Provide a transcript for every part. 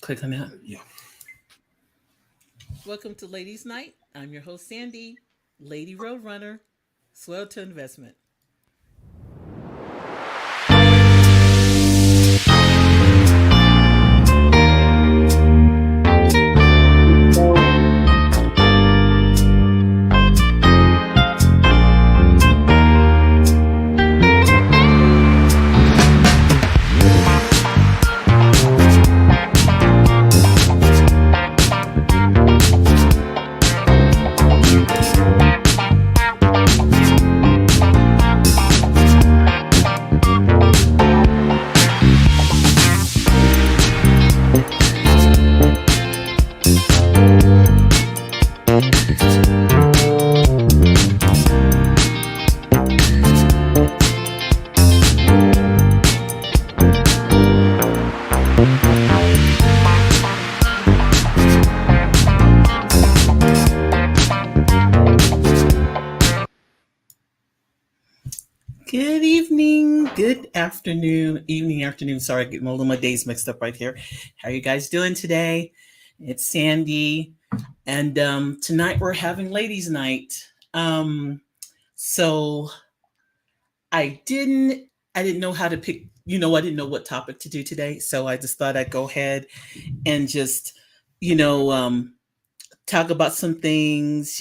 click on that. Yeah. Welcome to Ladies Night. I'm your host, Sandy, Lady Roadrunner, Swirl to Investment. Good evening, good afternoon, evening, afternoon. Sorry, getting all of my days mixed up right here. How are you guys doing today? It's Sandy, and tonight we're having ladies' night. So I didn't know how to pick. I didn't know what topic to do today, so I just thought I'd go ahead and just, you know, talk about some things,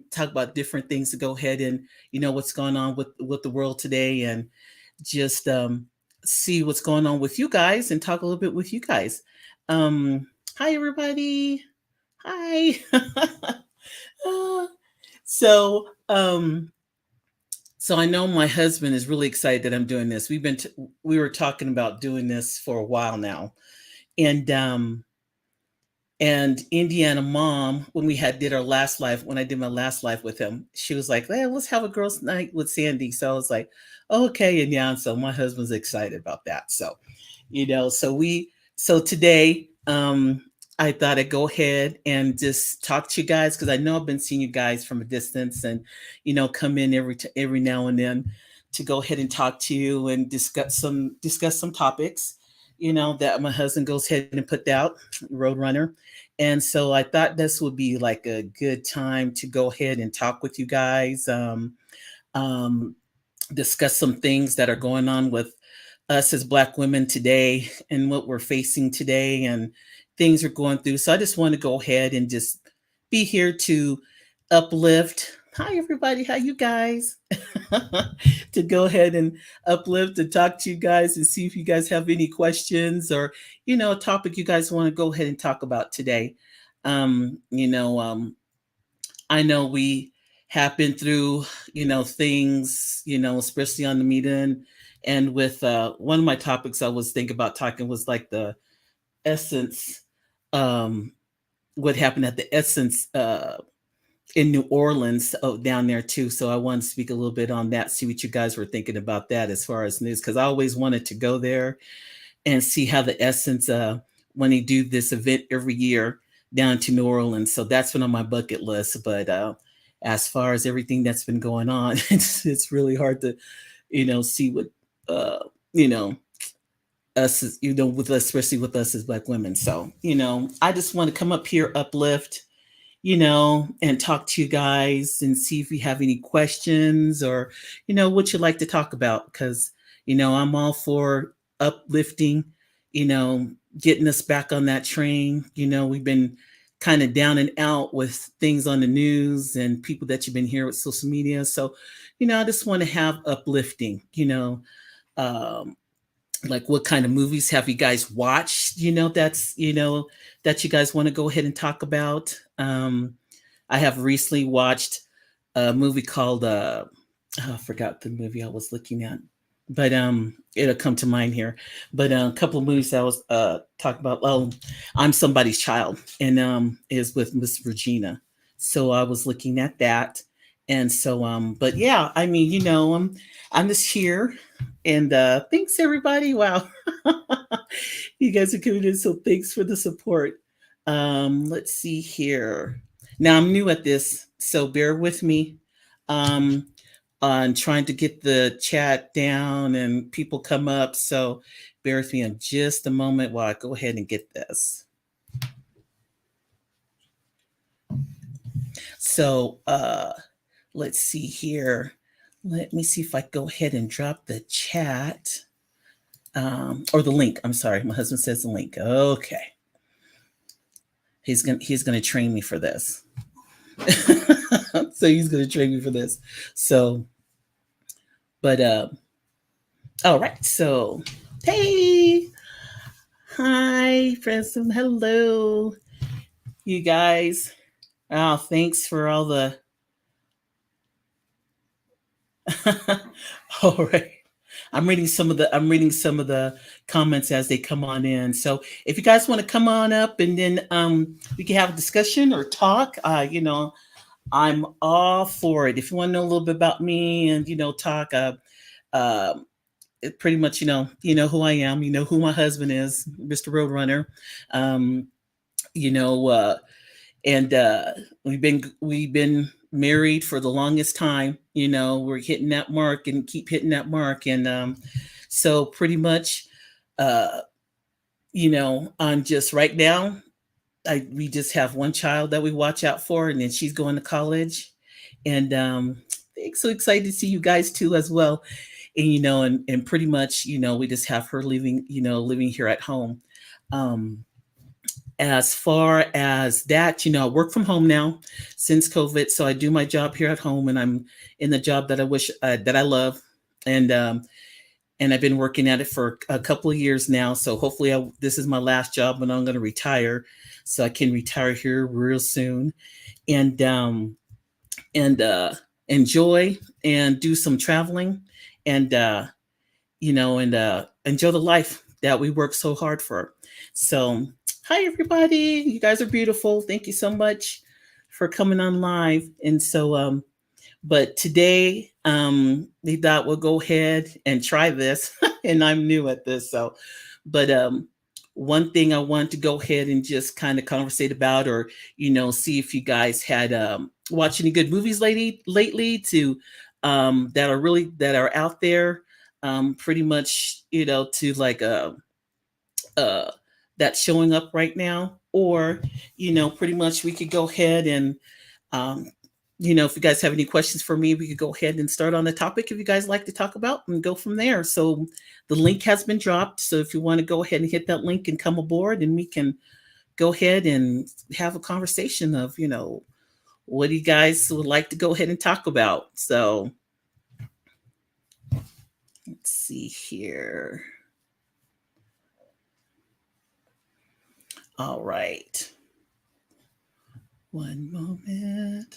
talk about different things to go ahead and, what's going on with the world today and just see what's going on with you guys and talk a little bit with you guys. Hi, everybody. Hi. Uh, so, um, so I know my husband is really excited that I'm doing this. We were talking about doing this for a while now. And Indiana mom, when we had did our last live, when I did my last live with him, she was like, "Hey, let's have a girls' night with Sandy." So I was like, "Okay," and yeah, and so my husband's excited about that. So, so today, I thought I'd go ahead and just talk to you guys because I know I've been seeing you guys from a distance, and come in every now and then to go ahead and talk to you and discuss some topics, that my husband goes ahead and put out, Roadrunner. And so I thought this would be like a good time to go ahead and talk with you guys, um, discuss some things that are going on with us as Black women today and what we're facing today and things we're going through. So I just want to go ahead and just be here to uplift. Hi, everybody. How you guys? To go ahead and uplift and talk to you guys and see if you guys have any questions or, a topic you guys want to go ahead and talk about today. Um, you know, um, I know we have been through, things, especially on the media and with one of my topics I was thinking about talking was like the essence, um, what happened at the essence in New Orleans, down there too. So I wanted to speak a little bit on that, see what you guys were thinking about that as far as news, because I always wanted to go there and see how the essence, when they do this event every year down to New Orleans. So that's been on my bucket list. But as far as everything that's been going on, it's really hard to, see what, uh, you know, us, with us, especially with us as Black women. So, I just want to come up here, uplift, and talk to you guys and see if you have any questions or, what you'd like to talk about. Because, I'm all for uplifting, you know, getting us back on that train. We've been kind of down and out with things on the news and people that you've been here with social media. So, I just want to have uplifting, um, like what kind of movies have you guys watched, that you guys want to go ahead and talk about. I have recently watched a movie called oh, I forgot the movie I was looking at, but it'll come to mind here. But a couple of movies I was talking about. Oh, I'm Somebody's Child, and is with Miss Regina. So I was looking at that, and so but yeah, I mean, I'm just here, and thanks everybody. Wow, you guys are coming in, so thanks for the support. Let's see here. Now I'm new at this, so bear with me. On trying to get the chat down and people come up. So bear with me in just a moment while I go ahead and get this. So let's see here. Let me see if I go ahead and drop the chat or the link. I'm sorry, my husband says the link. Okay, he's gonna train me for this. So he's gonna train me for this. So, but all right. So hey, hi, Preston. Hello, you guys. Oh, thanks for all the. All right. I'm reading some of the comments as they come on in. So if you guys want to come on up and then we can have a discussion or talk, I'm all for it. If you want to know a little bit about me and talk, it pretty much you know who I am. You know who my husband is, Mr. Roadrunner. Um, you know, and we've been married for the longest time. We're hitting that mark and keep hitting that mark, and so pretty much, uh, I'm just right now. We just have one child that we watch out for, and then she's going to college, and so excited to see you guys too as well. And and pretty much, we just have her living here at home. Um, as far as that, I work from home now since COVID, so I do my job here at home, and I'm in the job that I wish that I love, and I've been working at it for a couple of years now. So hopefully, this is my last job, and I'm going to retire, so I can retire here real soon, and and enjoy and do some traveling, and enjoy the life that we work so hard for. So, hi everybody, you guys are beautiful. Thank you so much for coming on live. And so, but today, we thought we'll go ahead and try this, and I'm new at this, so. But one thing I want to go ahead and just kind of conversate about, or see if you guys had watched any good movies lately to that are out there, pretty much to like that's showing up right now, or pretty much we could go ahead and um, if you guys have any questions for me, we could go ahead and start on the topic if you guys like to talk about, and go from there. So the link has been dropped. So if you want to go ahead and hit that link and come aboard, and we can go ahead and have a conversation of, what do you guys would like to go ahead and talk about. So let's see here. All right. One moment.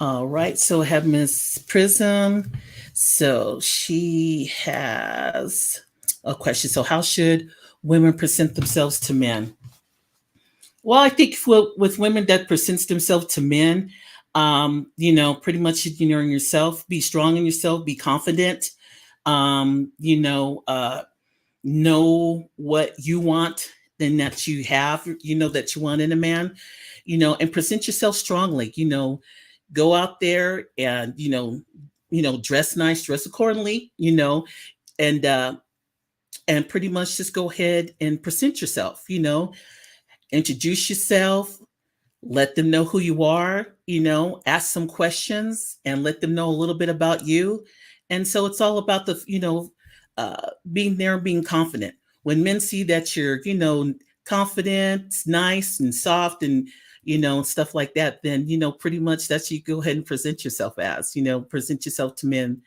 All right, so I have Miss Prism. So she has a question. So how should women present themselves to men? Well, I think with women that presents themselves to men, pretty much, in yourself, be strong in yourself, be confident, know what you want, and that you have, that you want in a man, and present yourself strongly, go out there and dress nice, dress accordingly, and pretty much just go ahead and present yourself, introduce yourself, let them know who you are, ask some questions and let them know a little bit about you. And so it's all about the being there and being confident. When men see that you're confident, nice and soft, and stuff like that, then pretty much that's you go ahead and present yourself as, present yourself to men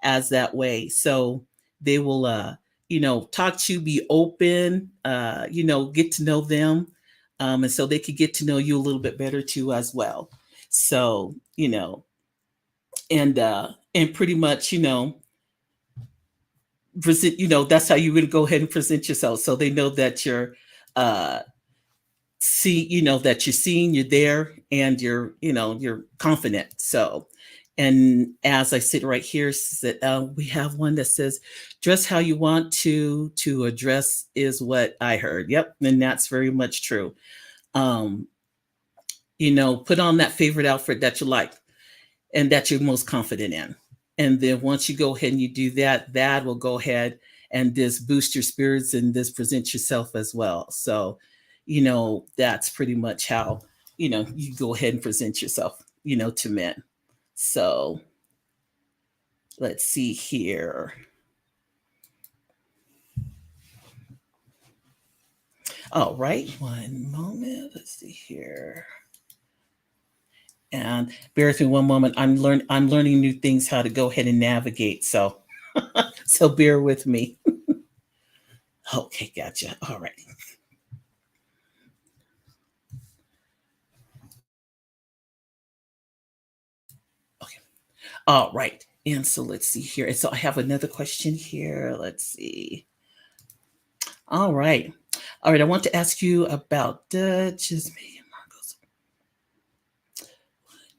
as that way. So they will talk to you, be open, get to know them, and so they could get to know you a little bit better too as well. So and pretty much present, that's how you would go ahead and present yourself, so they know that you're that you're seen, you're there, and you're confident. So, and as I sit right here, we have one that says, dress how you want to address is what I heard. Yep. And that's very much true. Put on that favorite outfit that you like. and that you're most confident in. And then once you go ahead and you do that, that will go ahead and just boost your spirits and just present yourself as well. So, that's pretty much how, you go ahead and present yourself, to men. So let's see here. All right, one moment. Let's see here. And bear with me one moment. I'm learning new things how to go ahead and navigate. So so bear with me. Okay, gotcha. All right. Okay. All right. And so let's see here. And so I have another question here. Let's see. All right. All right. I want to ask you about just me and Marcos.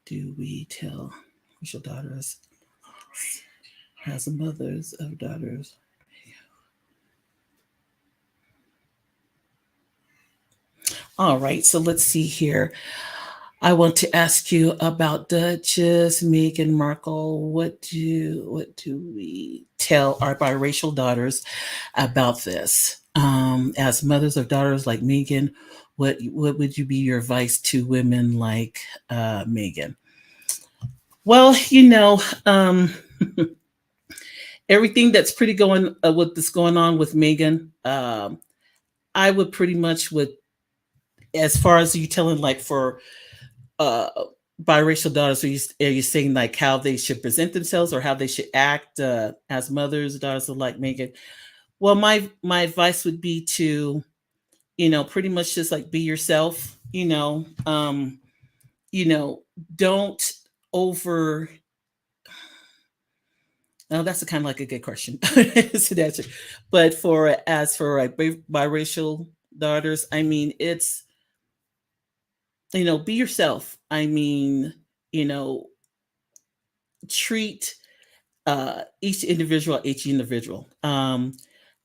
Do we tell racial daughters as mothers of daughters? All right. So let's see here. I want to ask you about Duchess, Meghan Markle. What do we tell our biracial daughters about this? As mothers of daughters like Meghan, what would you be your advice to women like Meghan? Well, everything that's pretty going with this going on with Meghan, I would pretty much would, as far as you telling like for uh biracial daughters, are you saying like how they should present themselves or how they should act as mothers, daughters of like Meghan? Well, my advice would be to, pretty much just like be yourself, you know, don't over. Now that's a kind of like a good question. So that's it. But for as for like biracial daughters, I mean, it's, be yourself. I mean, you know, treat each individual.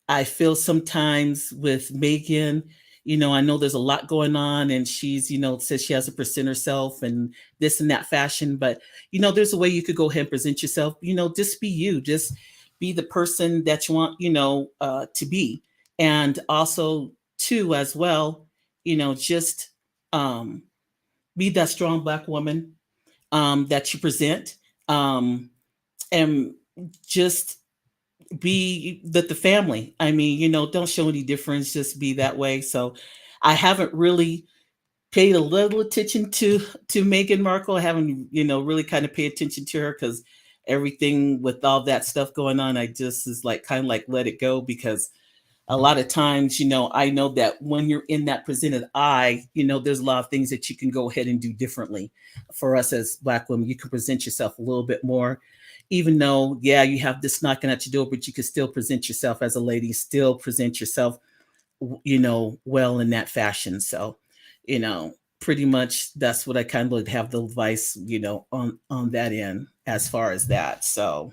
I feel sometimes with Megan, I know there's a lot going on, and she's, says she has to present herself and this and that fashion, but there's a way you could go ahead and present yourself. Just be you, just be the person that you want, to be, and also too as well, just um, be that strong Black woman that you present. And just be the family. I mean, don't show any difference, just be that way. So I haven't really paid a little attention to Meghan Markle. I haven't, really kind of paid attention to her because everything with all that stuff going on, I just is like kind of like let it go because a lot of times, I know that when you're in that presented eye, there's a lot of things that you can go ahead and do differently. For us as Black women, you can present yourself a little bit more, even though, yeah, you have this knocking at your door, but you can still present yourself as a lady, still present yourself, well in that fashion. So, pretty much that's what I kind of would have the advice, on that end as far as that. So,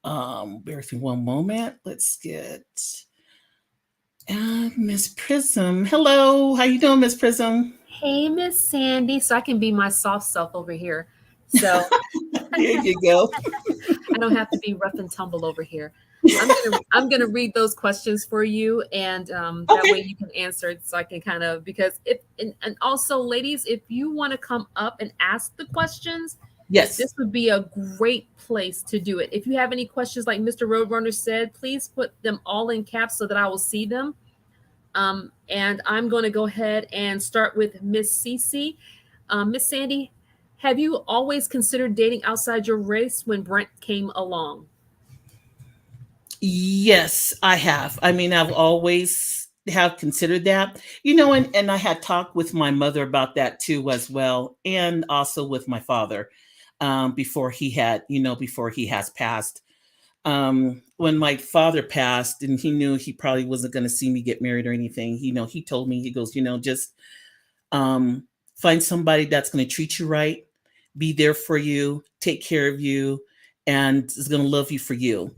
bear with me one moment. Let's get Miss Prism. Hello, how you doing, Miss Prism? Hey, Miss Sandy, so I can be my soft self over here. So There you go. I don't have to be rough and tumble over here. I'm gonna read those questions for you, and that way Okay. you can answer it. So I can kind of because if and also, ladies, if you want to come up and ask the questions, Yes. this would be a great place to do it. If you have any questions, like Mr. Roadrunner said, please put them all in caps so that I will see them. And I'm going to go ahead and start with Miss Cece. Miss Sandy, have you always considered dating outside your race when Brent came along? Yes, I have. I mean, I've always have considered that, and I had talked with my mother about that too as well, and also with my father, before he has passed. When my father passed, and he knew he probably wasn't going to see me get married or anything, he told me, he goes, just um, find somebody that's going to treat you right, be there for you, take care of you, and is going to love you for you.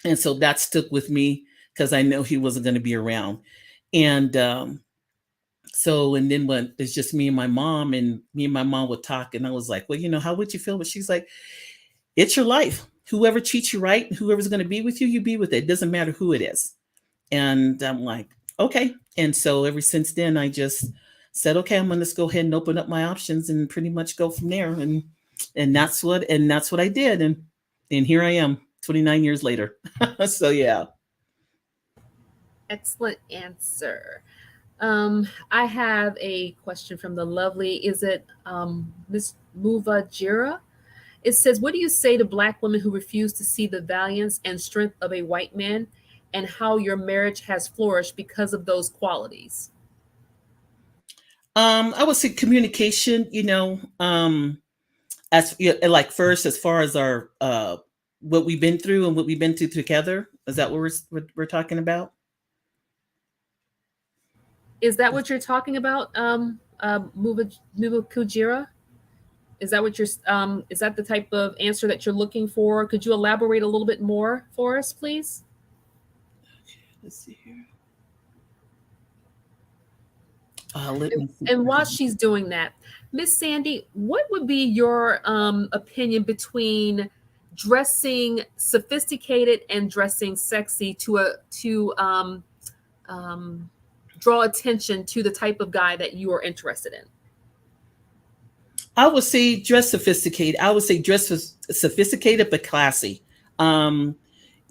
And so that stuck with me because I know he wasn't going to be around. And So, and then when it's just me and my mom, and me and my mom would talk, and I was like, well, how would you feel? But she's like, it's your life. Whoever treats you right, whoever's going to be with you, you be with it. It doesn't matter who it is. And I'm like, okay. And so ever since then, I just said, okay, I'm going to go ahead and open up my options and pretty much go from there. And that's what I did. And here I am 29 years later. So yeah. Excellent answer. I have a question from the lovely, is it Miss Muvajira? It says, what do you say to Black women who refuse to see the valiance and strength of a white man, and how your marriage has flourished because of those qualities? I would say communication, as yeah, like first, as far as our what we've been through and what we've been through together. Is that what we're talking about? Is that what you're talking about, Muvajira? Is that what you're is that the type of answer that you're looking for? Could you elaborate a little bit more for us, please? Let's see here. Let me see. And while she's doing that, Miss Sandy, what would be your opinion between dressing sophisticated and dressing sexy to draw attention to the type of guy that you are interested in? I would say dress sophisticated. I would say dress sophisticated but classy. Um,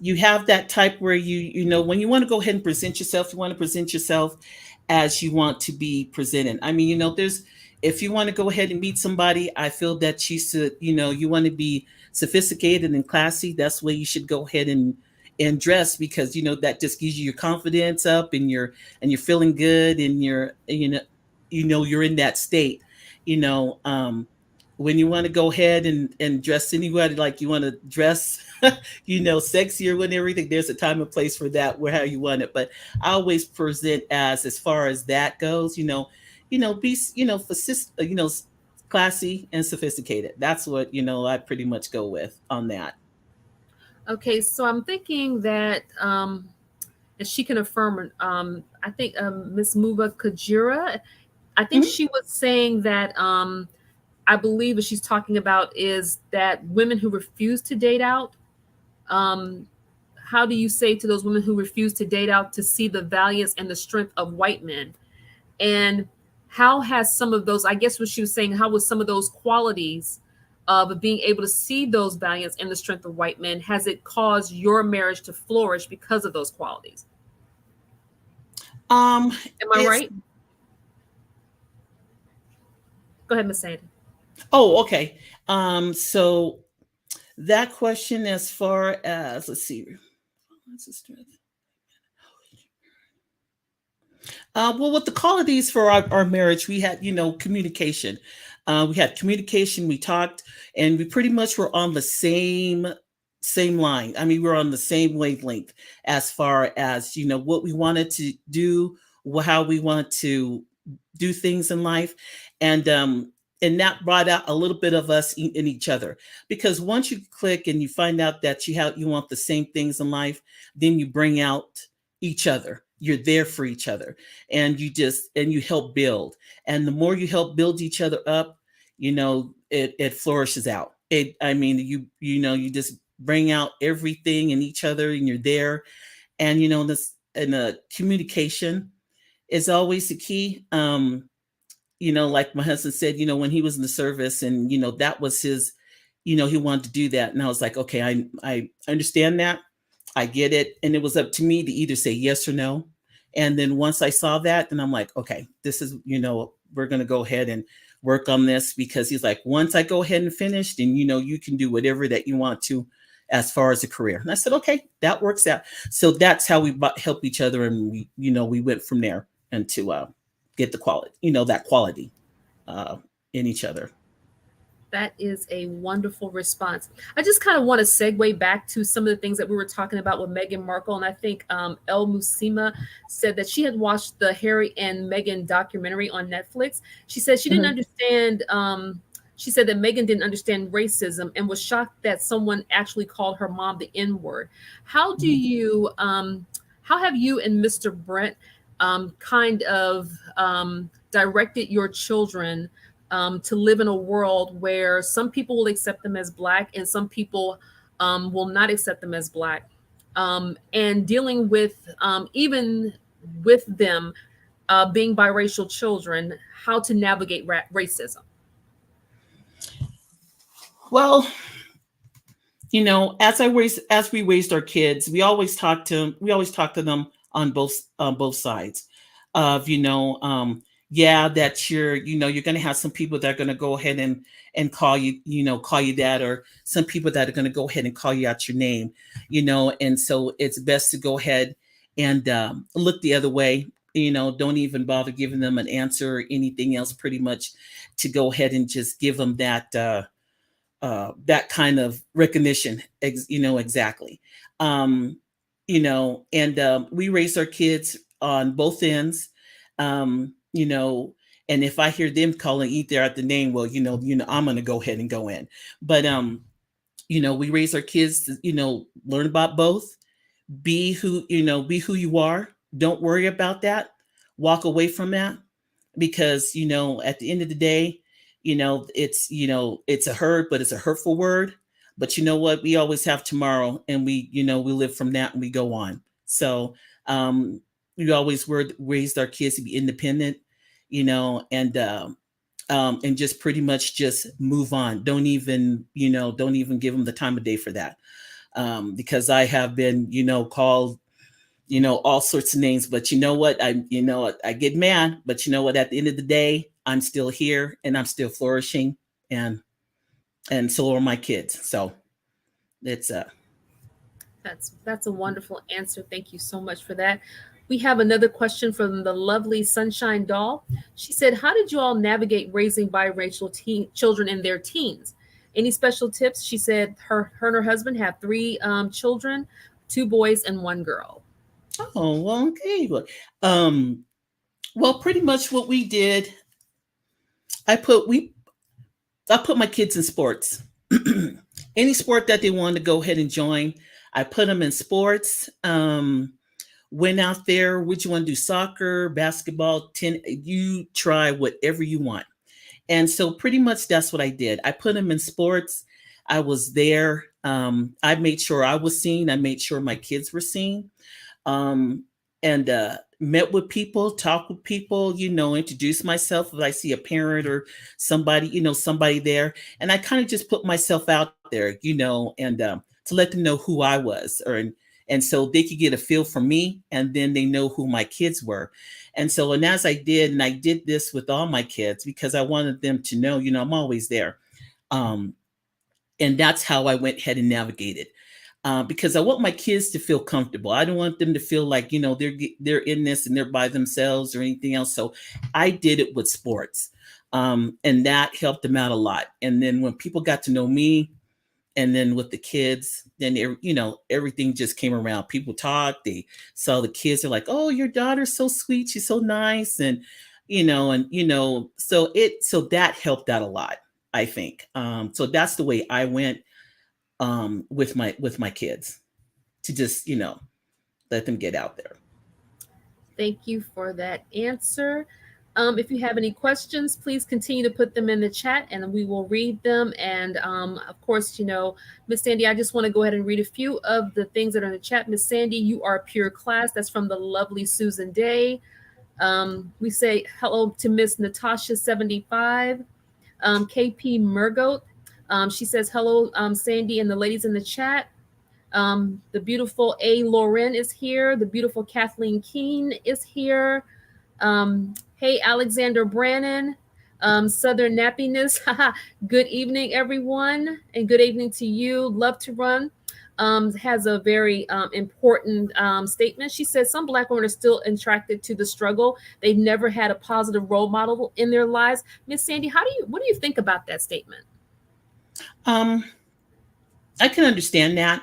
you have that type where when you want to go ahead and present yourself, you want to present yourself as you want to be presented. I mean, there's if you want to go ahead and meet somebody, I feel that you want to be sophisticated and classy. That's where you should go ahead and dress, because that just gives you your confidence up, and you're feeling good, and you're in that state. you know um when you want to go ahead and dress anybody, like you want to dress sexy or with everything, there's a time and place for that, where how you want it. But I always present as far as that goes, be classy and sophisticated. That's what I pretty much go with on that. Okay, so I'm thinking that, and she can affirm, I think Miss Muba Kajira, I think Mhm. she was saying that, I believe what she's talking about is that women who refuse to date out, um, how do you say to those women who refuse to date out to see the valiance and the strength of white men? And how has some of those, I guess what she was saying, how was some of those qualities of being able to see those valiance and the strength of white men, has it caused your marriage to flourish because of those qualities? um Am I it's right? Go ahead, Miss Sandy. Oh, okay. So that question, as far as, let's see, what's the strength? Well, with the qualities for our marriage, we had, communication. We had communication. We talked, and we pretty much were on the same line. I mean, we were on the same wavelength as far as what we wanted to do, how we want to do things in life, and that brought out a little bit of us in each other. Because once you click and you find out that you want the same things in life, then you bring out each other. You're there for each other, and you help build. And the more you help build each other up, it flourishes out. I mean, you just bring out everything in each other, and you're there. And this, and communication is always the key. Like my husband said, when he was in the service, and that was his, he wanted to do that, and I was like, okay, I understand that, I get it, and it was up to me to either say yes or no. And then once I saw that, then I'm like, okay, this is, we're gonna go ahead and work on this, because he's like, once I go ahead and finish, then you can do whatever that you want to, as far as a career. And I said, okay, that works out. So that's how we help each other, and we went from there, and to get the quality, that quality uh, in each other. That is a wonderful response. I just kind of want to segue back to some of the things that we were talking about with Meghan Markle. And I think El Musima said that she had watched the Harry and Meghan documentary on Netflix. She said she didn't Mhm. understand. She said that Meghan didn't understand racism and was shocked that someone actually called her mom the N word. How do Mhm. you, how have you and Mr. Brent kind of directed your children to live in a world where some people will accept them as Black and some people will not accept them as Black, and dealing with even with them being biracial children, how to navigate racism. Well, as we raised our kids, we always talk to them on both sides of, yeah, that you're going to have some people that are going to go ahead and call you that, or some people that are going to go ahead and call you out your name, and so it's best to go ahead and look the other way. Don't even bother giving them an answer or anything else, pretty much to go ahead and just give them that kind of recognition, exactly. Um, and we raise our kids on both ends, and if I hear them calling either at the name, well, I'm going to go ahead and go in. But, we raise our kids to, learn about both, be who you are. Don't worry about that. Walk away from that, because at the end of the day, it's a hurt, but it's a hurtful word. But you know what, we always have tomorrow, and we live from that, and we go on. So we always raised our kids to be independent, and just pretty much just move on. Don't even give them the time of day for that, because I have been called all sorts of names. But you know what? I get mad, but you know what? At the end of the day, I'm still here and I'm still flourishing, and so are my kids. So it's That's a wonderful answer. Thank you so much for that. We have another question from the lovely Sunshine Doll. She said, "How did you all navigate raising biracial children in their teens? Any special tips?" She said her and her husband have three children, two boys and one girl. oh well, okay. Um, well, pretty much what we did, I put we I put my kids in sports. Any sport that they wanted to go ahead and join, I put them in sports. Went out there. Would you want to do soccer, basketball, tennis? You try whatever you want. And so pretty much that's what I did. I put them in sports. I was there. I made sure I was seen. I made sure my kids were seen. um, and met with people, talk with people, introduce myself if I see a parent or somebody, somebody there. And I kind of just put myself out there, and to let them know who I was, and so they could get a feel for me, and then they know who my kids were. And as I did this with all my kids, because I wanted them to know, I'm always there. Um, and that's how I went ahead and navigated. Because I want my kids to feel comfortable. I don't want them to feel like they're in this and they're by themselves or anything else. So I did it with sports, and that helped them out a lot. And then when people got to know me, and then with the kids, then everything just came around. People talked. They saw the kids. They're like, "Oh, your daughter's so sweet. She's so nice," so that helped out a lot. I think. So that's the way I went with my kids, to just let them get out there. Thank you for that answer. If you have any questions, please continue to put them in the chat and we will read them. And of course, Miss Sandy, I just want to go ahead and read a few of the things that are in the chat. Miss Sandy, you are pure class. That's from the lovely Susan Day. We say hello to Miss Natasha 75. KP Murgoat. She says hello, Sandy and the ladies in the chat. The beautiful A. Lauren is here. The beautiful Kathleen Keene is here. Hey, Alexander Brannon. Southern Nappiness. Good evening, everyone, and good evening to you. Love to Run has a very important statement. She says some Black women are still attracted to the struggle. They've never had a positive role model in their lives. Miss Sandy, what do you think about that statement? Um, I can understand that,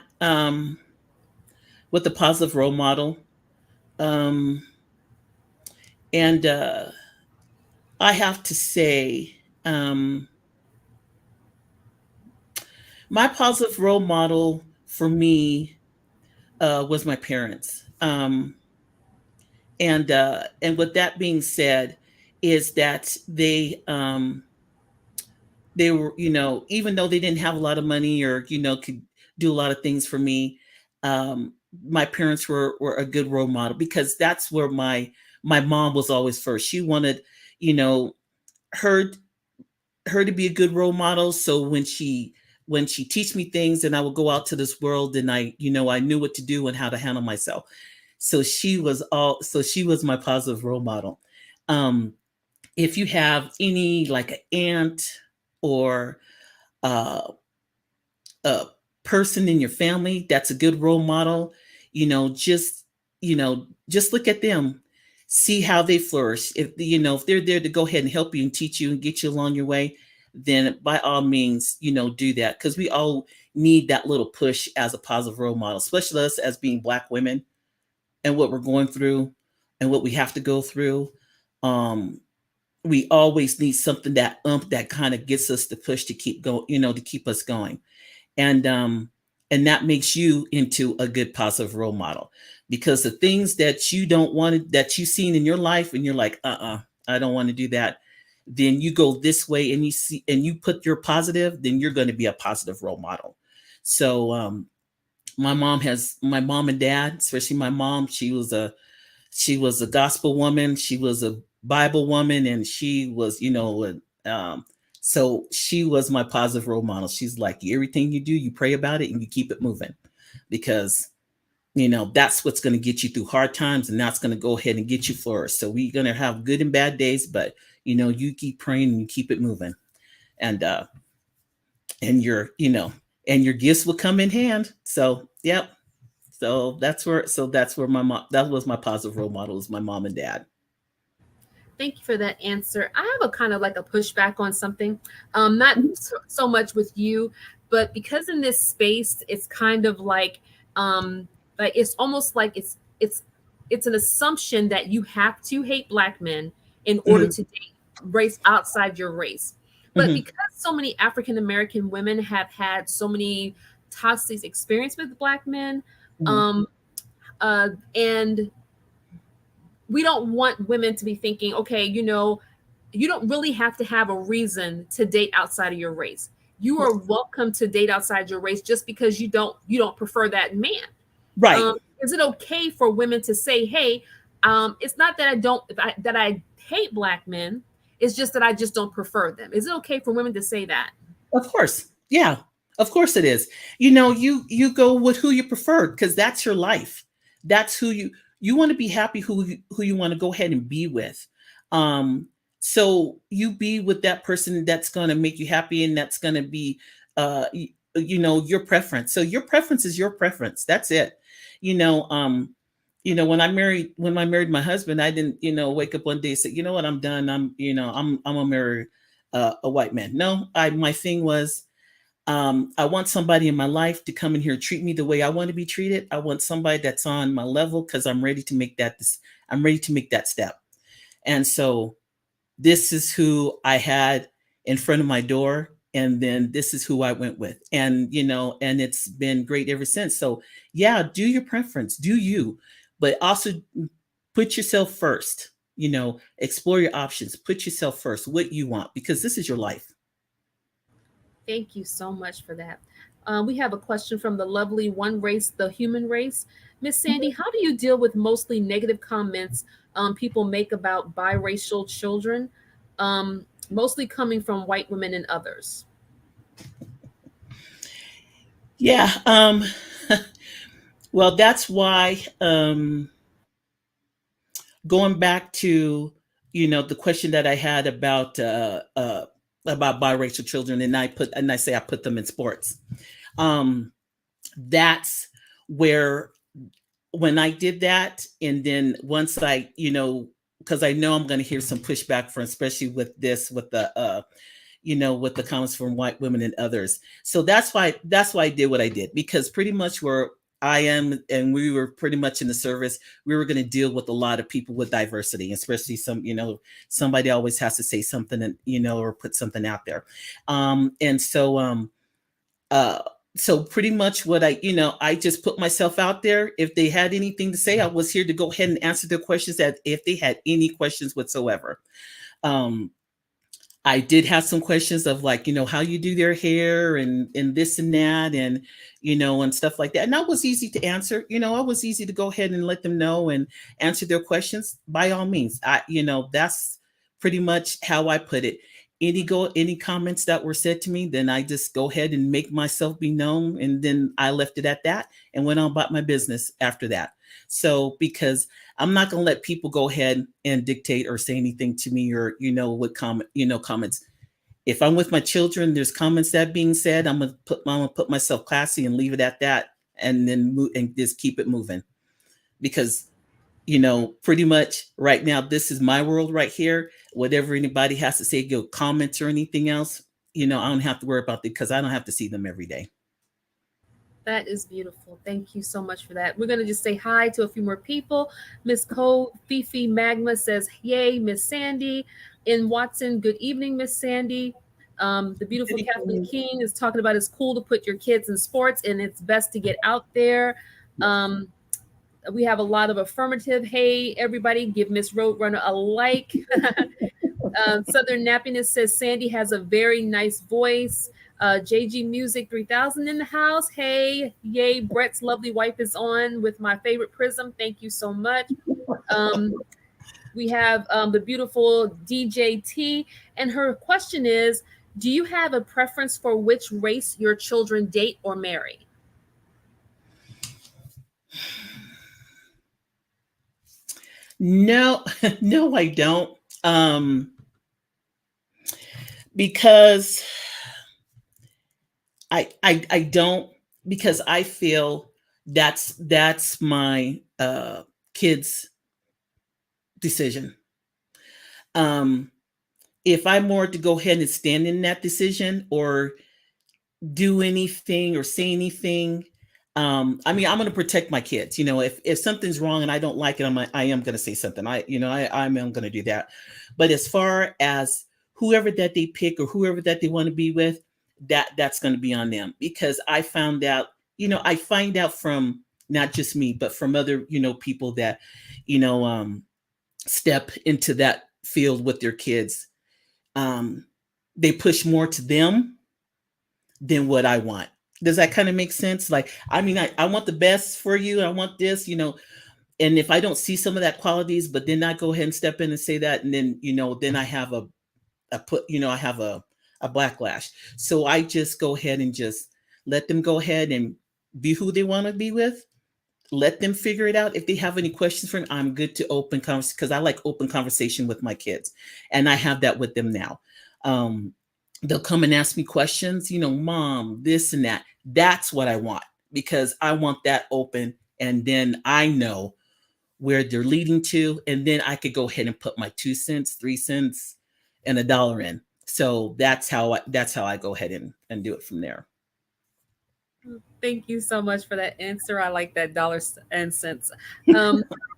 with the positive role model. Um, and I have to say, my positive role model for me was my parents. And with that being said, is that they were, even though they didn't have a lot of money or, could do a lot of things for me, um, my parents were a good role model, because that's where my mom was always first. She wanted, you know, her her to be a good role model. So when she teach me things and I would go out to this world, and I knew what to do and how to handle myself. So she was my positive role model. Um, if you have any, like, an aunt or uh, a person in your family that's a good role model, just look at them, see how they flourish. If they're there to go ahead and help you and teach you and get you along your way, then by all means, do that, because we all need that little push as a positive role model, especially us as being Black women and what we're going through and what we have to go through. Um, we always need something that kind of gets us the push to keep going, to keep us going. And um and that makes you into a good positive role model, because the things that you don't want, that you've seen in your life and you're like, I don't want to do that, then you go this way and you see and you put your positive, then you're going to be a positive role model. So my mom and dad, especially my mom, she was a gospel woman, she was a Bible woman, and she was, so she was my positive role model. She's like, everything you do, you pray about it and you keep it moving, because that's what's going to get you through hard times, and that's going to go ahead and get you flourished. So we're going to have good and bad days, but you keep praying and you keep it moving, and and your and your gifts will come in hand. So yep. So that's where my mom, that was my positive role model, is my mom and dad. Thank you for that answer. I have a kind of like a pushback on something, not so much with you, but because in this space, it's kind of like it's almost like it's an assumption that you have to hate Black men in order Hmm. to date race outside your race. But Hmm. because so many African American women have had so many toxic experience with Black men, Hmm. um, and we don't want women to be thinking, okay, you don't really have to have a reason to date outside of your race. You are welcome to date outside your race just because you don't prefer that man. Right. Is it okay for women to say, hey, it's not that that I hate Black men, it's just that I just don't prefer them? Is it okay for women to say that? Of course. Yeah. Of course it is. You go with who you prefer, because that's your life. That's who you want to be happy, who you want to go ahead and be with. Um so you be with that person that's going to make you happy, and that's going to be your preference. So your preference is your preference. That's it. You know um when I married my husband, I didn't, wake up one day and say, you know what, I'm done. I'm gonna marry a white man. No, my thing was, I want somebody in my life to come in here and treat me the way I want to be treated. I want somebody that's on my level, because I'm ready to make that. I'm ready to make that step. And so this is who I had in front of my door, and then this is who I went with, and it's been great ever since. So yeah, do your preference, do you, but also put yourself first. Explore your options, put yourself first, what you want, because this is your life. Thank you so much for that. We have a question from the lovely One Race, the Human Race. Miss Sandy, how do you deal with mostly negative comments people make about biracial children, mostly coming from white women and others? Yeah. Well, that's why, going back to, the question that I had about biracial children, and I say I put them in sports. Um, that's where, when I did that, and then once I, because I know I'm going to hear some pushback from, especially with the comments from white women and others. So that's why I did what I did, because pretty much where I am, and we were pretty much in the service, we were going to deal with a lot of people with diversity, especially somebody always has to say something, and or put something out there. And so uh So pretty much what I just put myself out there. If they had anything to say, I was here to go ahead and answer their questions, that if they had any questions whatsoever. Um, I did have some questions of, like, how you do their hair and this and that, and stuff like that. And that was easy to answer. I was easy to go ahead and let them know and answer their questions. By all means, that's pretty much how I put it. Any comments that were said to me, then I just go ahead and make myself be known, and then I left it at that and went on about my business after that. So because I'm not going to let people go ahead and dictate or say anything to me, or what comments. If I'm with my children, there's comments that being said. I'm gonna put myself classy and leave it at that, and then move and just keep it moving. Because pretty much right now, this is my world right here. Whatever anybody has to say, go comments or anything else, I don't have to worry about it, because I don't have to see them every day. That is beautiful. Thank you so much for that. We're going to just say hi to a few more people. Miss Cole Fifi Magma says, yay, Miss Sandy. In Watson, good evening, Miss Sandy. The beautiful Kathleen King is talking about it's cool to put your kids in sports, and it's best to get out there. We have a lot of affirmative. Hey, everybody, give Miss Roadrunner a like. Southern Nappiness says Sandy has a very nice voice. JG Music 3000 in the house. Hey, yay, Brett's lovely wife is on with my favorite prism. Thank you so much. We have the beautiful DJT, and her question is, do you have a preference for which race your children date or marry? No, no, I don't. Because I don't, because I feel that's my kids' decision. If I'm more to go ahead and stand in that decision, or do anything or say anything, I mean, I'm going to protect my kids. If something's wrong and I don't like it, I am going to say something. I'm going to do that. But as far as whoever that they pick or whoever that they want to be with, that's going to be on them. Because I find out from not just me, but from other, people that, step into that field with their kids. They push more to them than what I want. Does that kind of make sense? Like, I mean, I want the best for you. I want this, and if I don't see some of that qualities, but then I go ahead and step in and say that, and then, then I have I have a backlash. So I just go ahead and just let them go ahead and be who they want to be with. Let them figure it out. If they have any questions for me, I'm good to open conversation, because I like open conversation with my kids, and I have that with them now. They'll come and ask me questions, mom, this and that. That's what I want, because I want that open, and then I know where they're leading to, and then I could go ahead and put my 2 cents, 3 cents, and $1 in. So that's how I go ahead and do it from there. Thank you so much for that answer. I like that dollars and cents.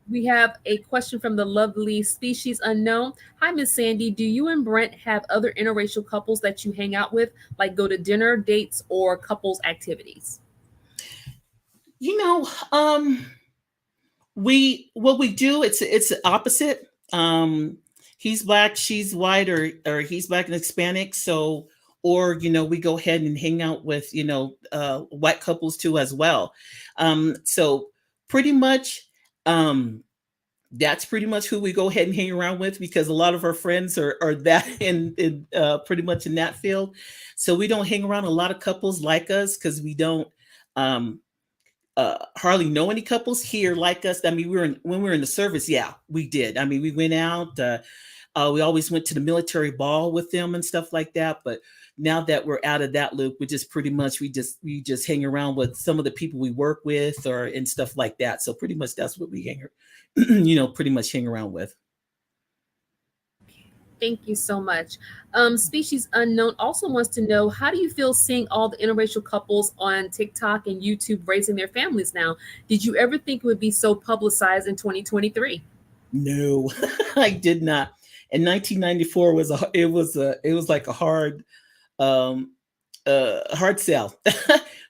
We have a question from the lovely Species Unknown. Hi, Miss Sandy. Do you and Brent have other interracial couples that you hang out with, like go to dinner, dates, or couples activities? What we do, it's the opposite. He's black, she's white, or he's black and Hispanic. So, or we go ahead and hang out with white couples too as well. So pretty much, that's pretty much who we go ahead and hang around with, because a lot of our friends are that in pretty much in that field. So we don't hang around a lot of couples like us, because we don't hardly know any couples here like us. I mean, when we were in the service, yeah, we did. I mean, we went out. We always went to the military ball with them and stuff like that. But now that we're out of that loop, we just pretty much we just hang around with some of the people we work with, or and stuff like that. So pretty much that's what we pretty much hang around with. Thank you so much. Species Unknown also wants to know, how do you feel seeing all the interracial couples on TikTok and YouTube raising their families now? Did you ever think it would be so publicized in 2023? No, I did not. In 1994 it was like a hard hard sell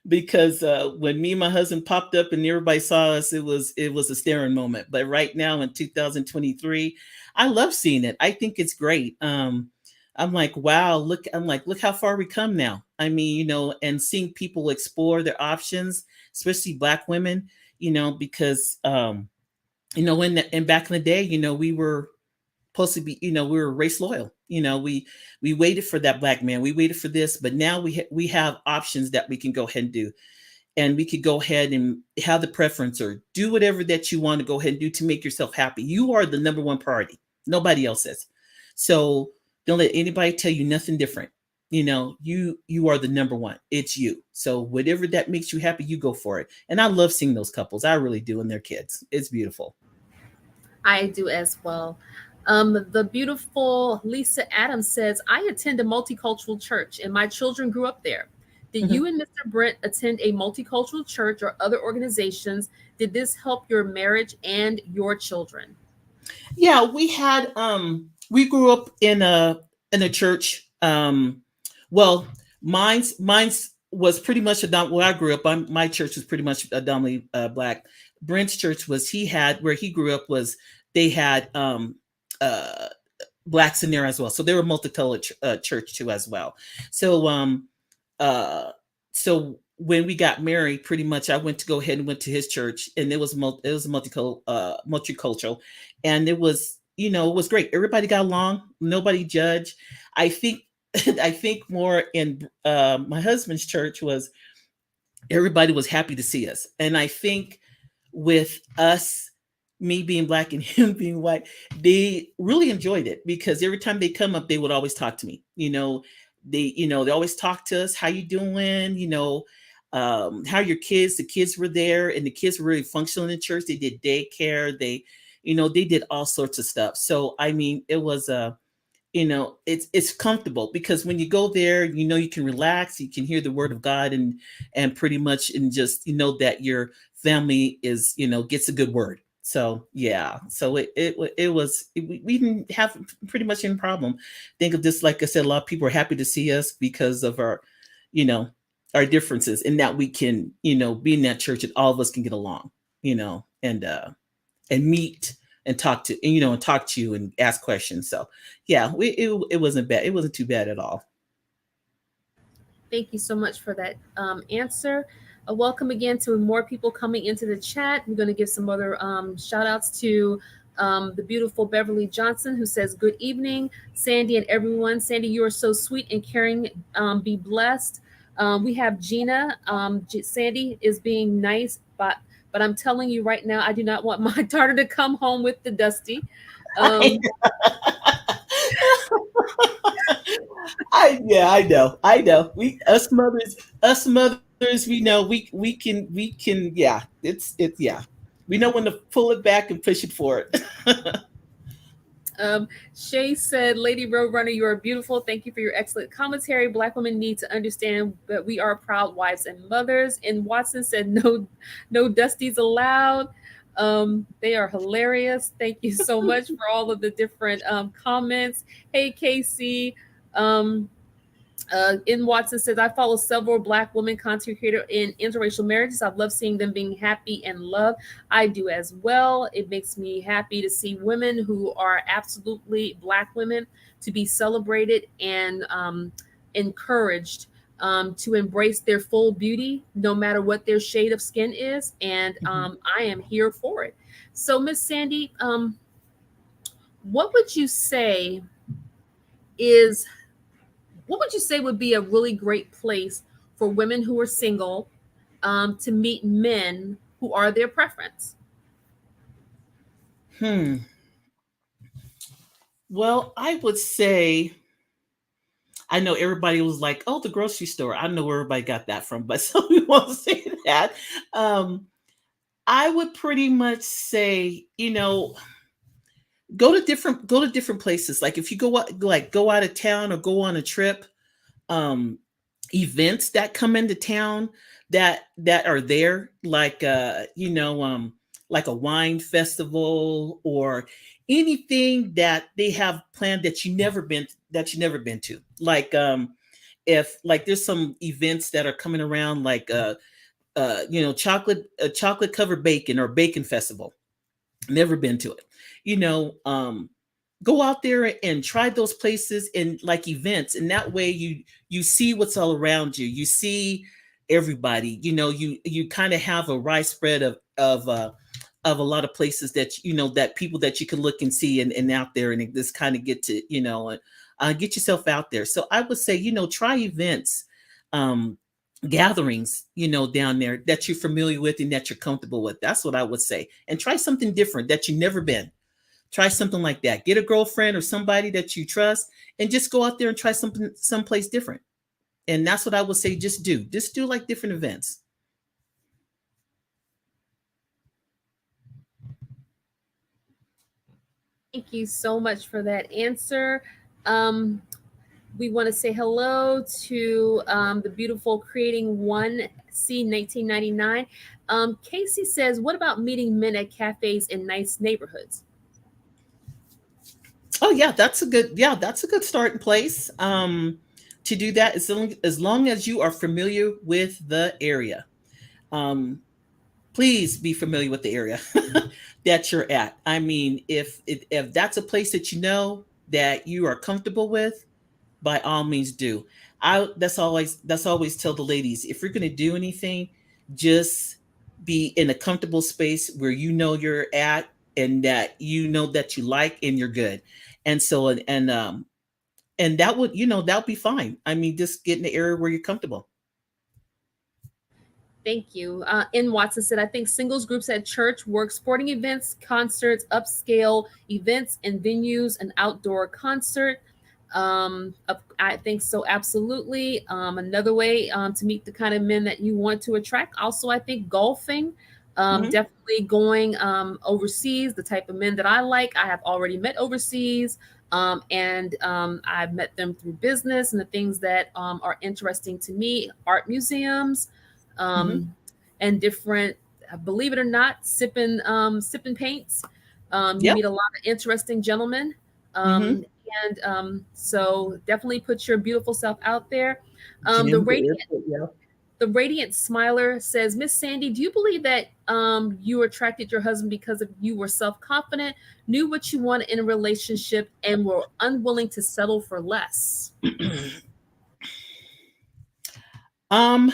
because when me and my husband popped up and everybody saw us, it was a staring moment. But right now in 2023, I love seeing it. I think it's great. I'm like, wow, look, look how far we come now. I mean, and seeing people explore their options, especially Black women, because in back in the day, we were supposed to be, we were race loyal. We waited for that Black man. We waited for this, but now we have options that we can go ahead and do, and we could go ahead and have the preference or do whatever that you want to go ahead and do to make yourself happy. You are the number one priority. Nobody else is. So don't let anybody tell you nothing different. You are the number one. It's you. So whatever that makes you happy, you go for it. And I love seeing those couples. I really do, and their kids. It's beautiful. I do as well. The beautiful Lisa Adams says, I attend a multicultural church and my children grew up there. Did Mhm. you and Mr. Brent attend a multicultural church or other organizations? Did this help your marriage and your children? Yeah, we grew up in a church. Well, mine's was pretty much where I grew up. My church was pretty much predominantly Black. Brent's church was he had where he grew up was they had uh Blacks in there as well. So they were multicolored church too as well. So uh so when we got married, pretty much I went to go ahead and went to his church, and it was multicultural, and it was great. Everybody got along, nobody judged. I think I think more in my husband's church was everybody was happy to see us, and I think with us, me being Black and him being white, they really enjoyed it because every time they come up, they would always talk to me. They always talk to us. How you doing? How are your kids? The kids were there, and the kids were really functional in church. They did daycare. They did all sorts of stuff. So I mean, it was it's comfortable because when you go there, you can relax, you can hear the word of God, and pretty much, and just that your family is gets a good word. So yeah, so we didn't have pretty much any problem. Think of this, like I said, a lot of people are happy to see us because of you know our differences, and that we can be in that church and all of us can get along, and meet and talk to and talk to you and ask questions. So yeah, it wasn't bad. It wasn't too bad at all. Thank you so much for that answer. Welcome again to more people coming into the chat. We're going to give some other shout outs to the beautiful Beverly Johnson, who says, Good evening, Sandy and everyone. Sandy, you are so sweet and caring. Be blessed. We have Gina. Sandy is being nice, but I'm telling you right now, I do not want my daughter to come home with the dusty. Um, Yeah, I know. We us mothers, we know we can yeah. It's yeah. We know when to pull it back and push it forward. Shay said, Lady Roadrunner, you are beautiful. Thank you for your excellent commentary. Black women need to understand that we are proud wives and mothers. And Watson said, no dusties allowed. They are hilarious. Thank you so much for all of the different comments. Hey, Casey. Um, in Watson says, I follow several Black women content creators in interracial marriages. I love seeing them being happy and loved. I do as well. It makes me happy to see women who are absolutely Black women to be celebrated and encouraged to embrace their full beauty, no matter what their shade of skin is. And Mhm. I am here for it. So, Miss Sandy, what would you say is what would you say would be a really great place for women who are single to meet men who are their preference? Hmm. Well, I would say I know everybody was like, "Oh, the grocery store." I know where everybody got that from, but so we won't say that. Um, I would pretty much say, go to different places. Like if you go out of town or go on a trip, um events that come into town that are there, like a wine festival or anything that they have planned that you never been to, like if like there's some events that are coming around, like chocolate chocolate covered bacon or bacon festival. Never been to it. You know, go out there and try those places and like events, and that way you see what's all around you. You see everybody. You know, you kind of have a wide spread of a lot of places that you know that people that you can look and see and out there and just kind of get to get yourself out there. So I would say try events, um, gatherings down there that you're familiar with and that you're comfortable with. That's what I would say. And try something different that you've never been. Try something like that. Get a girlfriend or somebody that you trust and just go out there and try something someplace different. And that's what I would say. Just do like different events. Thank you so much for that answer. Um, we want to say hello to the beautiful Creating One C 1999. Casey says, what about meeting men at cafes in nice neighborhoods? Oh yeah, that's a good starting place. To do that, as long as you are familiar with the area. Um, please be familiar with the area that you're at. I mean, if that's a place that you know that you are comfortable with, by all means do. That's always tell the ladies, if you're going to do anything, just be in a comfortable space where you know you're at and that you know that you like and you're good. And so and that would that'll be fine. I mean, just get in the area where you're comfortable. Thank you. N. Watson said, I think singles groups at church, work, sporting events, concerts, upscale events and venues, an outdoor concert. I think so, absolutely. Another way to meet the kind of men that you want to attract. Also, I think golfing, Hmm. definitely going overseas, the type of men that I like. I have already met overseas. And I've met them through business and the things that are interesting to me, art museums, Hmm. um, and different, believe it or not, sipping paints. You Yep. meet a lot of interesting gentlemen. Hmm. And so definitely put your beautiful self out there. Um, the Gym, the radiant airport. Yeah. the radiant smiler says, Miss Sandy, do you believe that you attracted your husband because of you were self-confident, knew what you wanted in a relationship, and were unwilling to settle for less? um.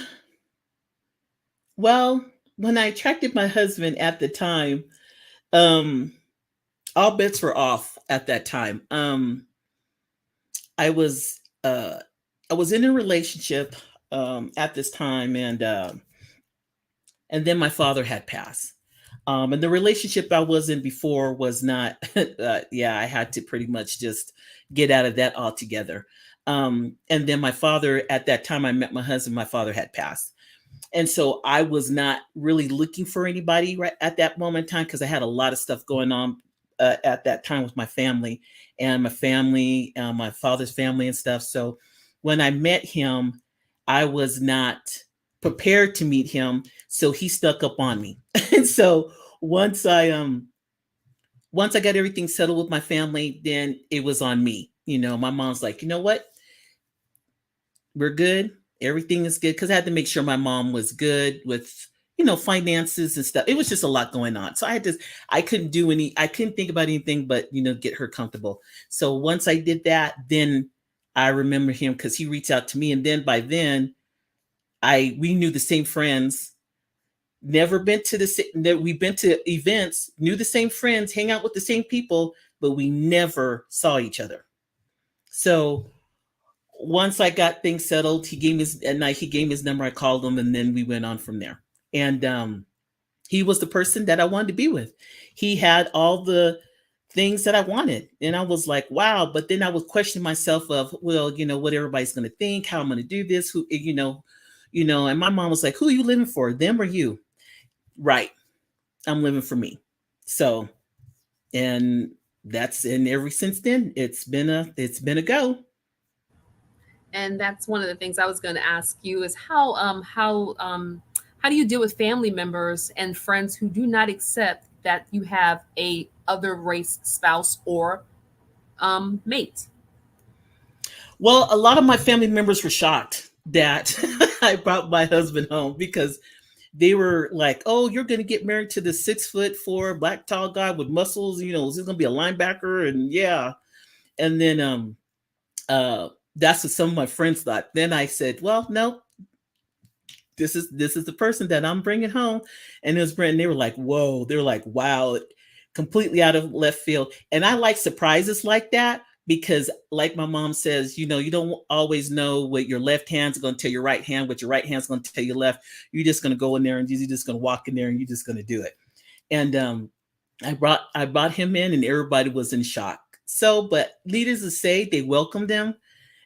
Well, when I attracted my husband at the time, um, all bets were off at that time. I was uh I was in a relationship at this time, and then my father had passed. And the relationship I was in before was not yeah, I had to pretty much just get out of that altogether. And then my father, at that time I met my husband, my father had passed. And so I was not really looking for anybody right at that moment in time because I had a lot of stuff going on at that time with my family and my father's family and stuff. So when I met him, I was not prepared to meet him, so he stuck up on me. And so once I um once I got everything settled with my family, then it was on me. My mom's like, you know what, we're good. Everything is good because I had to make sure my mom was good with finances and stuff. It was just a lot going on, so I couldn't think about anything but get her comfortable. So once I did that, then I remember him because he reached out to me, and then by then I we knew the same friends. Never been to that we've been to events, knew the same friends, hang out with the same people, but we never saw each other. So once I got things settled, he gave me his at night. He gave me his number. I called him, and then we went on from there. And he was the person that I wanted to be with. He had all the things that I wanted, and I was like, wow. But then I was questioning myself of, well, what everybody's going to think, how I'm going to do this, who, And my mom was like, who are you living for, them or you? Right, I'm living for me. So, and and ever since then, it's been a go. And that's one of the things I was going to ask you is how do you deal with family members and friends who do not accept that you have a other race spouse or mate? Well, a lot of my family members were shocked that I brought my husband home because they were like, "Oh, you're going to get married to this 6'4" black tall guy with muscles. You know, is this going to be a linebacker?" And yeah, and then uh, that's what some of my friends thought. Then I said, "Well, no, this is the person that I'm bringing home," and it was Brent. They were like, "Whoa!" They were like, "Wow!" Completely out of left field. And I like surprises like that because, like my mom says, you don't always know what your left hand's going to tell your right hand, what your right hand's going to tell your left. You're just going to go in there and you're just going to walk in there and you're just going to do it. And I brought him in, and everybody was in shock. So, but needless to say, they welcomed him.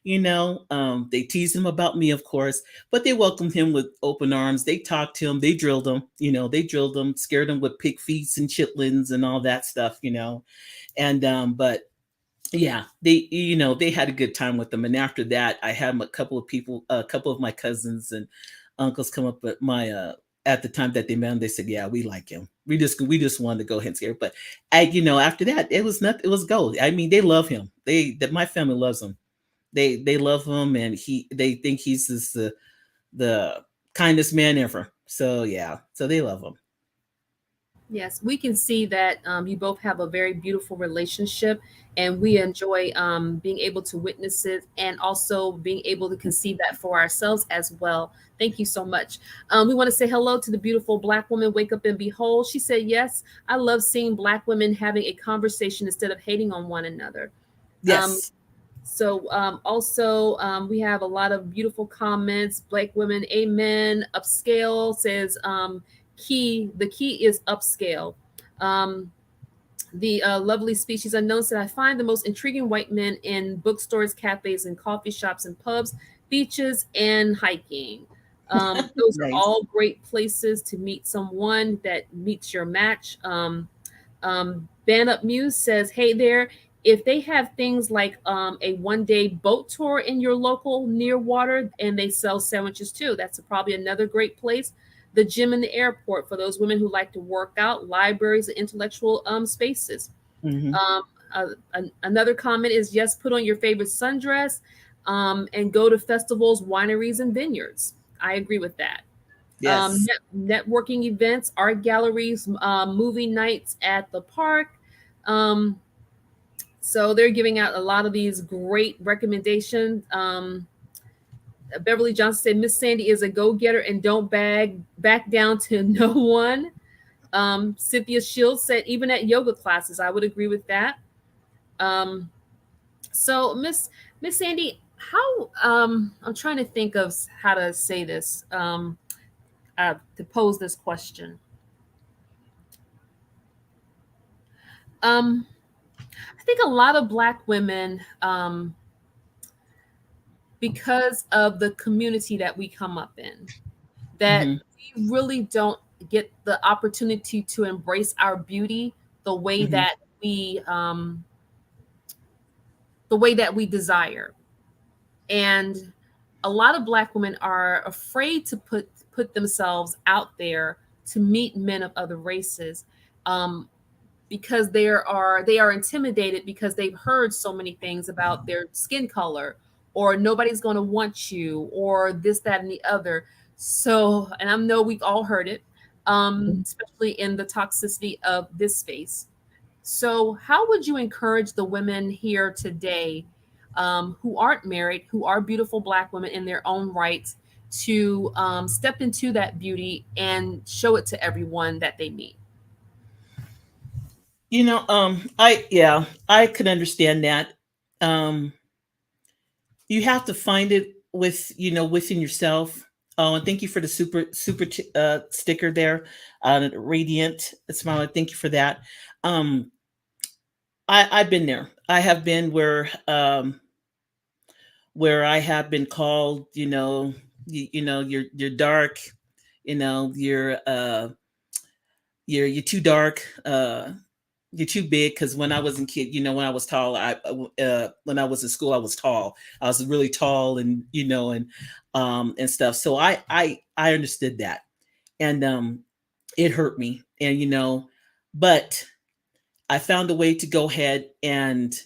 They teased him about me, of course, but they welcomed him with open arms. They talked to him, they drilled him, they drilled him, scared him with pig feet and chitlins and all that stuff. And but yeah, they had a good time with them. And after that, I had a couple of people, a couple of my cousins and uncles come up at the time that they met him. They said, "Yeah, we like him. We just wanted to go ahead and scare." But after that, it was nothing. It was gold. I mean, they love him. That my family loves him. They love him, and they think he's just the kindest man ever. So yeah, so they love him. Yes, we can see that you both have a very beautiful relationship, and we enjoy being able to witness it and also being able to conceive that for ourselves as well. Thank you so much. We want to say hello to the beautiful Black woman, Wake Up and Behold. She said, "Yes, I love seeing Black women having a conversation instead of hating on one another." Um, Yes. also, we have a lot of beautiful comments. Black women, amen. Upscale says, the key is upscale. Um, the lovely species unknown said, "I find the most intriguing white men in bookstores, cafes, and coffee shops and pubs, beaches, and hiking. Those are Nice. all great places to meet someone that meets your match." Ban Up Muse says, "Hey there, if they have things like a 1 day boat tour in your local near water, and they sell sandwiches too, that's probably another great place. The gym in the airport for those women who like to work out, libraries, and intellectual spaces." Hmm. Um, Another comment is, "Yes, put on your favorite sundress and go to festivals, wineries, and vineyards." I agree with that. Yes. Networking events, art galleries, movie nights at the park. Um, so they're giving out a lot of these great recommendations. Beverly Johnson said, "Miss Sandy is a go-getter and don't back down to no one." Cynthia Shields said, "Even at yoga classes." I would agree with that. Um, so Miss Sandy, how I'm trying to think of how to say this to pose this question. Um, I think a lot of Black women, because of the community that we come up in, that Hmm. we really don't get the opportunity to embrace our beauty the way Hmm. that we desire. And a lot of Black women are afraid to put themselves out there to meet men of other races, um, because they are intimidated because they've heard so many things about their skin color, or nobody's going to want you, or this, that, and the other. So, and I know we've all heard it, especially in the toxicity of this space. So, how would you encourage the women here today, who aren't married, who are beautiful Black women in their own rights, to step into that beauty and show it to everyone that they meet? I could understand that. Um, you have to find it within yourself. Oh, and thank you for the sticker there, radiant smile. Thank you for that. Um, I've been there. I have been where I have been called, you're dark, you're too dark, you're too big. Because when I was a kid, when I was tall, when I was in school, I was tall. I was really tall, and stuff. So I understood that, and it hurt me, and but I found a way to go ahead and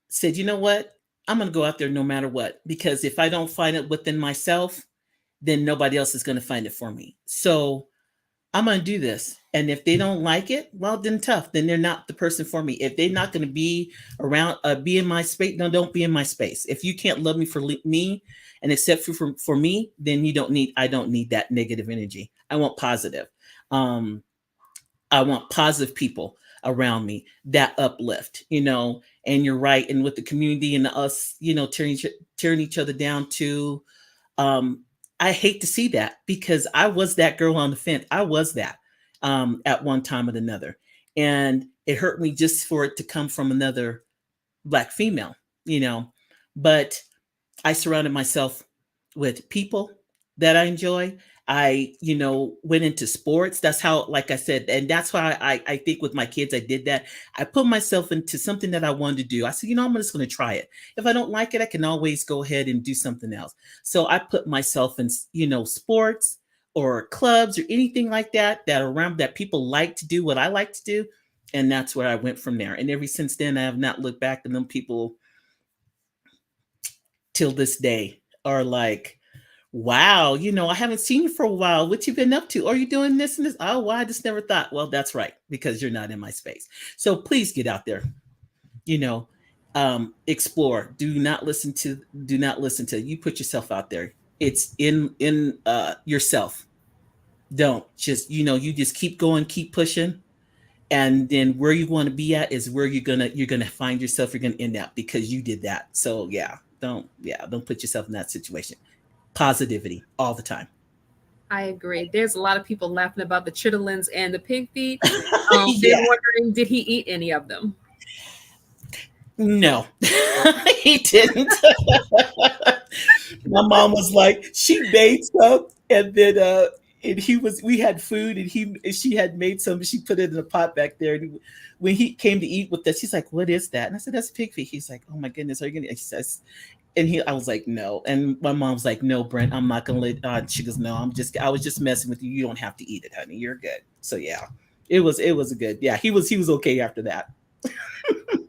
said, you know what? I'm going to go out there no matter what, because if I don't find it within myself, then nobody else is going to find it for me. So I'm going to do this. And if they don't like it, well, then tough. Then they're not the person for me. If they're not going to be around, be in my space, no, don't be in my space. If you can't love me for me and accept you for me, then I don't need that negative energy. I want positive. Um, I want positive people around me that uplift, and you're right. And with the community and us, tearing each other down too, um, I hate to see that because I was that girl on the fence. I was that at one time or another. And it hurt me just for it to come from another Black female, you know. But I surrounded myself with people that I enjoy. I, went into sports. That's how, like I said, and that's why I think with my kids, I did that. I put myself into something that I wanted to do. I said, I'm just going to try it. If I don't like it, I can always go ahead and do something else. So I put myself in, sports or clubs or anything like that around that people like to do what I like to do. And that's where I went from there. And ever since then, I have not looked back, and them people till this day are like, wow, I haven't seen you for a while. What you been up to? Are you doing this and this? Oh, well, I just never thought. Well, that's right, because you're not in my space. So please get out there, you know, explore. Do not listen to you. Put yourself out there. It's in yourself. Don't just, you just keep going, keep pushing. And then where you want to be at is where you're gonna find yourself. You're gonna end up because you did that. So don't put yourself in that situation. Positivity all the time. I agree. There's a lot of people laughing about the chitterlings and the pig feet. They're Yeah. wondering, did he eat any of them? No, he didn't. My mom was like, she made some, and then we had food, and she had made some. She put it in a pot back there. And when he came to eat with us, he's like, "What is that?" And I said, "That's pig feet." He's like, "Oh my goodness, are you gonna?" He says, I was like, "No." And my mom's like, "No, Brent, I'm not gonna let." She goes, "No, I was just messing with you. You don't have to eat it, honey. You're good." So yeah, it was a good. Yeah, he was okay after that.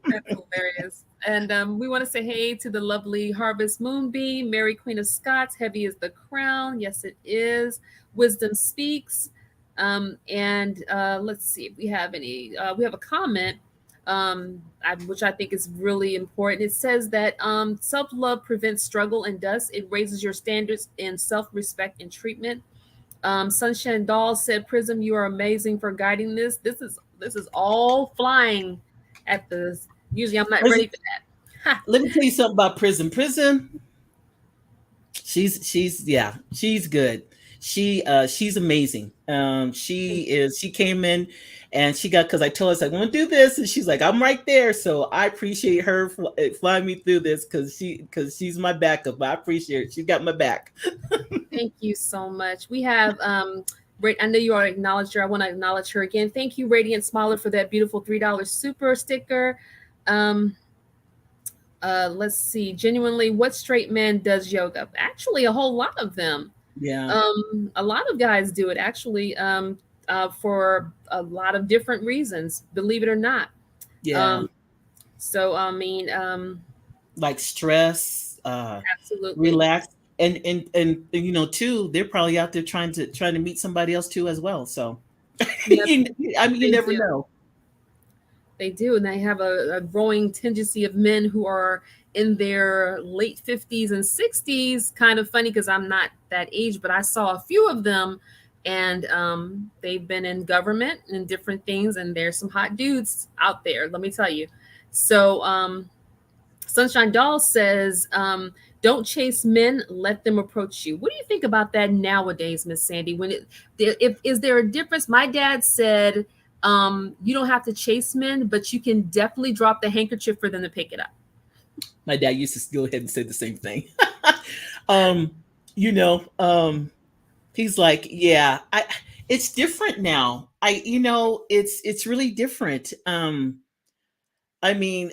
That's hilarious. And we want to say hey to the lovely Harvest Moonbeam, Mary Queen of Scots, heavy is the crown. Yes, it is. Wisdom speaks. And let's see if we have any. We have a comment, which I think is really important. It says that self love prevents struggle and dust. It raises your standards in self respect and treatment. Sunshine Doll said, "Prism, you are amazing for guiding this. This is all flying at the. Usually, I'm not ready for that." Let me tell you something about Prism. Prism, she's good. She's amazing. She came in and she got, because I told her, I want to do this, and she's like, I'm right there. So I appreciate her flying me through this, because she's my backup. I appreciate it. She got my back. Thank you so much. We have I know you already acknowledged her. I want to acknowledge her again. Thank you, Radiant Smiler, for that beautiful $3 super sticker. Let's see. Genuinely, what straight man does yoga? Actually, a whole lot of them. Yeah. A lot of guys do it actually, for a lot of different reasons, believe it or not. Yeah. So I mean, Like stress, absolutely. relax, and too, they're probably out there trying to meet somebody else too as well. So Yep, you they never do. know. They do, and they have a growing tendency of men who are in their late 50s and 60s. Kind of funny because I'm not that age, but I saw a few of them, and they've been in government and different things, and there's some hot dudes out there, let me tell you. So Sunshine Doll says, "Don't chase men; let them approach you." What do you think about that nowadays, Miss Sandy? If is there a difference? My dad said, "You don't have to chase men, but you can definitely drop the handkerchief for them to pick it up." My dad used to go ahead and say the same thing. um, you know, um, he's like, yeah, it's different now. It's really different. I mean,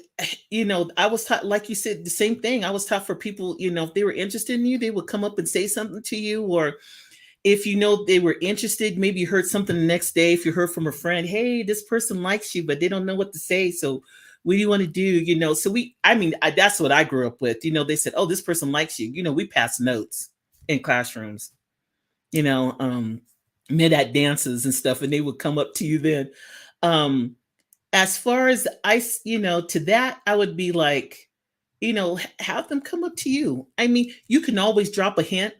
I was taught, like you said, the same thing. I was taught for people, if they were interested in you, they would come up and say something to you. Or if they were interested, maybe you heard something the next day. If you heard from a friend, hey, this person likes you, but they don't know what to say. So what do you want to do? So that's what I grew up with. They said, oh, this person likes you. We pass notes in classrooms, you know, um, mid at dances and stuff, and they would come up to you then. Um, as far as to that, I would be like, have them come up to you. I mean, you can always drop a hint,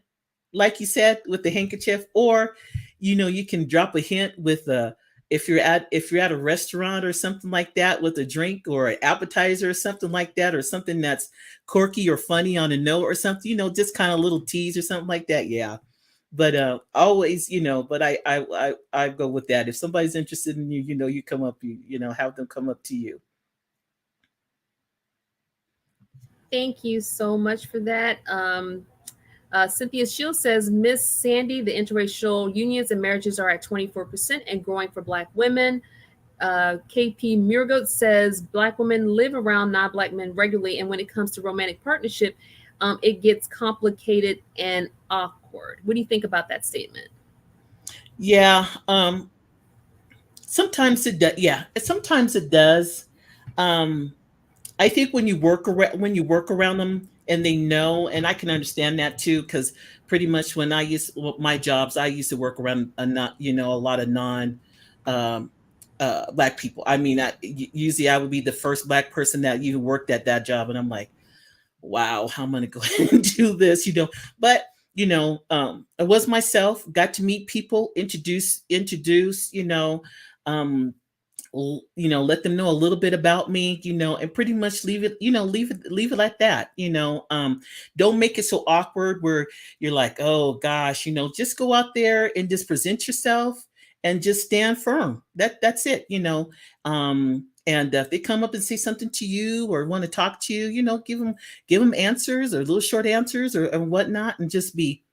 like you said, with the handkerchief, or you can drop a hint with a if you're at a restaurant or something like that with a drink or an appetizer or something like that, or something that's quirky or funny on a note or something, just kind of little tease or something like that. Yeah. But always, but I go with that. If somebody's interested in you, you come up, have them come up to you. Thank you so much for that. Cynthia Shields says, Miss Sandy, the interracial unions and marriages are at 24% and growing for Black women. KP Murgoat says, Black women live around non-Black men regularly, and when it comes to romantic partnership, it gets complicated and awkward. What do you think about that statement? Yeah. Sometimes it does. Yeah. Sometimes it does. Um, I think when you work around them and they know, and I can understand that too, because pretty much when my jobs, I used to work around a lot of non um, black people. I mean, usually I would be the first black person that even worked at that job, and I'm like, wow, how am I gonna go ahead and do this? But I was myself, got to meet people, introduce, um, let them know a little bit about me, and pretty much leave it like that. Don't make it so awkward where you're like, oh gosh, just go out there and just present yourself and just stand firm. That's it. And if they come up and say something to you or want to talk to you, give them answers, or little short answers, or whatnot, and just be,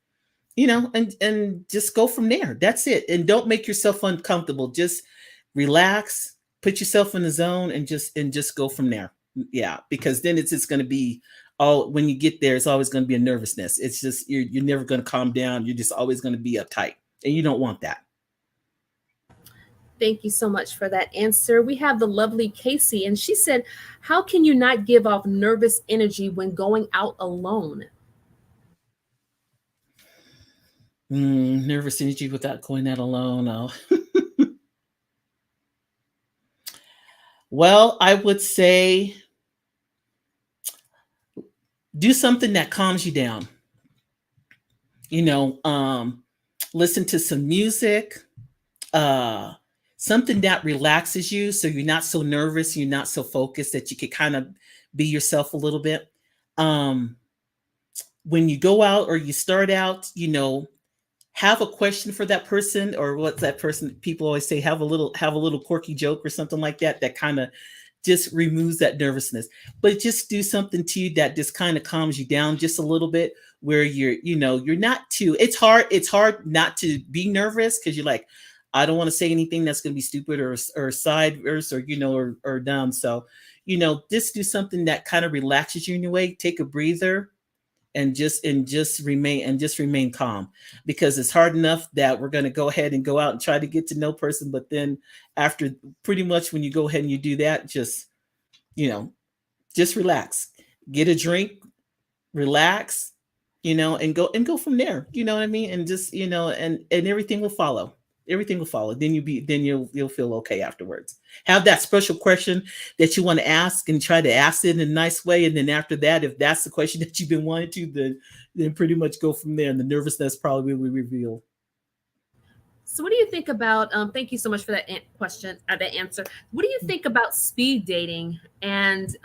and just go from there. That's it. And don't make yourself uncomfortable. Just relax, put yourself in the zone, and just go from there. Yeah, because then it's just going to be all, when you get there, it's always going to be a nervousness. It's just you're never going to calm down. You're just always going to be uptight, and you don't want that. Thank you so much for that answer. We have the lovely Casey, and she said, how can you not give off nervous energy when going out alone? Nervous energy without going out alone. Oh. Well, I would say do something that calms you down. You know, listen to some music, uh, something that relaxes you, so you're not so nervous, you're not so focused, that you could kind of be yourself a little bit. Um, when you go out or you start out, have a question for that person, or what's that person, people always say, have a little quirky joke or something like that, that kind of just removes that nervousness. But just do something to you that just kind of calms you down just a little bit, where you're not too, it's hard not to be nervous, because you're like, I don't want to say anything that's going to be stupid, or sideways, or dumb. So just do something that kind of relaxes you in your way. Take a breather, and just remain calm, because it's hard enough that we're going to go ahead and go out and try to get to know person, but then after, pretty much when you go ahead and you do that, you know just relax, get a drink, relax, and go from there. You know what I mean? And just, and everything will follow. Then you'll feel okay afterwards. Have that special question that you want to ask, and try to ask it in a nice way, and then after that, if that's the question that you've been wanting to, then pretty much go from there, and the nervousness probably will reveal. So, what do you think about? Thank you so much for that question, that answer. What do you think about speed dating and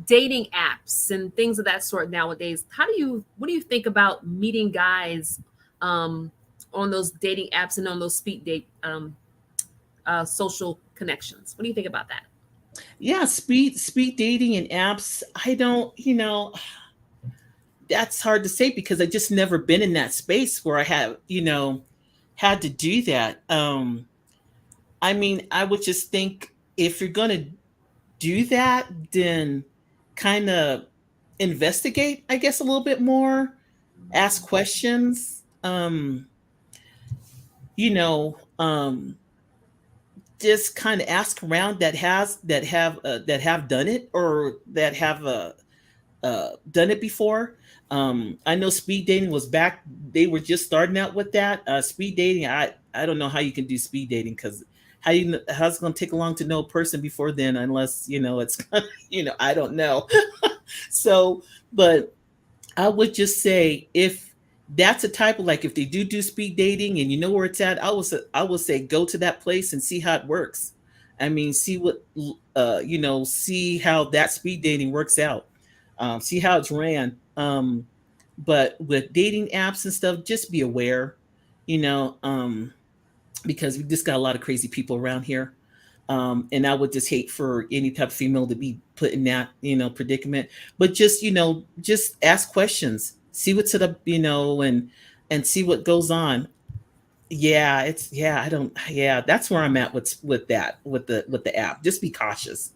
dating apps and things of that sort nowadays? What do you think about meeting guys um, on those dating apps and on those speed date social connections? What do you think about that? Yeah, speed dating and apps. I don't, that's hard to say, because I just never been in that space where I have, had to do that. I mean, I would just think, if you're gonna do that, then kind of investigate, I guess, a little bit more, ask questions, you know, um, just kind of ask around that have done it, or that have done it before. I know speed dating was back; they were just starting out with that. Speed dating, I don't know how you can do speed dating, because how's it going to take long to know a person before then, unless it's I don't know. So, but I would just say, if that's a type of, like, if they do speed dating and you know where it's at, I would say go to that place and see how it works. I mean, see what see how that speed dating works out. See how it's ran. But with dating apps and stuff, just be aware, you know, because we just got a lot of crazy people around here. And I would just hate for any type of female to be put in that, predicament. But just, just ask questions, see what's it up, and see what goes on. Yeah, I don't, yeah, that's where I'm at with that, with the app. Just be cautious,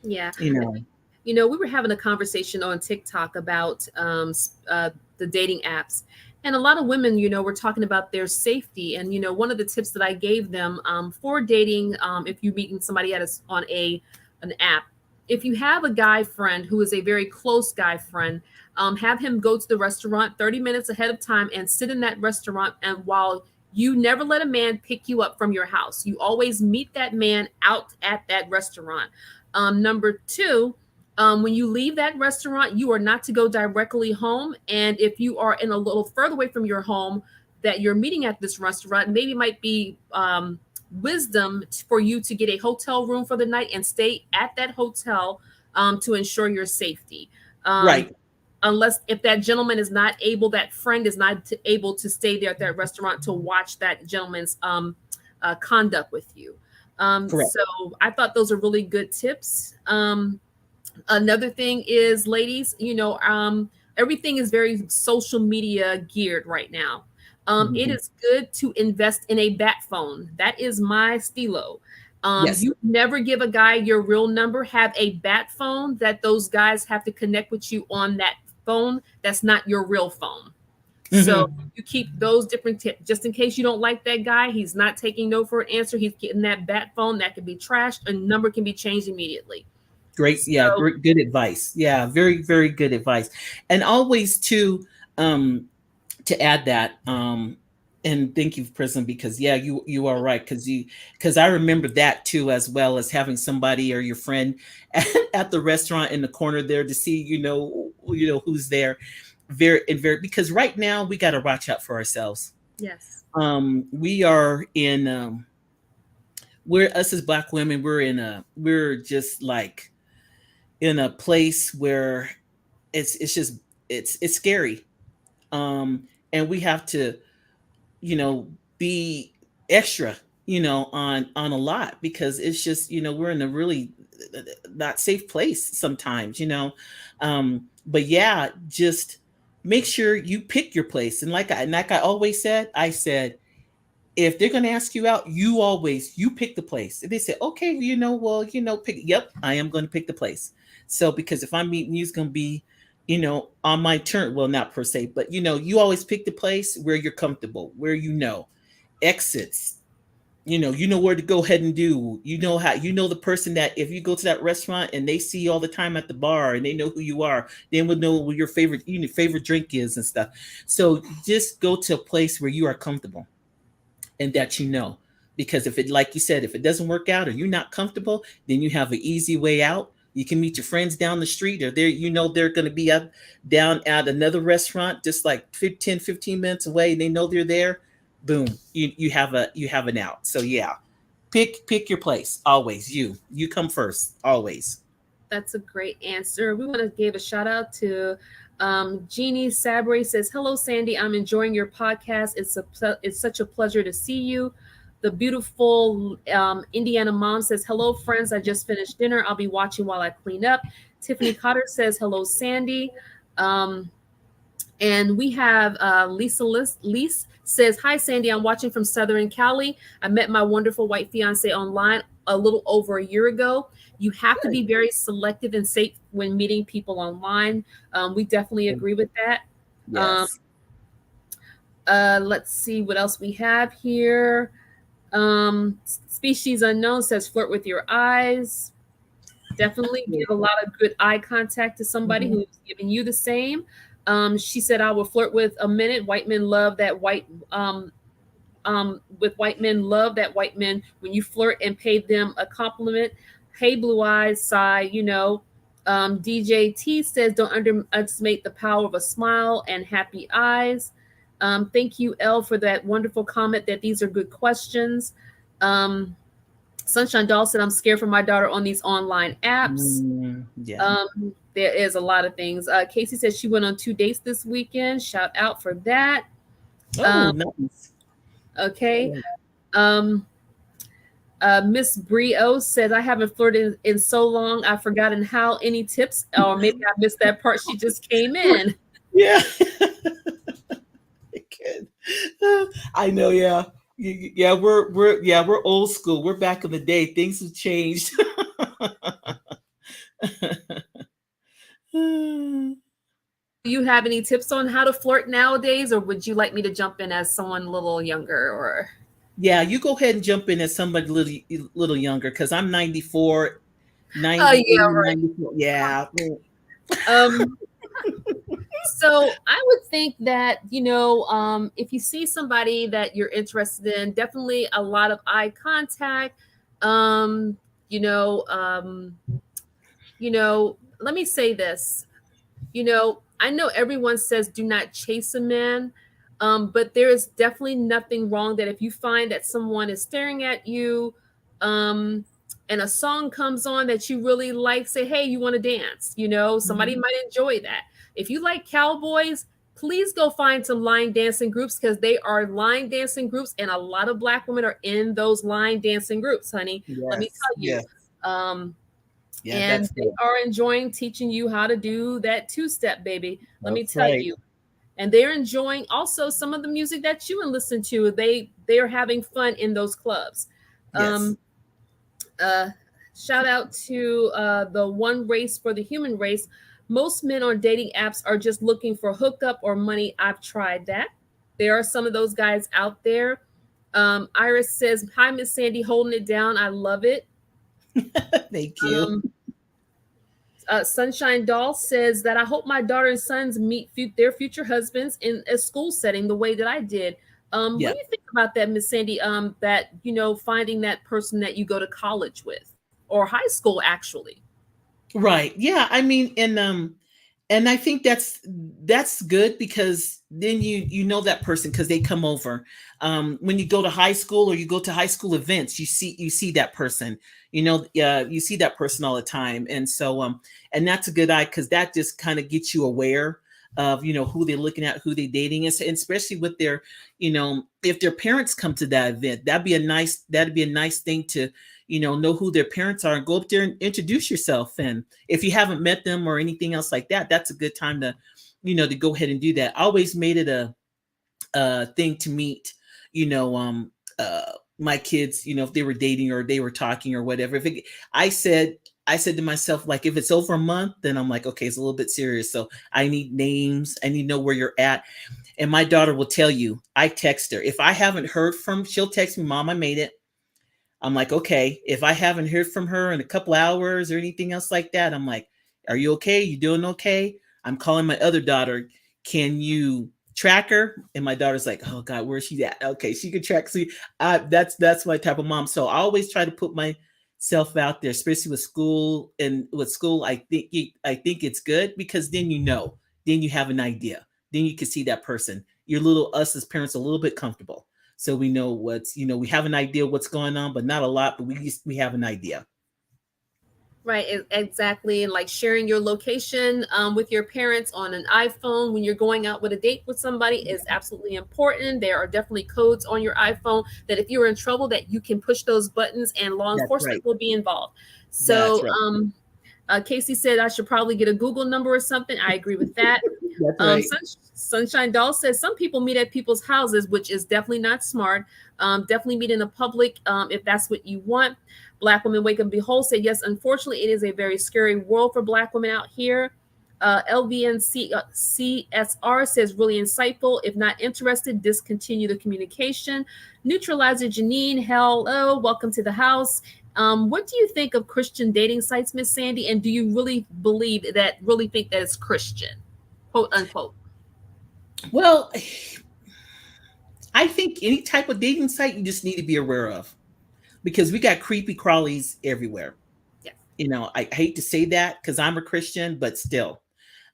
Yeah. you I know. think, we were having a conversation on TikTok about the dating apps. And a lot of women, were talking about their safety. And, one of the tips that I gave them for dating, if you're meeting somebody on an app, if you have a guy friend who is a very close guy friend, have him go to the restaurant 30 minutes ahead of time and sit in that restaurant. And while you never let a man pick you up from your house, you always meet that man out at that restaurant. Number two, when you leave that restaurant, you are not to go directly home. And if you are in a little further away from your home that you're meeting at this restaurant, maybe it might be wisdom for you to get a hotel room for the night and stay at that hotel to ensure your safety. Right. Unless if that gentleman is not able, that friend is not able to stay there at that restaurant to watch that gentleman's conduct with you. Correct. So I thought those are really good tips. Another thing is, ladies, everything is very social media geared right now. It Mhm. is good to invest in a bat phone. That is my stilo. Yes. You never give a guy your real number. Have a bat phone that those guys have to connect with you on that phone. That's not your real phone. So Hmm. you keep those different tips just in case you don't like that guy. He's not taking no for an answer. He's getting that bat phone that can be trashed. A number can be changed immediately. Great. Yeah. So Great. Good advice. Yeah. Very, very good advice. And always um, to add that, and thank you, Prism, because yeah, you are right, because I remember that too, as well as having somebody or your friend at the restaurant in the corner there to see, who's there. Very, because right now we got to watch out for ourselves. yes, We are in we're us as Black women, we're just like in a place where it's just it's scary. um and we have to, you know be extra, on a lot, because it's just, we're in a really not safe place sometimes, but yeah, just make sure you pick your place. And like I always said, I said, if they're going to ask you out, you pick the place. And they say, okay, well, pick. Yep, I am going to pick the place. So because if I'm meeting you, it's going to be, on my turn. Well, not per se, but you always pick the place where you're comfortable, where exits. You know where to go ahead and do. The person that if you go to that restaurant and they see you all the time at the bar and they know who you are, they would know what your favorite drink is and stuff. So just go to a place where you are comfortable and that because if it, like you said, if it doesn't work out or you're not comfortable, then you have an easy way out. You can meet your friends down the street, or they're going to be up down at another restaurant just like 15 minutes away, and they know they're there. Boom, you have an out. So yeah, pick your place always. You come first always. that's a great answer. We want to give a shout out to Jeannie Sabri says, "Hello, Sandy. I'm enjoying your podcast. It's such a pleasure to see you." The beautiful Indiana mom says, "Hello, friends. I just finished dinner. I'll be watching while I clean up." Tiffany Cotter says, "Hello, Sandy." Um, And we have Lise says, "Hi, Sandy. I'm watching from Southern Cali. I met my wonderful white fiance online a little over a year ago. You have to be very selective and safe when meeting people online." We definitely agree with that. Um, Yes. let's see what else we have here. Species Unknown says flirt with your eyes. Definitely give a lot of good eye contact to somebody Mhm. who's giving you the same. She said, I will flirt with a minute. White men love that with white men love that white men when you flirt and pay them a compliment. Hey, blue eyes, sigh, you know. DJ T says, don't underestimate the power of a smile and happy eyes. Thank you, Elle, for that wonderful comment that these are good questions. Um, Sunshine Doll said, I'm scared for my daughter on these online apps. Yeah. There is a lot of things. Casey says she went on 2 dates this weekend. Shout out for that. Oh, Um, nice. okay. Yeah. Um, Miss Brio says, I haven't flirted in so long, I've forgotten how. Any tips? Or maybe I missed that part. She just came in. Yeah. Good. I know. Yeah. Yeah. We're old school. We're back in the day. Things have changed. Do you have any tips on how to flirt nowadays, or would you like me to jump in as someone a little younger? Or Yeah, you go ahead and jump in as somebody little younger because I'm 94, oh 90, yeah, 80, 94. Yeah. um, so I would think that, if you see somebody that you're interested in, definitely a lot of eye contact. Um, you know, um, let me say this. I know everyone says do not chase a man, but there is definitely nothing wrong that if you find that someone is staring at you, um, and a song comes on that you really like, say, hey, you want to dance? Somebody Mhm. might enjoy that. If you like cowboys, please go find some line dancing groups because they are line dancing groups, and a lot of Black women are in those line dancing groups, honey. Let me Yes. tell you. Yes. Um, Yeah, and that's they good. are enjoying teaching you how to do that two-step, baby. Let me That's tell right. you. And they're enjoying also some of the music that you and listen to. They are having fun in those clubs. Yes. um uh Shout out to the one race for the human race. Most men on dating apps are just looking for hookup or money. I've tried that. There are some of those guys out there. Iris says, hi, Miss Sandy, holding it down. I love it. Thank you. um Sunshine Doll says that I hope my daughter and sons meet their future husbands in a school setting the way that I did. What Yeah. do you think about that, Miss Sandy? That finding that person that you go to college with or high school, actually. Right. Yeah. I mean, and I think that's good because then you know that person because they come over. When you go to high school or you go to high school events, you see that person. You see that person all the time, and so and that's a good eye because that just kind of gets you aware of who they're looking at, who they're dating, and especially with their if their parents come to that event, that'd be a nice thing to know who their parents are and go up there and introduce yourself. And if you haven't met them or anything else like that, that's a good time to go ahead and do that. I always made it a thing to meet, you know, um, uh, my kids, if they were dating or they were talking or whatever. I said, I said to myself, like, if it's over a month, then I'm like, okay, it's a little bit serious. So I need names. I need to know where you're at. And my daughter will tell you, I text her. If I haven't heard from, she'll text me, Mom, I made it. I'm like, okay, if I haven't heard from her in a couple hours or anything else like that, I'm like, are you okay? You doing okay? I'm calling my other daughter. Can you track her? And my daughter's like, oh God, where's she at? Okay, she can track. See, that's my type of mom. So I always try to put myself out there, especially with school. And with school, I think it's good because then you have an idea. Then you can see that person. Your little us as parents a little bit comfortable, so we know we have an idea what's going on, but not a lot, but we have an idea. Right, exactly. And like sharing your location with your parents on an iPhone when you're going out with a date with somebody is absolutely important. There are definitely codes on your iPhone that if you're in trouble, that you can push those buttons and law That's enforcement right. will be involved. That's So right. Casey said I should probably get a Google number or something. I agree with that. That's right. Sunshine Doll says some people meet at people's houses, which is definitely not smart. Definitely meet in the public if that's what you want. Black Women Wake and Behold said, yes, unfortunately, it is a very scary world for Black women out here. CSR says really insightful. If not interested, discontinue the communication. Neutralizer Janine, hello, welcome to the house. What do you think of Christian dating sites, Miss Sandy? And do you really think that it's Christian, quote unquote? Well, I think any type of dating site you just need to be aware of, because we got creepy crawlies everywhere. Yeah. I hate to say that because I'm a Christian, but still.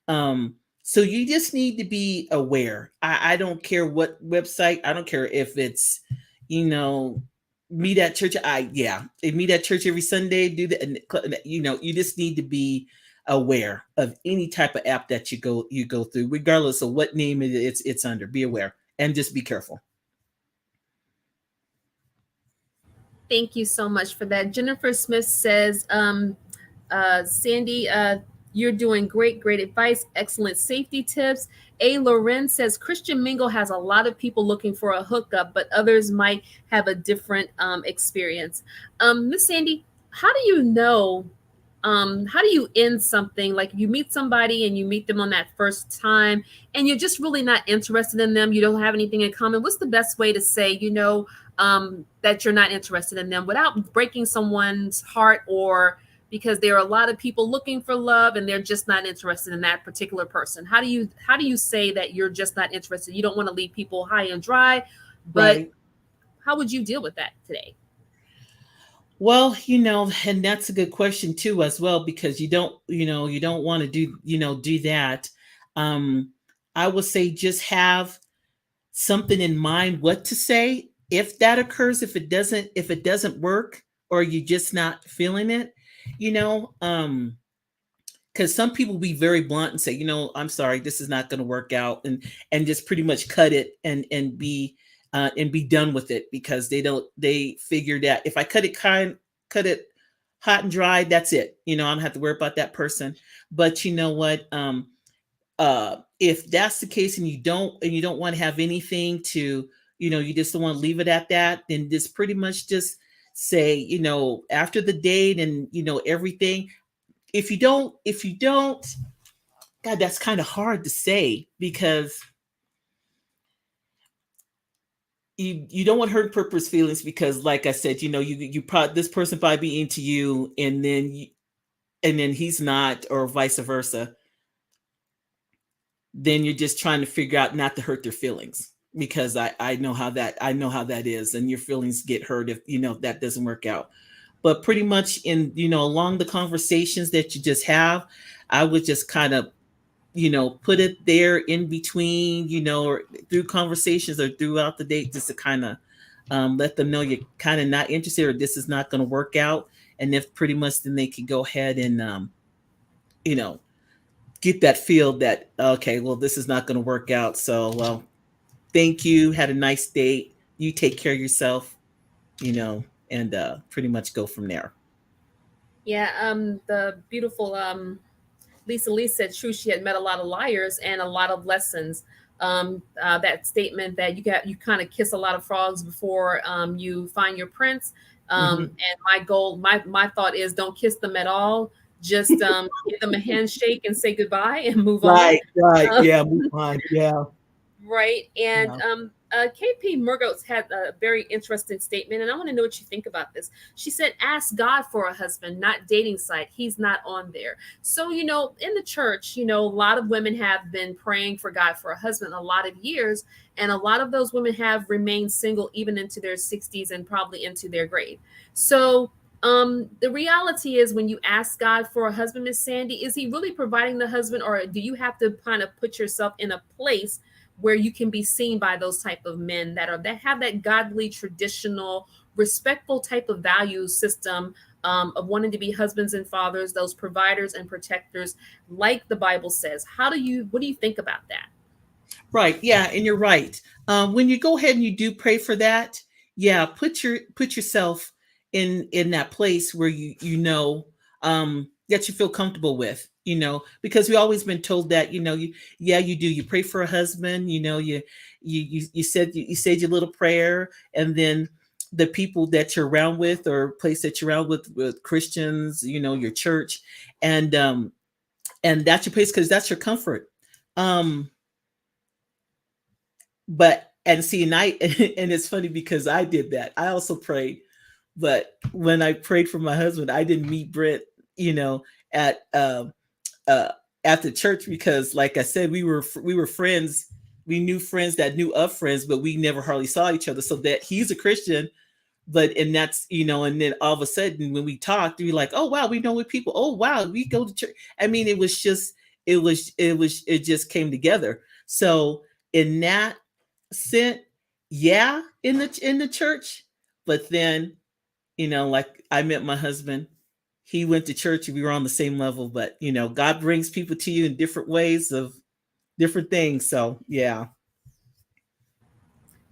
So you just need to be aware. I don't care what website. I don't care if it's, you know, meet at church. They meet at church every Sunday. Do that, and you just need to be aware of any type of app that you go through, regardless of what name it's under. Be aware and just be careful. Thank you so much for that. Jennifer Smith says, Sandy, you're doing great advice, excellent safety tips. A. Loren says, Christian Mingle has a lot of people looking for a hookup, but others might have a different experience. Miss Sandy, how do you know, how do you end something? Like you meet somebody and you meet them on that first time and you're just really not interested in them. You don't have anything in common. What's the best way to say, that you're not interested in them without breaking someone's heart, or because there are a lot of people looking for love and they're just not interested in that particular person? How do you say that you're just not interested? You don't want to leave people high and dry, but Right. how would you deal with that today? Well, and that's a good question too, as well, because you don't want to do that. Um, I would say just have something in mind what to say if that occurs, if it doesn't work, or you're just not feeling it, you know, because some people be very blunt and say, I'm sorry, this is not going to work out, and just pretty much cut it and be done with it, because they figure that if I cut it hot and dry, that's it. I don't have to worry about that person. But you know what? If that's the case, and you don't want to have anything to, you just don't want to leave it at that, then just pretty much just say, after the date and everything. If you don't, God, that's kind of hard to say, because you don't want to hurt purpose feelings, because like I said, you probably, this person probably be into you, and then he's not, or vice versa. Then you're just trying to figure out not to hurt their feelings, because I know how that is, and your feelings get hurt if that doesn't work out. But pretty much in along the conversations that you just have, I would just kind of put it there in between, or through conversations or throughout the date, just to kind of let them know you're kind of not interested, or this is not going to work out. And if pretty much, then they can go ahead and you know get that feel that, okay, well, this is not going to work out. So, well, thank you. Had a nice date. You take care of yourself, and pretty much go from there. Yeah, the beautiful Lisa Lee said true. She had met a lot of liars and a lot of lessons. That statement that you kind of kiss a lot of frogs before you find your prince. Hmm. And my thought is, don't kiss them at all. Just give them a handshake and say goodbye and move on. Right. Um, Yeah. Move on. Yeah. Right. And Yeah. KP Murgos had a very interesting statement, and I want to know what you think about this. She said, ask God for a husband, not dating site. He's not on there. So, in the church, a lot of women have been praying for God for a husband a lot of years, and a lot of those women have remained single even into their 60s and probably into their grave. So, the reality is, when you ask God for a husband, Miss Sandy, is he really providing the husband, or do you have to kind of put yourself in a place where you can be seen by those type of men that have that godly, traditional, respectful type of value system, of wanting to be husbands and fathers, those providers and protectors, like the Bible says? What do you think about that? Right. Yeah. And you're right. When you go ahead and you do pray for that, yeah, put yourself in that place where that you feel comfortable with, because we always been told that, you do, you pray for a husband, you said your little prayer, and then the people that you're around with, or place that you're around with Christians, your church, and and that's your place because that's your comfort. Um, but and see, and I and it's funny because I did that. I also prayed, but when I prayed for my husband, I didn't meet Brent, you know, at uh at the church because, like I said, we were friends. We knew friends that knew of friends, but we never hardly saw each other. So that he's a Christian, but and that's and then all of a sudden when we talked, we were like, oh wow, we know what people. Oh wow, we go to church. I mean, it was just it just came together. So in that sense, yeah, in the church, but then like I met my husband. He went to church and we were on the same level, but God brings people to you in different ways of different things. So yeah.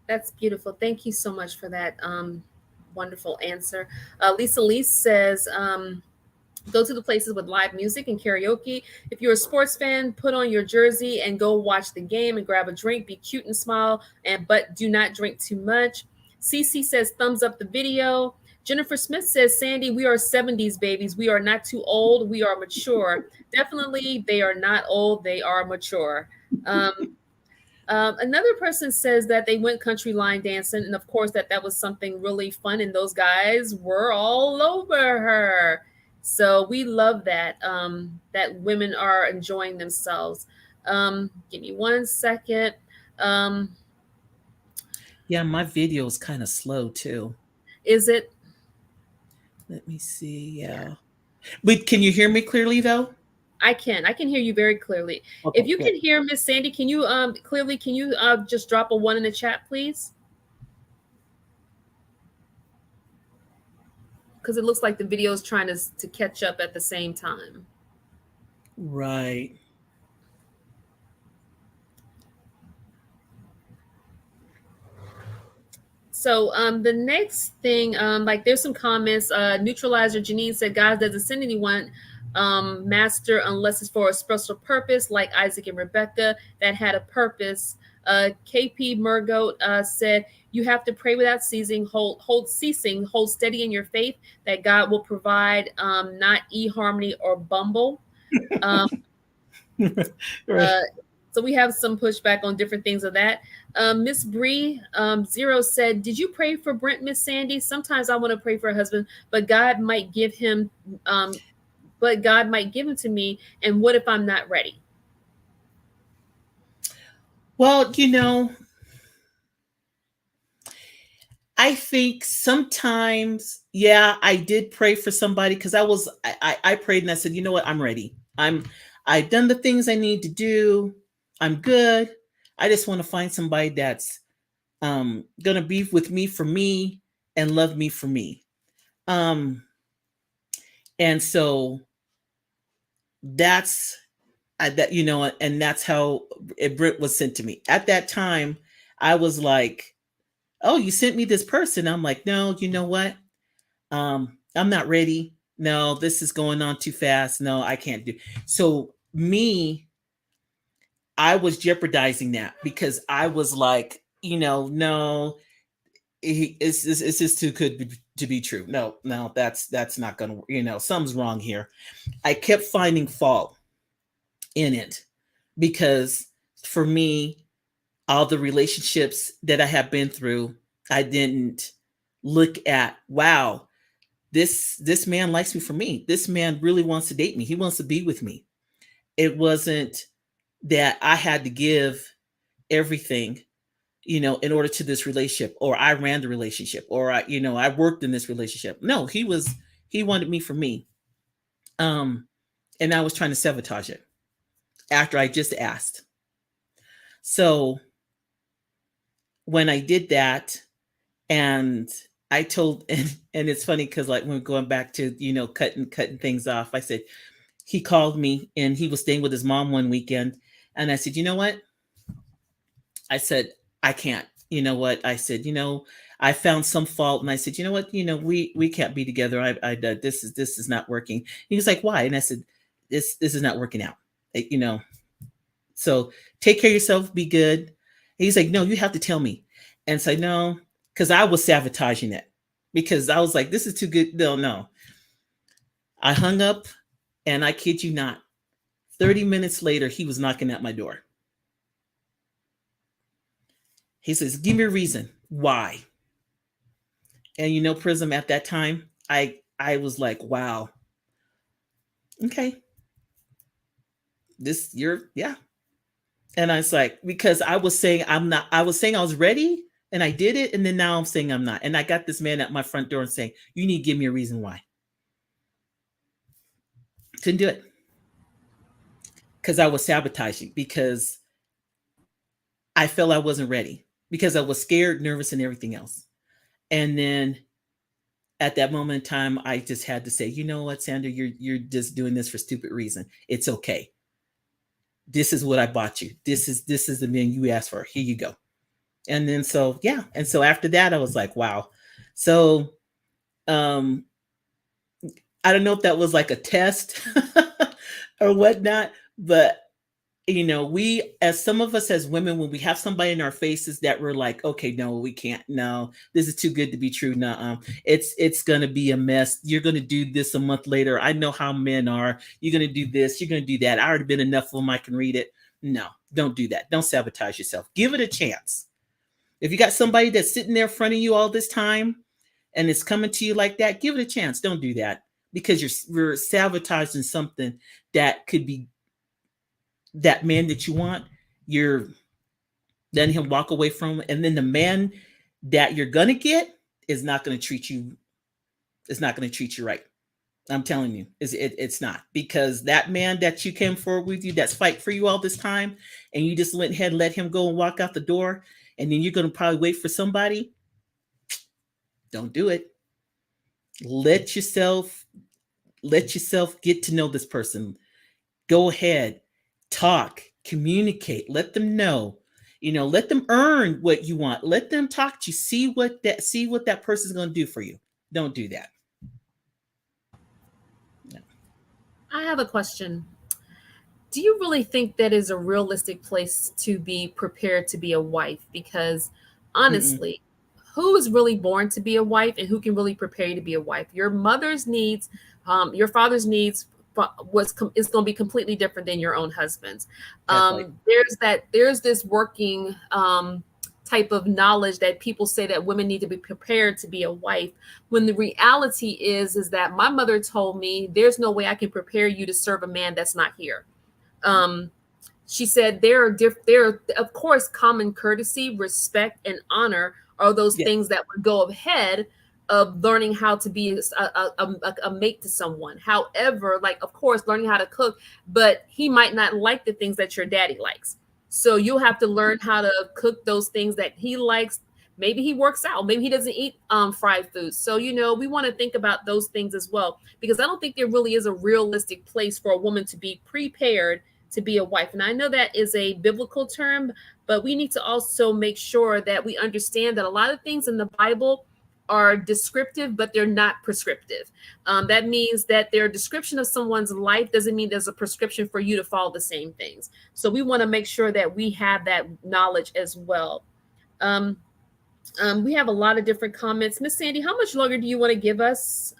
That's beautiful. Thank you so much for that wonderful answer. Lisa Lee says, go to the places with live music and karaoke. If you're a sports fan, put on your jersey and go watch the game and grab a drink. Be cute and smile, but do not drink too much. Cece says, thumbs up the video. Jennifer Smith says, Sandy, we are 70s babies. We are not too old. We are mature. Definitely, they are not old. They are mature. Another person says that they went country line dancing, and of course that was something really fun, and those guys were all over her. So we love that that women are enjoying themselves. Give me 1 second. Um, Yeah, my video is kind of slow too. is it? Let me see. Yeah, Yeah. But can you hear me clearly though? I can hear you very clearly. Okay, If you good. can hear Miss Sandy, can you clearly can you just drop a 1 in the chat, please? Because it looks like the video is trying to catch up at the same time. Right. So the next thing, like there's some comments. Neutralizer Janine said, "Guys doesn't send anyone master unless it's for a special purpose, like Isaac and Rebecca that had a purpose." KP Murgoat said, "You have to pray without ceasing, hold steady in your faith that God will provide, not eHarmony or Bumble." Um, Right. uh, so we have some pushback on different things of that. Miss Bree Zero said, "Did you pray for Brent, Miss Sandy? Sometimes I want to pray for a husband, but God might give him, to me. And what if I'm not ready?" Well, I think sometimes, yeah, I did pray for somebody because I prayed and I said, you know what, I'm ready. I've done the things I need to do. I'm good. I just want to find somebody that's gonna be with me for me and love me for me. Um, and so that's that and that's how Brit was sent to me. At that time, I was like, oh, you sent me this person. I'm like, no, you know what? I'm not ready. No, this is going on too fast. No, I can't do. So me, I was jeopardizing that because I was like, no, it's just too good to be true. No, no, that's not gonna. Something's wrong here. I kept finding fault in it because for me, all the relationships that I have been through, I didn't look at, wow, this man likes me for me. This man really wants to date me. He wants to be with me. It wasn't that I had to give everything, in order to this relationship, or I ran the relationship, or I worked in this relationship. No, he wanted me for me. Um, and I was trying to sabotage it after I just asked. So when I did that, and I told, and it's funny because like when we're going back to cutting things off, I said he called me and he was staying with his mom one weekend, and I said, you know what? I said I can't. You know what? I said, I found some fault, and I said, you know what? We can't be together. This is not working. He was like, why? And I said, this is not working out. So take care of yourself. Be good. And he's like, no, you have to tell me. And so no, because I was sabotaging it because I was like, this is too good. No, no. I hung up, and I kid you not, 30 minutes later, he was knocking at my door. He says, "Give me a reason why." And Prism, at that time, I was like, "Wow, okay, this you're yeah." And I was like, because I was saying I'm not. I was saying I was ready, and I did it, and then now I'm saying I'm not. And I got this man at my front door and saying, "You need to give me a reason why." Couldn't do it because I was sabotaging, because I felt I wasn't ready, because I was scared, nervous, and everything else. And then at that moment in time, I just had to say, "You know what, Sandra, you're just doing this for stupid reason. It's okay. This is what I bought you. This is the man you asked for. Here you go." And then so yeah, and so after that, I was like, wow. So um, I don't know if that was like a test or whatnot, but we, as some of us as women, when we have somebody in our faces that we're like, okay, no, we can't, no, this is too good to be true. No, it's gonna be a mess. You're gonna do this a month later. I know how men are. You're gonna do this. You're gonna do that. I already been enough of them. I can read it. No, don't do that. Don't sabotage yourself. Give it a chance. If you got somebody that's sitting there in front of you all this time and it's coming to you like that, give it a chance. Don't do that, because you're sabotaging something that could be that man that you want. You're letting him walk away from, and then the man that you're gonna get is not gonna treat you. It's not gonna treat you right. I'm telling you, it's not, because that man that you came forward with you, that's fight for you all this time, and you just went ahead and let him go and walk out the door, and then you're gonna probably wait for somebody. Don't do it. Let yourself get to know this person. Go ahead, talk, communicate, let them know. Let them earn what you want. Let them talk to you. See what that person's going to do for you. Don't do that. No. I have a question. Do you really think that is a realistic place to be prepared to be a wife? Because Mm-mm. honestly, who is really born to be a wife, and who can really prepare you to be a wife? Your mother's needs, your father's needs is going to be completely different than your own husband's. That's right. There's this working type of knowledge that people say that women need to be prepared to be a wife, when the reality is that my mother told me there's no way I can prepare you to serve a man that's not here. um, she said there are, of course, common courtesy, respect, and honor are those Yeah. things that would go ahead of learning how to be a mate to someone. However, like, of course, learning how to cook, but he might not like the things that your daddy likes. So you'll have to learn how to cook those things that he likes. Maybe he works out. Maybe he doesn't eat fried foods. So, we want to think about those things as well, because I don't think there really is a realistic place for a woman to be prepared to be a wife. And I know that is a biblical term, but we need to also make sure that we understand that a lot of things in the Bible are descriptive, but they're not prescriptive. That means that their description of someone's life doesn't mean there's a prescription for you to follow the same things. So we want to make sure that we have that knowledge as well. Um, we have a lot of different comments. Miss Sandy, how much longer do you want to give us?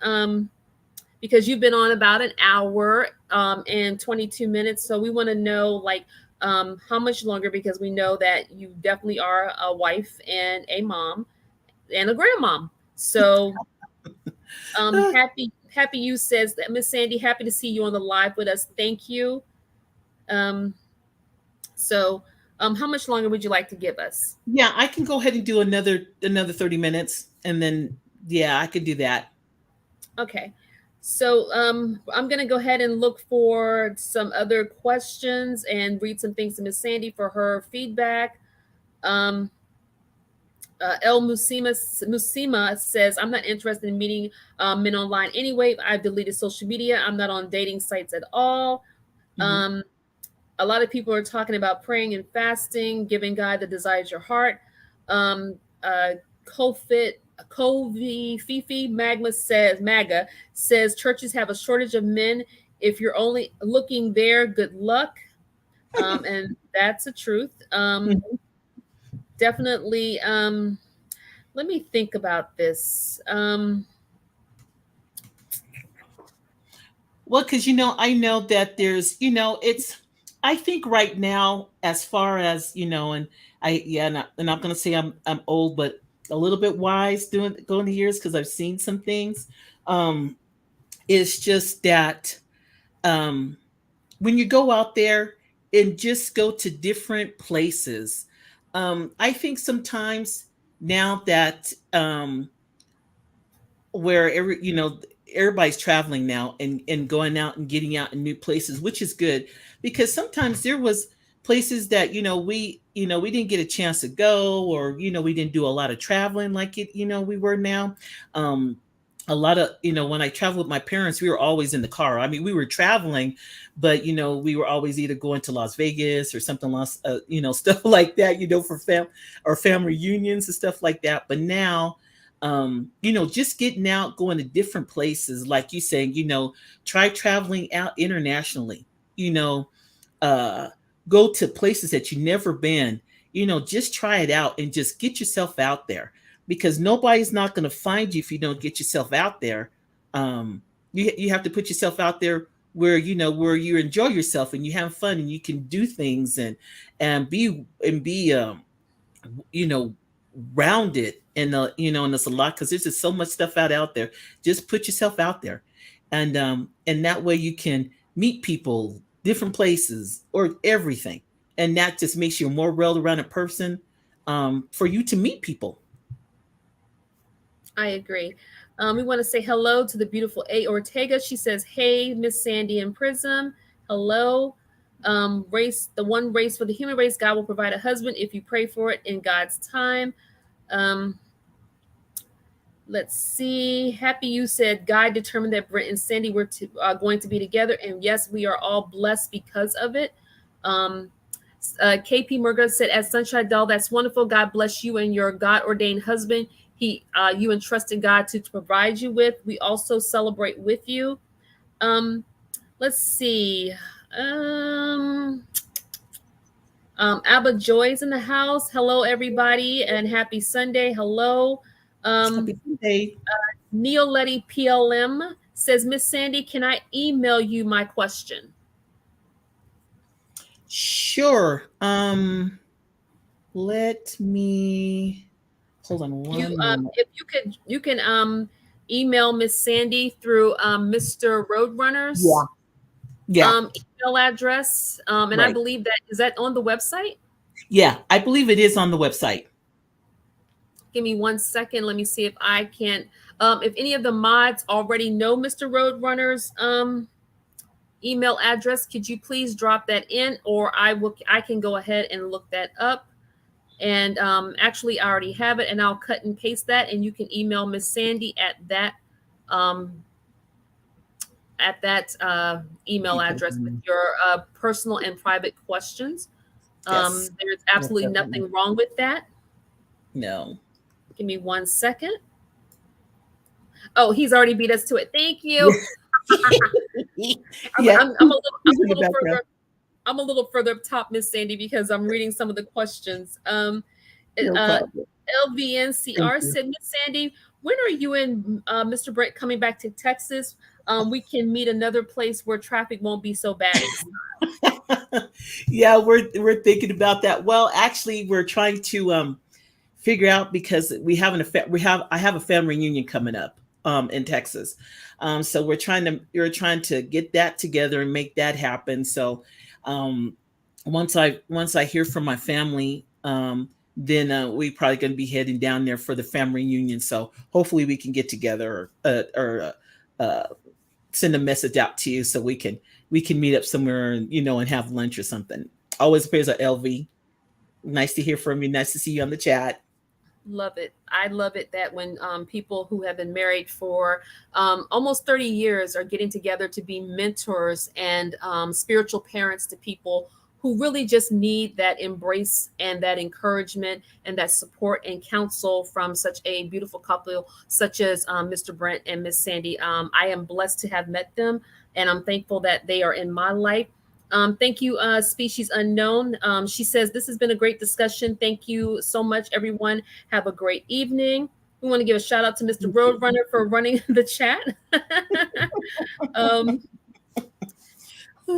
Because you've been on about an hour and 22 minutes. So we want to know, like, how much longer, because we know that you definitely are a wife and a mom and a grandmom. So happy you says that, Miss Sandy, happy to see you on the live with us. Thank you. Um, so how much longer would you like to give us? Yeah, I can go ahead and do another 30 minutes, and then yeah, I could do that. Okay. So I'm going to go ahead and look for some other questions and read some things to Miss Sandy for her feedback. Um, El Musima says, I'm not interested in meeting men online anyway. I've deleted social media. I'm not on dating sites at all. Mhm. A lot of people are talking about praying and fasting, giving God the desires of your heart. Um, Kofit, Kovi, Fifi, Maga says churches have a shortage of men. If you're only looking there, good luck. And that's the truth. Mhm. Definitely. Let me think about this. Well, because I know that there's, it's. I think right now, as far as and and I'm gonna say I'm old, but a little bit wise doing going the years because I've seen some things. Um, it's just that um, when you go out there and just go to different places, I think sometimes now that where everybody's traveling now and going out and getting out in new places, which is good because sometimes there was places that we didn't get a chance to go, or we didn't do a lot of traveling like we were now. um a lot of when I traveled with my parents, we were always in the car. I mean, we were traveling, but we were always either going to Las Vegas or something else, stuff like that, for family reunions and stuff like that. But now just getting out, going to different places, like you saying, try traveling out internationally, you know, uh, go to places that you never been, just try it out and just get yourself out there because nobody's not going to find you if you don't get yourself out there. Um, you have to put yourself out there where where you enjoy yourself and you have fun and you can do things and be you know rounded. And there's a lot because there's just so much stuff out there. Just put yourself out there, and that way you can meet people, different places, or everything, and that just makes you a more well-rounded person, for you to meet people. I agree. We want to say hello to the beautiful A. Ortega. She says, "Hey, Miss Sandy and Prism. Hello. Race, the one race for the human race. God will provide a husband if you pray for it in God's time." Um, let's see. Happy you said God determined that Brent and Sandy were going to be together, and yes, we are all blessed because of it. Um, KP Murga said, "As Sunshine Doll, that's wonderful. God bless you and your God ordained husband. You entrusted God to provide you with. We also celebrate with you." Um, let's see. Um, Abba Joy's in the house. Hello, everybody, and happy Sunday. Hello. Happy Sunday. Neoletti PLM says, "Miss Sandy, can I email you my question?" Sure. Let me hold on You one moment. if you can email Miss Sandy through Mr. Yeah. Roadrunner's Yeah. email address. And I Right. believe that is that on the website. Yeah, I believe it is on the website. Give me 1 second. Let me see if I can. If any of the mods already know Mr. Roadrunner's email address, could you please drop that in, or I can go ahead and look that up. And actually, I already have it, and I'll cut and paste that, and you can email Miss Sandy um, at that email address with your personal and private questions. Yes. There's Yes, absolutely definitely. nothing wrong with that. No. Give me 1 second. Oh, he's already beat us to it. Thank Yeah. you. Yeah. I'm He's a in the little background. further. I'm a little further up top, Miss Sandy, because I'm reading some of the questions. No problem. Thank LVNCR you. said, "Miss Sandy, when are you and Mr. Brett coming back to Texas? We can meet another place where traffic won't be so bad this time." Yeah, we're thinking about that. Well, actually, we're trying to figure out because I have a family reunion coming up in Texas. So we're trying to get that together and make that happen. So um, once I hear from my family, then we probably going to be heading down there for the family reunion. So hopefully we can get together or send a message out to you so we can meet up somewhere and have lunch or something. Always appears at LV. Nice to hear from you. Nice to see you on the chat. Love it. I love it that when people who have been married for almost 30 years are getting together to be mentors and spiritual parents to people who really just need that embrace and that encouragement and that support and counsel from such a beautiful couple, such as Mr. Brent and Miss Sandy. I am blessed to have met them, and I'm thankful that they are in my life. Thank you, Species Unknown. She says, "This has been a great discussion. Thank you so much, everyone. Have a great evening." We want to give a shout out to Mr. Roadrunner for running the chat. um,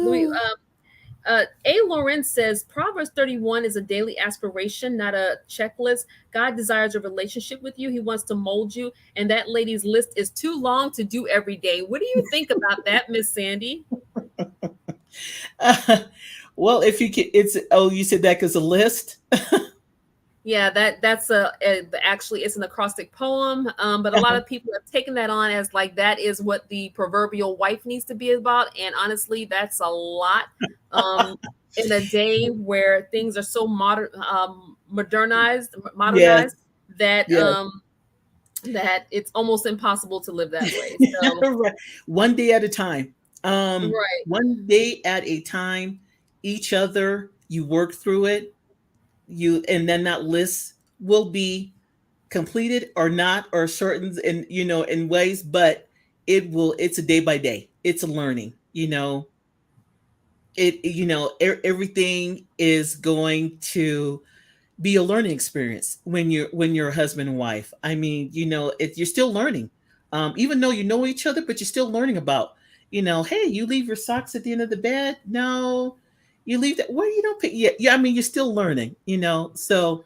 We A. Lauren says Proverbs 31 is a daily aspiration, not a checklist. God desires a relationship with you. He wants to mold you, and that lady's list is too long to do every day. What do you think about that, Miss Sandy? Well, if you can, it's oh, you said that because a list. Yeah, that's a actually it's an acrostic poem, but a lot of people have taken that on as like that is what the proverbial wife needs to be about, and honestly, that's a lot. Um, in a day where things are so Yes, modernized that yes. that it's almost impossible to live that way. So, Right. One day at a time. right. One day at a time. Each other, you work through it. You and then that list will be completed or not, or shortened in in ways, but it will. It's a day by day. It's a learning. Everything is going to be a learning experience when you're a husband and wife. I mean, you're still learning, even though you know each other, but you're still learning about, hey, you leave your socks at the end of the bed. No, you leave that. Well, you don't pick. Yeah, yeah. I mean, you're still learning. So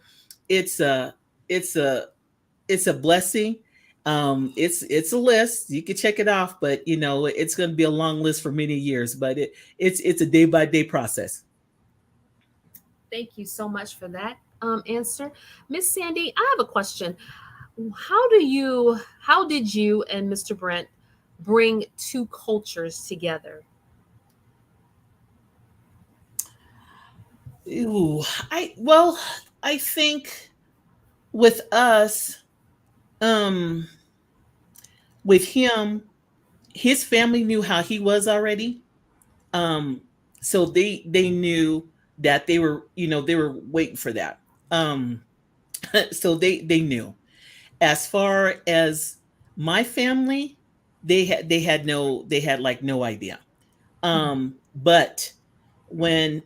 it's a it's a it's a blessing. It's a list. You can check it off, but it's going to be a long list for many years. But it's a day by day process. Thank you so much for that answer, Miss Sandy. I have a question. How did you and Mr. Brent bring two cultures together? Ooh, I think with us, um, with him, his family knew how he was already. Um, so they knew that they were waiting for that. Um, so they knew. As far as my family, they had like no idea. But when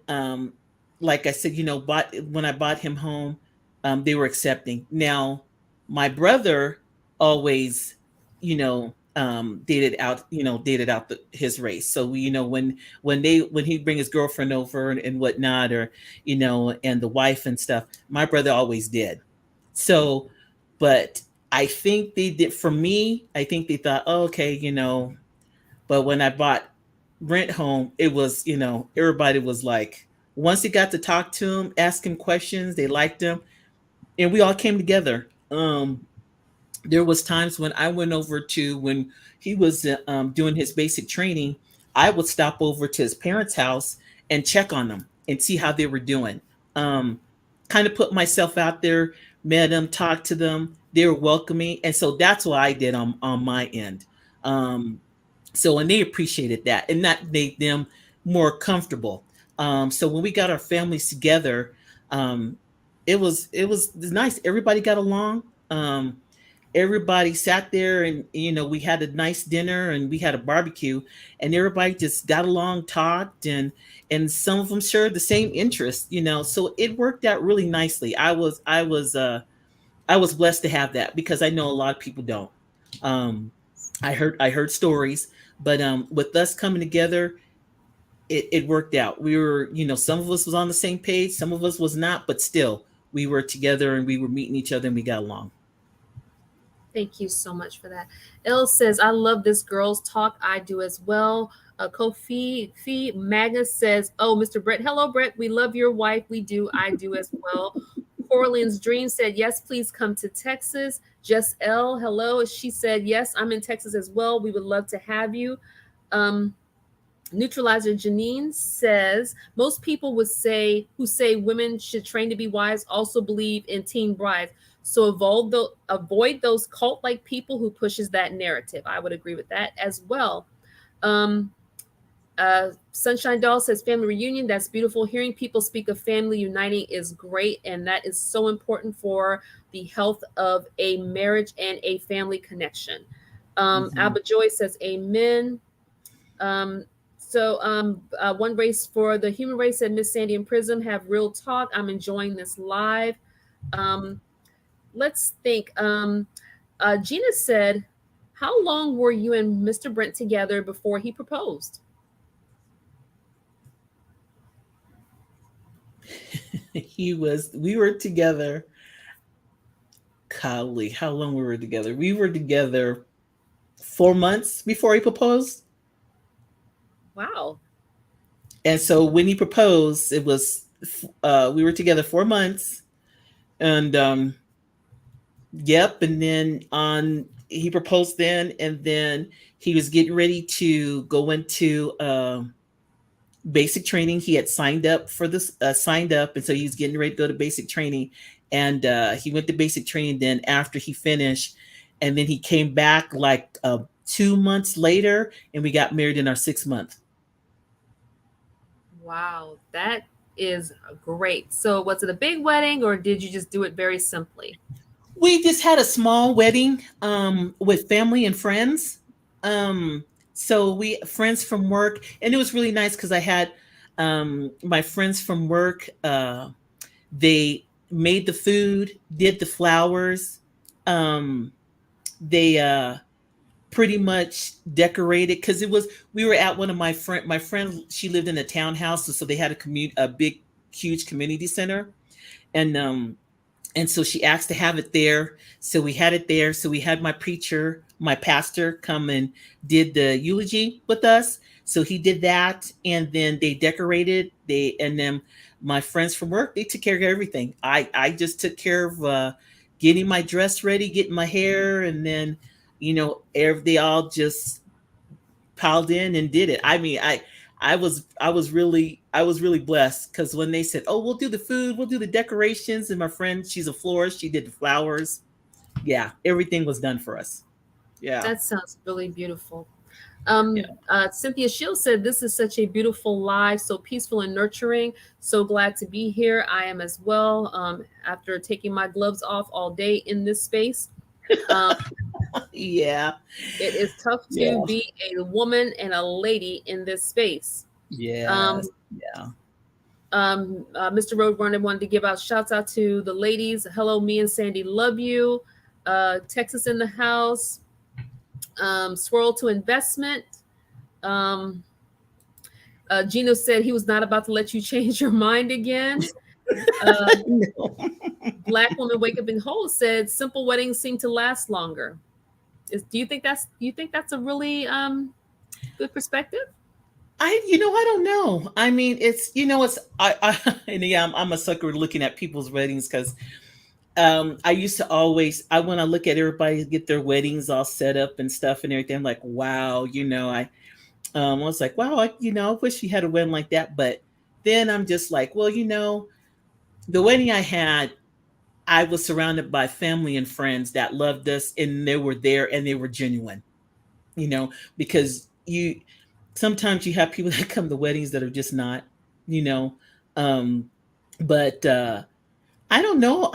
like I said, when I bought him home, they were accepting. Now, my brother always, dated out his race. So when he'd bring his girlfriend over and whatnot, or and the wife and stuff, my brother always did. So, but I think they did for me. I think they thought, oh, okay, but when I bought Rent Home, it was, everybody was like, once they got to talk to him, ask him questions, they liked him, and we all came together. There was times when I went over to when he was doing his basic training, I would stop over to his parents' house and check on them and see how they were doing. Um, kind of put myself out there, met them, talked to them. They were welcoming, and so that's what I did on my end. Um, and they appreciated that, and that made them more comfortable. So when we got our families together, um, it was nice. Everybody got along. Everybody sat there, and we had a nice dinner and we had a barbecue, and everybody just got along, talked, and some of them shared the same interests. So it worked out really nicely. I was blessed to have that, because I know a lot of people don't. um I heard stories, but with us coming together, it worked out. We were, some of us was on the same page, some of us was not, but still we were together and we were meeting each other and we got along. Thank you so much for that. Elle says, I love this girls talk. I do as well. Kofi Fee Magnus says, oh, Mr. Brett. Hello, Brett. We love your wife. We do. I do as well. Coraline's Dream said, yes, please come to Texas. Jess L, hello. She said, yes, I'm in Texas as well. We would love to have you. Um, Neutralizer Janine says most people who say women should train to be wives also believe in teen brides. So avoid those cult like people who pushes that narrative. I would agree with that as well. Um, Sunshine Doll says family reunion. That's beautiful. Hearing people speak of family uniting is great, and that is so important for the health of a marriage and a family connection. Hmm. Alba Joy says amen. Um, One race for the human race and Miss Sandy and Prism have real talk. I'm enjoying this live. Um, let's think. Gina said, how long were you and Mr. Brent together before he proposed? We were together, golly, how long we were together? We were together 4 months before he proposed. Wow. And so when he proposed, it was, we were together 4 months. And yep. And then he proposed then. And then he was getting ready to go into basic training. He had signed up for this, signed up. And so he was getting ready to go to basic training. And he went to basic training. Then after he finished, and then he came back like 2 months later, and we got married in our 6th month. Wow, that is great. So, was it a big wedding or did you just do it very simply? We just had a small wedding with family and friends. So we friends from work, and it was really nice because I had my friends from work. They made the food, did the flowers. Um, they pretty much decorated because it was we were at one of my friend, she lived in a townhouse, so they had a big huge community center, and so she asked to have it there. So we had it there. So we had my pastor come and did the eulogy with us. So he did that, and then they decorated. And then my friends from work, they took care of everything. I just took care of getting my dress ready, getting my hair, and then they all just piled in and did it. I mean, I was really blessed because when they said, "Oh, we'll do the food, we'll do the decorations," and my friend, she's a florist, she did the flowers. Yeah, everything was done for us. Yeah, That sounds really beautiful. yeah. Cynthia Shields said, "This is such a beautiful live, so peaceful and nurturing. So glad to be here. I am as well. After taking my gloves off all day in this space, um, Yeah, it is tough to yeah, be a woman and a lady in this space." yes, Um, yeah. Mr. Roadrunner wanted to give out shouts out to the ladies. Hello, me and Sandy love you. Texas in the house. Swirl to investment. Um, Gino said he was not about to let you change your mind again. Uh, No. Black woman wake up and whole said simple weddings seem to last longer. Do you think that's a really good perspective? I don't know. I mean, it's and yeah, I'm a sucker looking at people's weddings because I used to always I when I look at everybody get their weddings all set up and stuff and everything, I'm like, wow, I was like, wow, I wish you had a wedding like that. But then I'm just like, well, the wedding I had, I was surrounded by family and friends that loved us, and they were there and they were genuine, because sometimes you have people that come to weddings that are just not, you know, um, but I don't know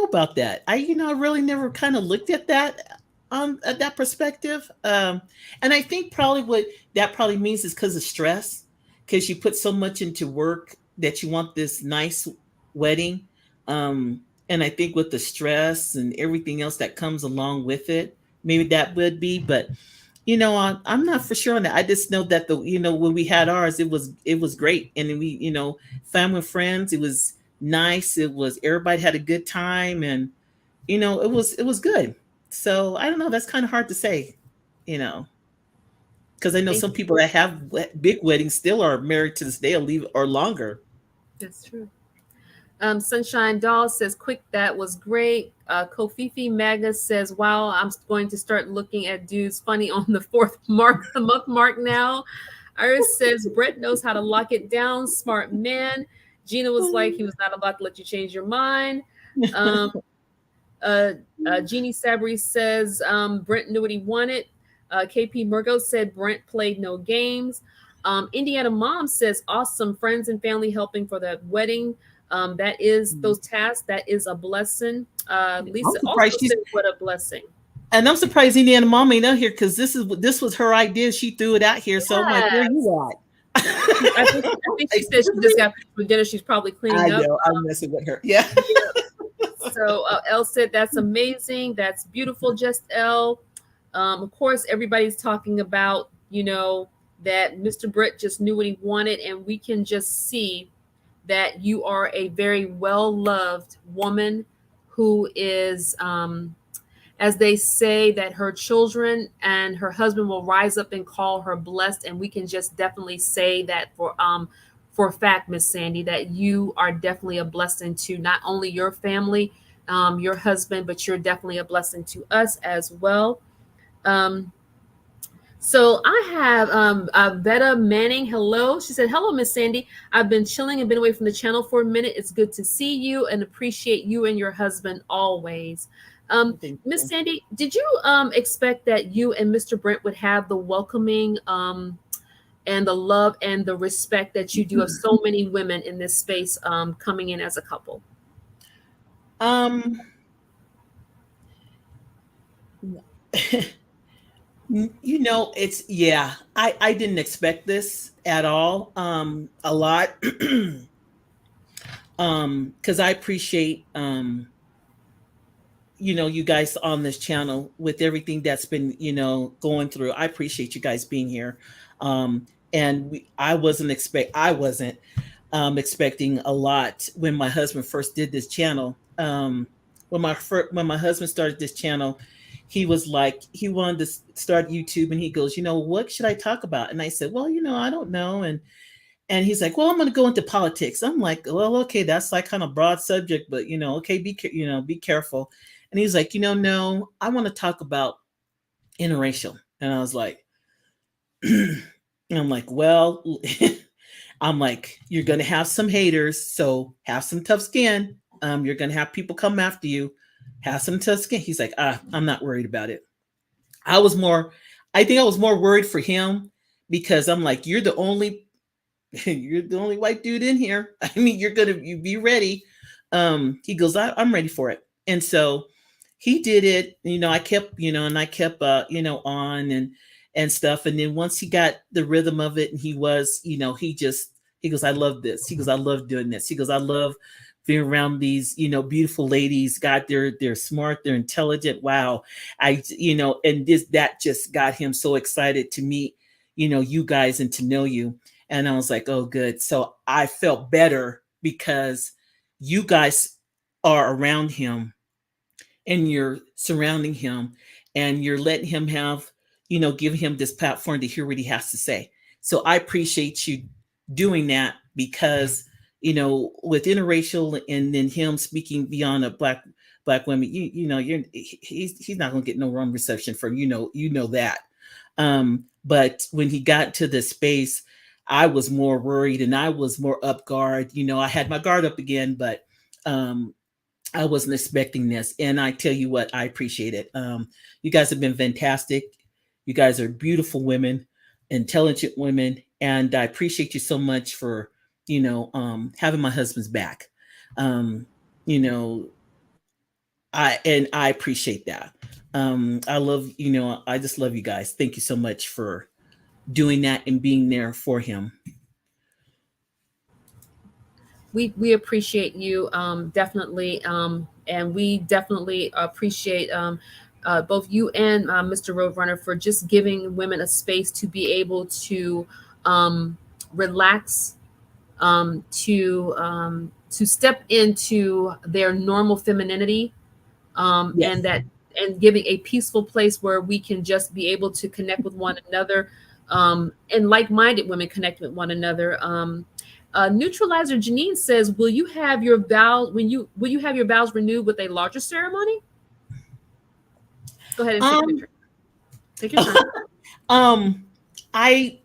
about that. I really never kind of looked at that at that perspective. And I think probably what that probably means is because of stress, because you put so much into work that you want this nice wedding. Um, and I think with the stress and everything else that comes along with it, maybe that would be. But I'm not for sure on that. I just know that when we had ours, it was great, and then family and friends. It was nice. It was everybody had a good time, and it was good. So I don't know. That's kind of hard to say, you know, because I know Thank some you. people that have big weddings still are married to this day or leave or longer. That's true. Sunshine Doll says, quick, that was great. Kofifi Maga says, wow, I'm going to start looking at dudes funny on the month mark now. Iris says, Brett knows how to lock it down. Smart man. Gina was like, he was not about to let you change your mind. Um, uh, Jeannie Sabri says, Brent knew what he wanted. KP Murgo said, Brent played no games. Indiana Mom says, awesome friends and family helping for the wedding. That is those tasks. That is a blessing. I'm Lisa also surprised she's said, what a blessing. and I'm surprised Indiana mom ain't out here because this was her idea. She threw it out here. So I'm like, where Yes. you at? I think she Like, said she just got finished with dinner. She's probably I cleaning up. know I'm messing with her. Yeah. Yeah. So Elle said, that's amazing. That's beautiful, just Elle. Of course, everybody's talking about, that Mr. Britt just knew what he wanted, and we can just see that you are a very well loved woman who is, as they say, that her children and her husband will rise up and call her blessed. And we can just definitely say that for a fact, Miss Sandy, that you are definitely a blessing to not only your family, your husband, but you're definitely a blessing to us as well. Um, so I have Vetta Manning. Hello. She said, "Hello, Miss Sandy. I've been chilling and been away from the channel for a minute. It's good to see you and appreciate you and your husband always." Thank Miss you. Sandy, did you expect that you and Mr. Brent would have the welcoming and the love and the respect that you do of so many women in this space coming in as a couple? Um, it's yeah. I didn't expect this at all. A lot. Because I appreciate you guys on this channel with everything that's been going through. I appreciate you guys being here. And I wasn't expecting a lot when my husband first did this channel. When my husband started this channel, he was like he wanted to start YouTube, and he goes, what should I talk about? And I said, well, I don't know. And he's like, well, I'm going to go into politics. I'm like, well, okay, that's like kind of broad subject, but okay, be careful. And he's like, no, I want to talk about interracial. And I was like, I'm like, well, I'm like, you're gonna have some haters, so have some tough skin. You're gonna have people come after you. Have some tough skin. He's like, I'm not worried about it. I was more, I think I was more worried for him because I'm like, you're the only white dude in here. I mean, you be ready. He goes, I'm ready for it. And so he did it. I kept, and I kept, on and stuff. And then once he got the rhythm of it, and he goes, I love this. He goes, I love doing this. He goes, I love being around these, beautiful ladies. God, they're smart, they're intelligent. Wow, and that just got him so excited to meet, you guys and to know you. And I was like, oh, good. So I felt better because you guys are around him and you're surrounding him and you're letting him have, give him this platform to hear what he has to say. So I appreciate you doing that because, with interracial and then him speaking beyond a black women, he's not going to get no wrong reception from, that. But when he got to the space, I was more worried and I was more up guard. I had my guard up again, but I wasn't expecting this. And I tell you what, I appreciate it. You guys have been fantastic. You guys are beautiful women, intelligent women, and I appreciate you so much for, having my husband's back. Um, you know, I appreciate that. I love, I just love you guys. Thank you so much for doing that and being there for him. We appreciate you definitely, and we definitely appreciate both you and Mr. Roadrunner for just giving women a space to be able to relax, to step into their normal femininity, and Yes. that and giving a peaceful place where we can just be able to connect with one another, and like-minded women connect with one another. Neutralizer Janine says, "Will you have your vows will you have your vows renewed with a larger ceremony?" Go ahead and take your Um, turn. Take your turn. um, I,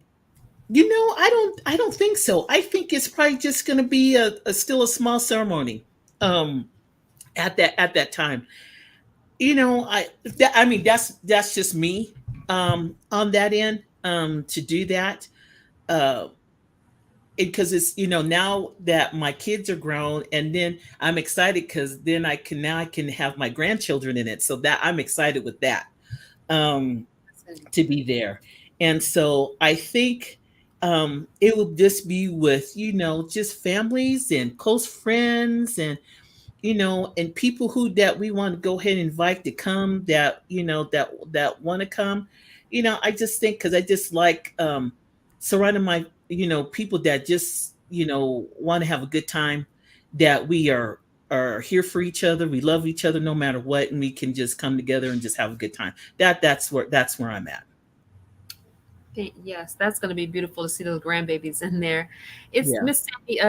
I don't think so. I think it's probably just going to be a still a small ceremony. Um, at that time, I mean, that's just me. On that end, to do that. Uh, because it's now that my kids are grown, and then I'm excited because then I can have my grandchildren in it, so that I'm excited with that, um to be there. And so I think it will just be with just families and close friends, and people who that we want to go ahead and invite to come, that that want to come. I just think because I just like surrounding my people that just want to have a good time, that we are here for each other. We love each other no matter what, and we can just come together and just have a good time. That's where I'm at. Yes, that's going to be beautiful to see those grandbabies in there. It's Yeah. Miss Sandy,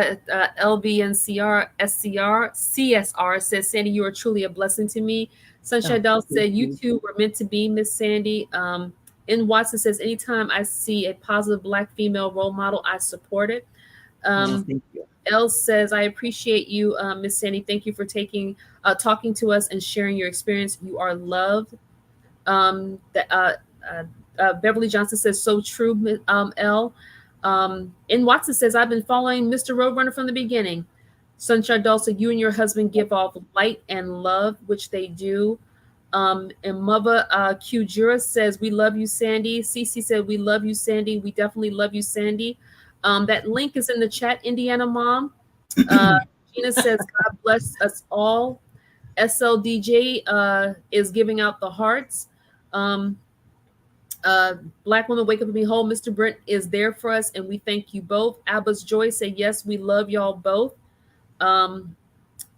LBNCR, SCR, CSR says, Sandy, you are truly a blessing to me. Oh, Sunshine Doll thank said, you you. two were meant to be, Miss Sandy. And Watson says, anytime I see a positive Black female role model, I support it. Oh, Um, thank you. Elle says, I appreciate you, Miss Sandy. Thank you for talking to us and sharing your experience. You are loved. That uh, Beverly Johnson says, so true, L. And Watson says, I've been following Mr. Roadrunner from the beginning. Sunshine Doll said, you and your husband give off light and love, which they do. And Mother Q Jura says, we love you, Sandy. Cece said, we love you, Sandy. We definitely love you, Sandy. That link is in the chat, Indiana Mom. Uh, Gina says, God bless us all. SLDJ is giving out the hearts. Um, Black Women Wake Up and Behold, Mr. Brent is there for us, and we thank you both. Abba's Joy said, yes, we love y'all both. Um,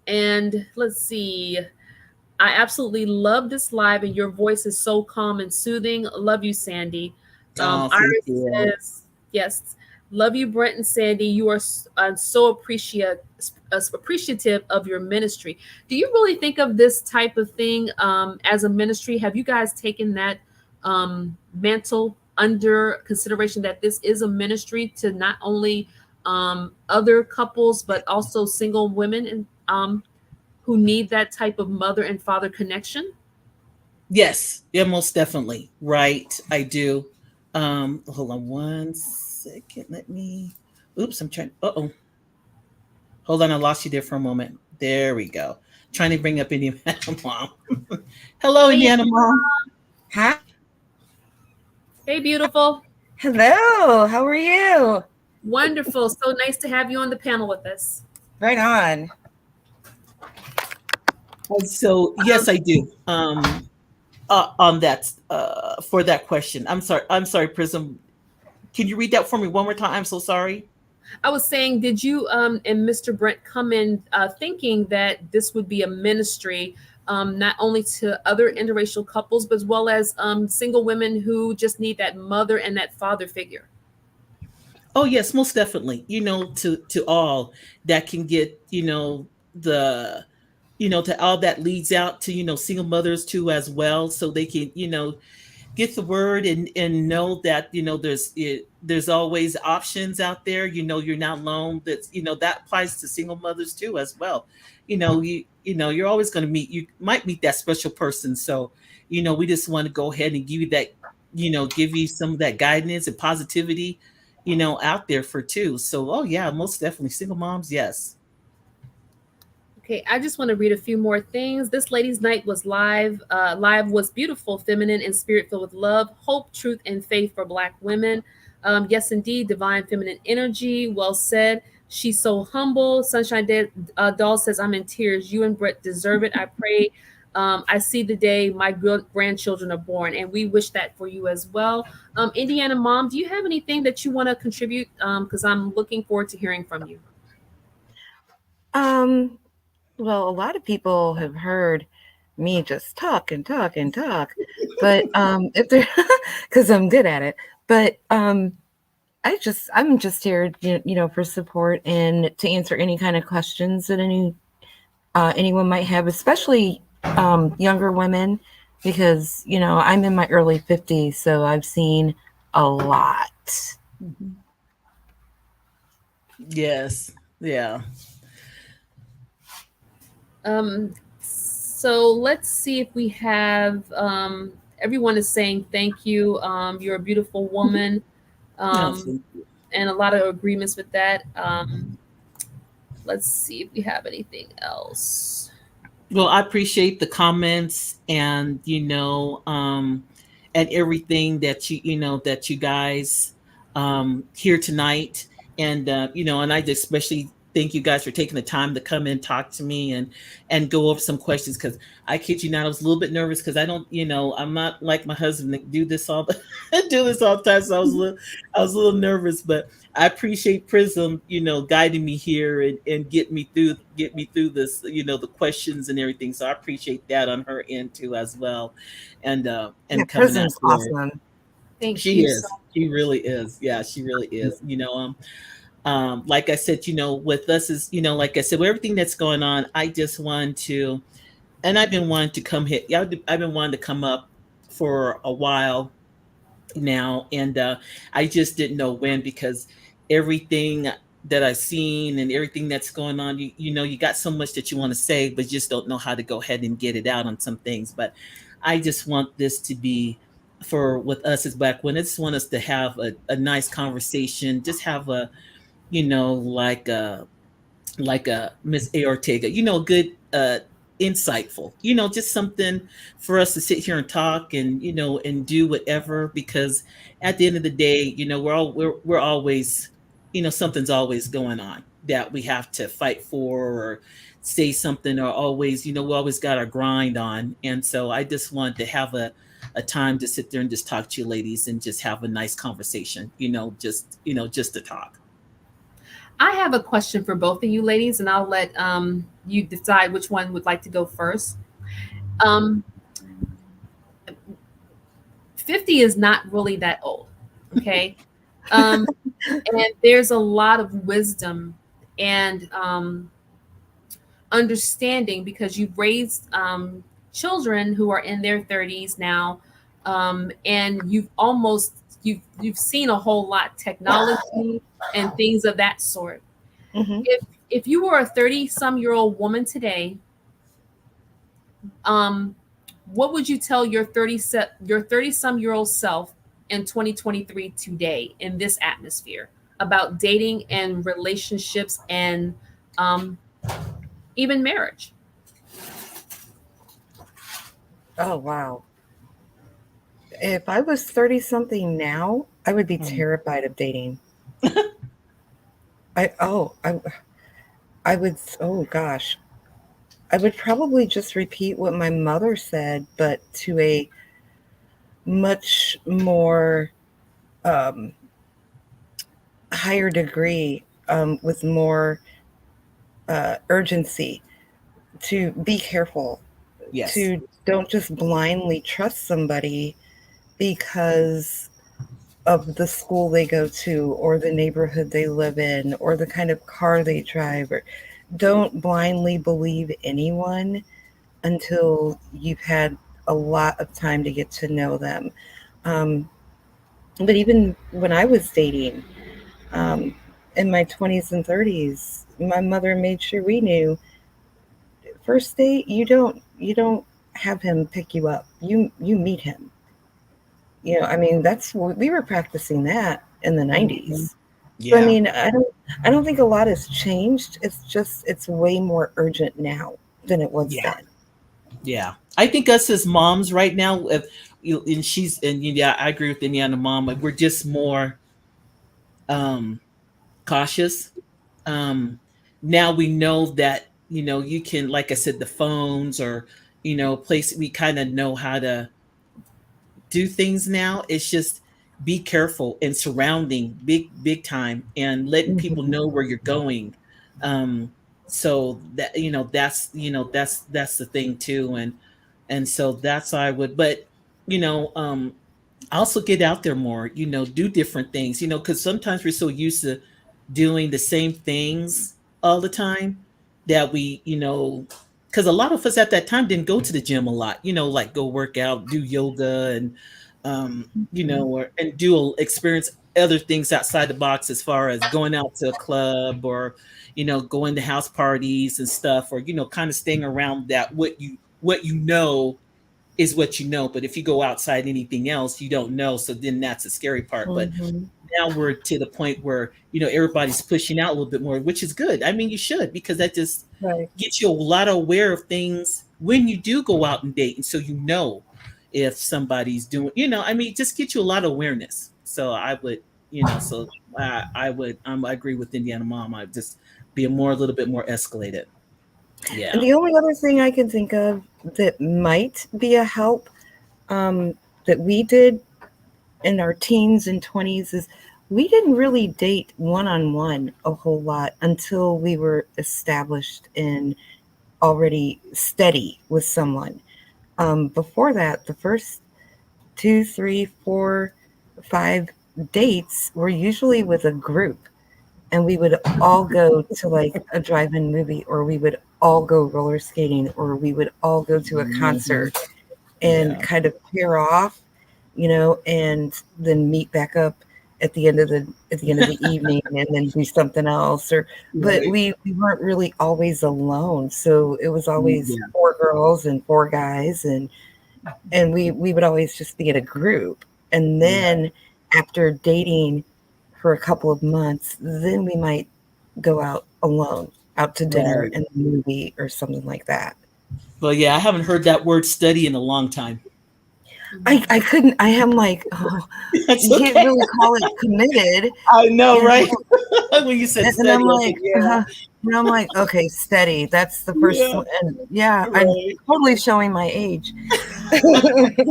and let's see. I absolutely love this live, and your voice is so calm and soothing. Love you, Sandy. Oh, thank Iris you. says, yes, love you, Brent and Sandy. You are so appreciative of your ministry. Do you really think of this type of thing as a ministry? Have you guys taken that mantle under consideration, that this is a ministry to not only other couples, but also single women and who need that type of mother and father connection? Yes, yeah, most definitely. Right, I do. Hold on one second. Let me. Oops, I'm trying. Uh-oh. Hold on, I lost you there for a moment. There we go. Trying to bring up Indiana Mom. Hello, Hey, Indiana Mom. Hi. hey, beautiful. Hello. How are you? Wonderful. So nice to have you on the panel with us. Right on. So yes, I do. On that, for that question, I'm sorry. I'm sorry, Prism. Can you read that for me one more time? I'm so sorry. I was saying, did you and Mr. Brent come in thinking that this would be a ministry not only to other interracial couples, but as well as single women who just need that mother and that father figure? Oh yes, most definitely. To all that can get, the to all that leads out to, single mothers too as well, so they can, get the word and know that, there's always options out there. You're not alone. That's, that applies to single mothers too as well. You're always going to meet, you might meet that special person. So, we just want to go ahead and give you that, give you some of that guidance and positivity, out there for two. So, oh yeah, most definitely single moms. Yes. Okay, I just want to read a few more things. This ladies' night was live. Live was beautiful, feminine, and spirit filled with love, hope, truth, and faith for Black women. Yes, indeed, divine feminine energy. Well said. She's so humble. Doll says, I'm in tears. You and Brett deserve it. I pray. I see the day my grandchildren are born, and we wish that for you as well. Indiana Mom, do you have anything that you want to contribute? Because I'm looking forward to hearing from you. Well, a lot of people have heard me just talk and talk and talk, but if they're because I'm good at it. But I'm just here, for support and to answer any kind of questions that anyone might have, especially younger women, because I'm in my early 50s, so I've seen a lot. Mhm. Yes. Yeah. So let's see if we have everyone is saying thank you. You're a beautiful woman, No, um, thank you. and a lot of agreements with that. Let's see if we have anything else. Well, I appreciate the comments and and everything that you guys here tonight, and and I especially thank you guys for taking the time to come and talk to me and go over some questions, because I kid you not, I was a little bit nervous because I don't, I'm not like my husband that do this all the do this all the time. So I was a little nervous, but I appreciate Prism, guiding me here and get me through this, the questions and everything. So I appreciate that on her end too as well. Yeah, And coming out Prism's here. awesome. Thank She you so is. She really is. Yeah, she really is. Like I said, with us is, like I said, with everything that's going on, I just want to, and I've been wanting to come hit. Yeah, I've been wanting to come up for a while now, and I just didn't know when, because everything that I've seen and everything that's going on, you got so much that you want to say, but just don't know how to go ahead and get it out on some things. But I just want this to be for with us as Black women. I just want us to have a nice conversation, just have a, like a Miss A. Ortega, good, insightful, just something for us to sit here and talk and, and do whatever, because at the end of the day, we're always, something's always going on that we have to fight for, or say something, or always, we always got our grind on. And so I just want to have a time to sit there and just talk to you ladies and just have a nice conversation, just to talk. I have a question for both of you ladies, and I'll let you decide which one would like to go first. Um, 50 is not really that old, okay? And there's a lot of wisdom and understanding, because you've raised children who are in their 30s now, and you've seen a whole lot, technology and things of that sort. Mhm. If you were a 30-some-year-old woman today, what would you tell your 30-some-year-old self in 2023 today in this atmosphere about dating and relationships and even marriage? Oh, wow. If I was 30 something now, I would be Mm. terrified of dating. I oh, I would, oh gosh. I would probably just repeat what my mother said, but to a much more um, higher degree, with more urgency, to be careful, Yes. to don't just blindly trust somebody because of the school they go to, or the neighborhood they live in, or the kind of car they drive. Or don't blindly believe anyone until you've had a lot of time to get to know them. Um, but even when I was dating, um, in my 20s and 30s, my mother made sure we knew, first date, you don't have him pick you up. You meet him. I mean, that's what we were practicing that in the Mhm. 90s. So I Yeah. mean, I don't think a lot has changed. It's just it's way more urgent now than it was Yeah. then. Yeah, I think us as moms right now, if and yeah, I agree with Indiana mom. Like, we're just more um cautious. Um Now we know that, you can, like I said, the phones, or place, we kind of know how to do things now. It's just be careful and surrounding big time, and letting people Mhm. know where you're going. So that, that's the thing too. And so that's I would, but you know also get out there more, do different things, because sometimes we're so used to doing the same things all the time, that we, because a lot of us at that time didn't go to the gym a lot, like go work out, do yoga, and and do experience other things outside the box, as far as going out to a club, or going to house parties and stuff, or kind of staying around that, what is what but if you go outside anything else, you don't know, so then that's the scary part. But Mhm. now we're to the point where everybody's pushing out a little bit more, which is good. I mean, you should, because that just Right. gets you a lot of aware of things when you do go out and date, and so if somebody's doing, I mean, just get you a lot of awareness. So I would, so I agree with Indiana Mom. I just be a little bit more escalated. And Yeah. the only other thing I can think of that might be a help that we did in our teens and 20s is we didn't really date one on one a whole lot until we were established and already steady with someone. Before that, the first two, three, four, five dates were usually with a group, and we would all go to like a drive-in movie, or we would all go roller skating, or we would all go to a Mhm. concert and Yeah. kind of pair off, and then meet back up at the end of the evening and then do something else. Or but Right. we weren't really always alone, so it was always Yeah. four girls and four guys, and we would always just be in a group. And Right. then after dating for a couple of months, then we might go out alone, out to dinner Right. and a movie or something like that. Well, yeah, I haven't heard that word study in a long time. I couldn't. I am like, oh, That's you can't okay. really call it committed, I know, you right? know. When you said And study, I'm I was like, like, yeah, okay, steady. That's the first yeah, one. And yeah, I'm right. totally showing my age. I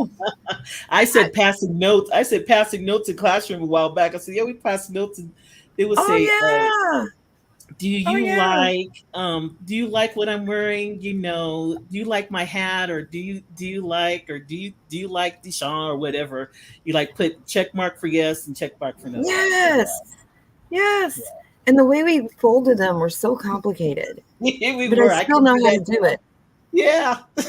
I, said passing notes. I said passing notes in classroom a while back. I said, yeah, we pass notes, and they would oh say, yeah, do oh you yeah. like what I'm wearing? Do you like my hat, or do you like Deshaun or whatever? You like put check mark for yes and check mark for no. So Yes, yes. And the way we folded them were so complicated, yeah, we but I were. I still can know do how that. to do it. Yeah, I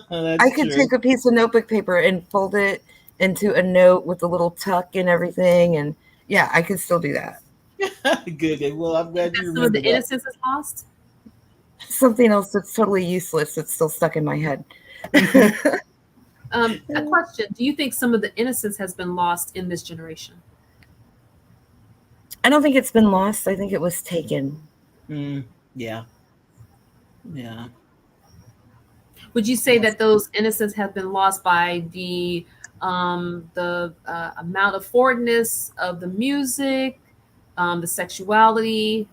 that's could true. take a piece of notebook paper and fold it into a note with a little tuck and everything. And yeah, I could still do that. Good. Well, I'm Think glad that you some of remember the that. innocence is lost? Something else that's totally useless that's still stuck in my head. A question: do you think some of the innocence has been lost in this generation? I don't think it's been lost. I think it was taken. Mm, yeah, yeah. Would you say that those innocence have been lost by the amount of forwardness of the music, the sexuality,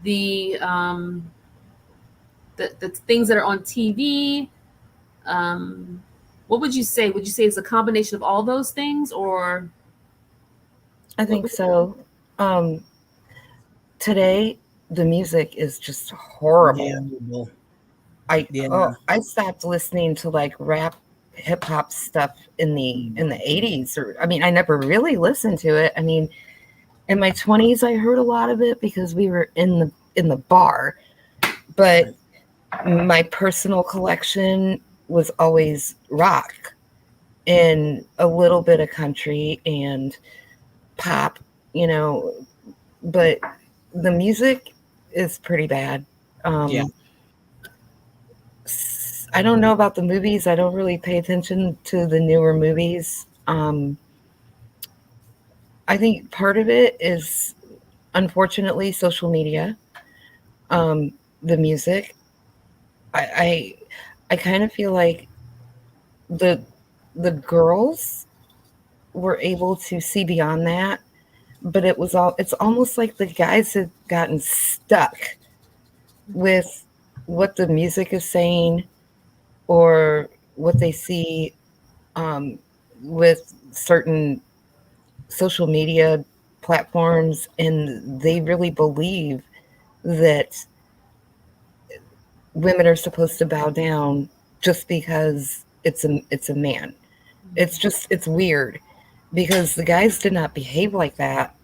the um, the things that are on TV? Um, what would you say? Would you say it's a combination of all those things, or I what think would so. Um, Today, the music is just horrible. Yeah. Well, I yeah. oh, I stopped listening to like rap hip hop stuff in the 80s. Or I mean, I never really listened to it. I mean, in my 20s I heard a lot of it because we were in the bar, but Right. my personal collection was always rock and a little bit of country and pop, you know, but the music is pretty bad. Yeah. Um, I don't know about the movies. I don't really pay attention to the newer movies. I think part of it is unfortunately social media. Um, the music. I I kind of feel like the the girls were able to see beyond that, but it's almost like the guys have gotten stuck with what the music is saying or what they see um, with certain social media platforms, and they really believe that women are supposed to bow down just because it's a man. It's weird because the guys did not behave like that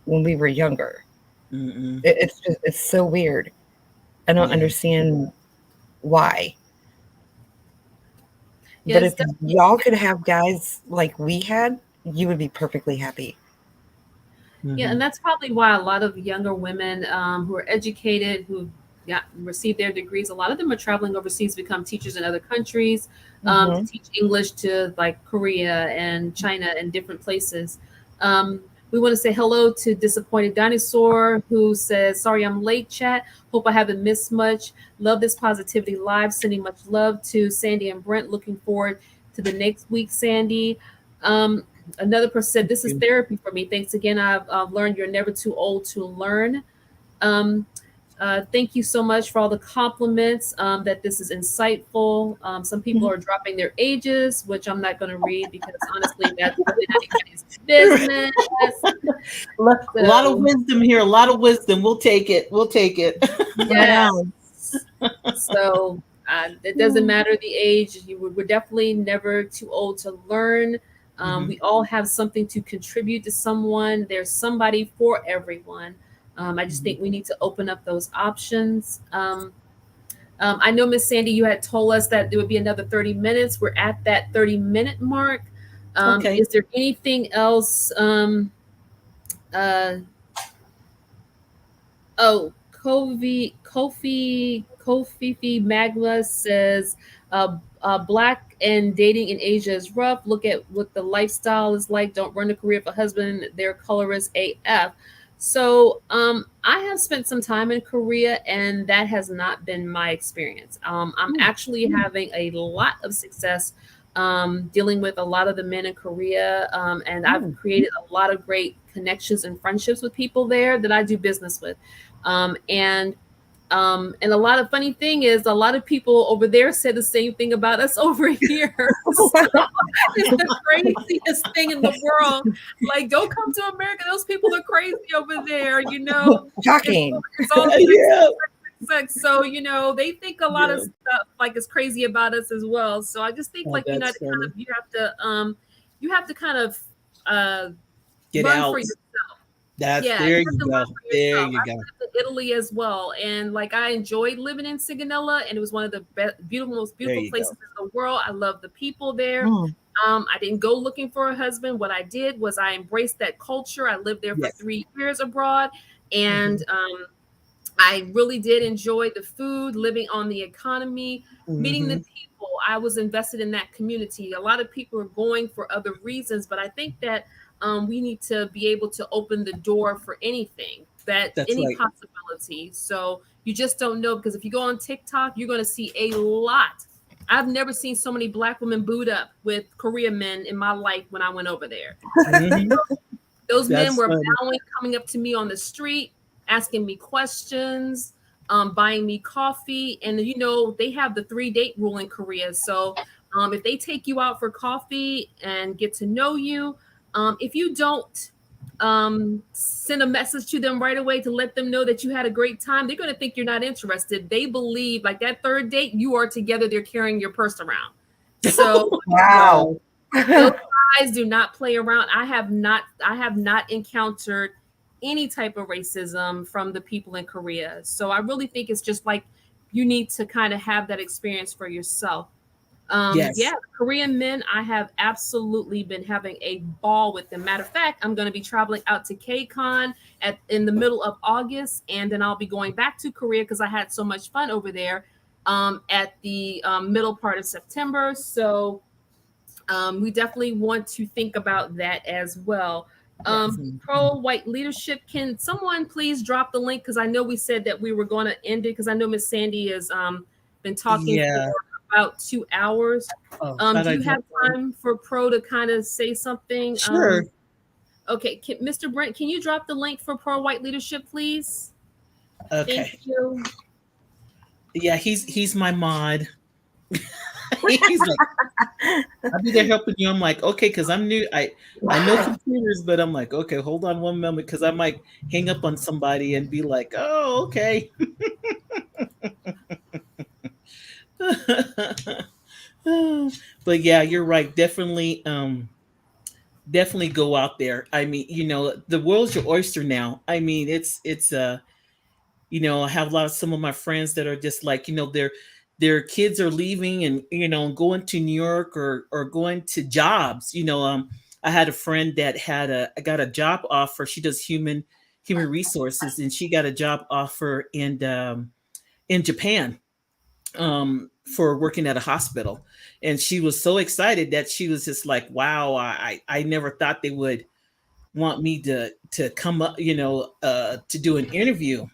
when we were younger. Mm-mm. It's so weird. I don't Yeah. understand why. yeah, But it's if definitely. y'all could have guys like we had, you would be perfectly happy. Yeah, and Hmm. that's probably why a lot of younger women who are educated, who received their degrees, a lot of them are traveling overseas to become teachers in other countries, to Hmm. teach English to like Korea and China and different places. Um, we want to say hello to Disappointed Dinosaur, who says, "Sorry I'm late, chat. Hope I haven't missed much. Love this positivity live. Sending much love to Sandy and Brent. Looking forward to the next week, Sandy." Um, Another person said, "This is therapy for me. Thanks again. I've learned you're never too old to learn." Um, thank you so much for all the compliments. That this is insightful. Some people are dropping their ages, which I'm not going to read because honestly, that's really not anybody's business. A lot of wisdom here. A lot of wisdom. We'll take it. We'll take it. Yes. So it doesn't matter the age. We're definitely never too old to learn. We all have something to contribute to someone. There's somebody for everyone. I just think we need to open up those options. I know, Miss Sandy, you had told us that there would be another 30 minutes. We're at that 30-minute mark. Okay. Is there anything else? Kofi Magma says, Black and dating in Asia is rough. Look at what the lifestyle is like. Don't run a career for husband. They're colorist AF. So I have spent some time in Korea, and that has not been my experience. I'm actually having a lot of success dealing with a lot of the men in Korea, and I've created a lot of great connections and friendships with people there that I do business with. And a lot of funny thing is a lot of people over there said the same thing about us over here. So it's the craziest thing in the world. Like, don't come to America. Those people are crazy over there, you know. Shocking. It's all sex. So, you know, they think a lot of stuff like is crazy about us as well. So I just think you have to kind of get run out for yourself. There you go. There you go. I lived in Italy as well, and like I enjoyed living in Sigonella, and it was one of the most beautiful places in the world. I love the people there. I didn't go looking for a husband. What I did was I embraced that culture. I lived there for 3 years abroad, and I really did enjoy the food, living on the economy, meeting the people. I was invested in that community. A lot of people are going for other reasons, but I think that we need to be able to open the door for anything, any possibility. So you just don't know, because if you go on TikTok, you're going to see a lot. I've never seen so many Black women booed up with Korean men in my life when I went over there. Those men were bowing, coming up to me on the street, asking me questions, buying me coffee. And, you know, they have the 3-date rule in Korea. So if they take you out for coffee and get to know you, if you don't send a message to them right away to let them know that you had a great time, they're going to think you're not interested. They believe like that 3rd date, you are together, they're carrying your purse around. So wow. Those guys do not play around. I have not encountered any type of racism from the people in Korea. So I really think it's just like you need to kind of have that experience for yourself. Korean men, I have absolutely been having a ball with them. Matter of fact, I'm going to be traveling out to KCON in the middle of August, and then I'll be going back to Korea because I had so much fun over there at the middle part of September. So we definitely want to think about that as well. Pro white leadership, can someone please drop the link? Because I know we said that we were going to end it, because I know Miss Sandy has been talking for about 2 hours. Do you have time for Pro to kind of say something? Sure. Okay, Mr. Brent, can you drop the link for Pro white leadership, please? Okay. Thank you. Yeah, he's my mod. He's like, I'll be there helping you. I'm like, okay, because I'm new. I know computers, but I'm like, okay, hold on one moment, because I might hang up on somebody and be like, oh, okay. But yeah, you're right. Definitely go out there. I mean, you know, the world's your oyster now. I mean, it's you know, I have some of my friends that are just like, you know, their kids are leaving and, you know, going to New York or going to jobs. You know, I had a friend that got a job offer. She does human resources, and she got a job offer in Japan for working at a hospital. And she was so excited that she was just like, wow, I never thought they would want me to come up, you know, to do an interview.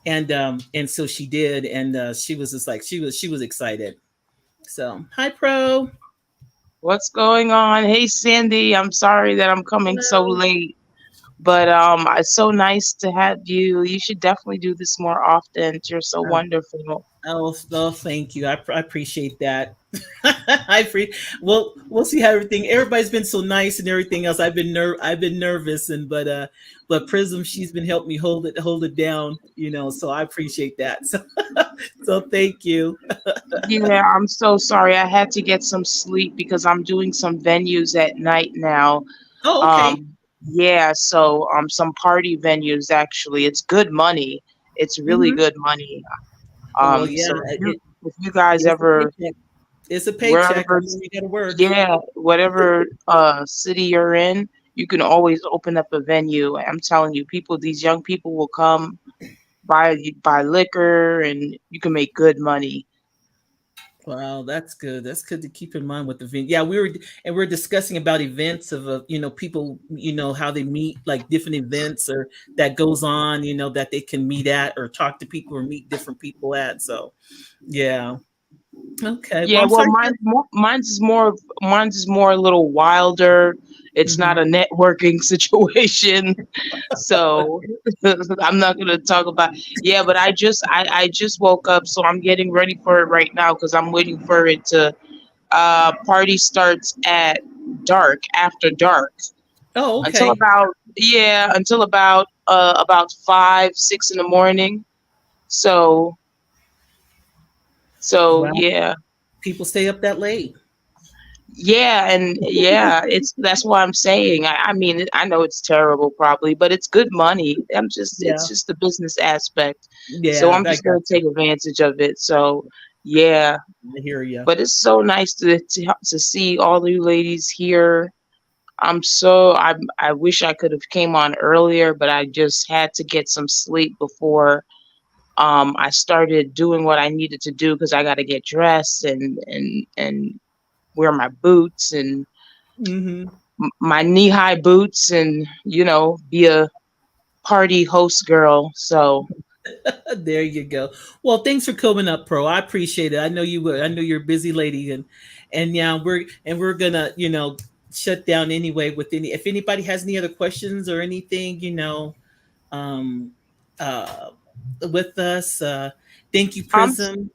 And so she did, and she was just like, she was excited. So hi, Pro. What's going on? Hey, Sandy, I'm sorry that I'm coming so Hello. late, but it's so nice to have you. You should definitely do this more often. You're so Oh, wonderful. oh, thank you. I appreciate that. I pre. Well, we'll see how everything. Everybody's been so nice and everything else. I've been nervous and but Prism, she's been helping me hold it down. So I appreciate that. So thank you. Yeah, I'm so sorry. I had to get some sleep because I'm doing some venues at night now. Oh, okay. Yeah, so some party venues actually. It's good money. It's really Hmm. good money. Well, yeah, So if you guys it's a ever paycheck. It's a paycheck. I wherever mean, you got to work. yeah, whatever city you're in, you can always open up a venue. I'm telling you, these young people will come buy liquor and you can make good money. Wow, that's good. That's good to keep in mind with the event. Yeah, we were discussing about events of people, how they meet, like different events or that goes on, that they can meet at or talk to people or meet different people at. So yeah. Okay. Well, Yeah, I'm well, sorry. mine's is more a little wilder. It's not Hmm. a networking situation, so I'm not gonna talk about. Yeah, but I just woke up, so I'm getting ready for it right now because I'm waiting for it to. Party starts at dark, after dark, Oh, until okay. about 5, 6 in the morning. So Wow. yeah. People stay up that late. Yeah, and yeah, it's that's why I'm saying. I mean, I know it's terrible, probably, but it's good money. It's Yeah. just the business aspect. So Yeah, I'm I just got gonna take advantage of it. So yeah, you. I hear you. but it's so nice to see all you ladies here. I wish I could have came on earlier, but I just had to get some sleep before I started doing what I needed to do because I got to get dressed and wear my boots and Hmm. my knee-high boots and be a party host girl. So There you go. Well, thanks for coming up, Pro. I appreciate it. I know you were. I know you're a busy lady, and yeah, we're gonna shut down anyway. With any, if anybody has any other questions or anything, um, uh, with us, thank you, I'm Prism.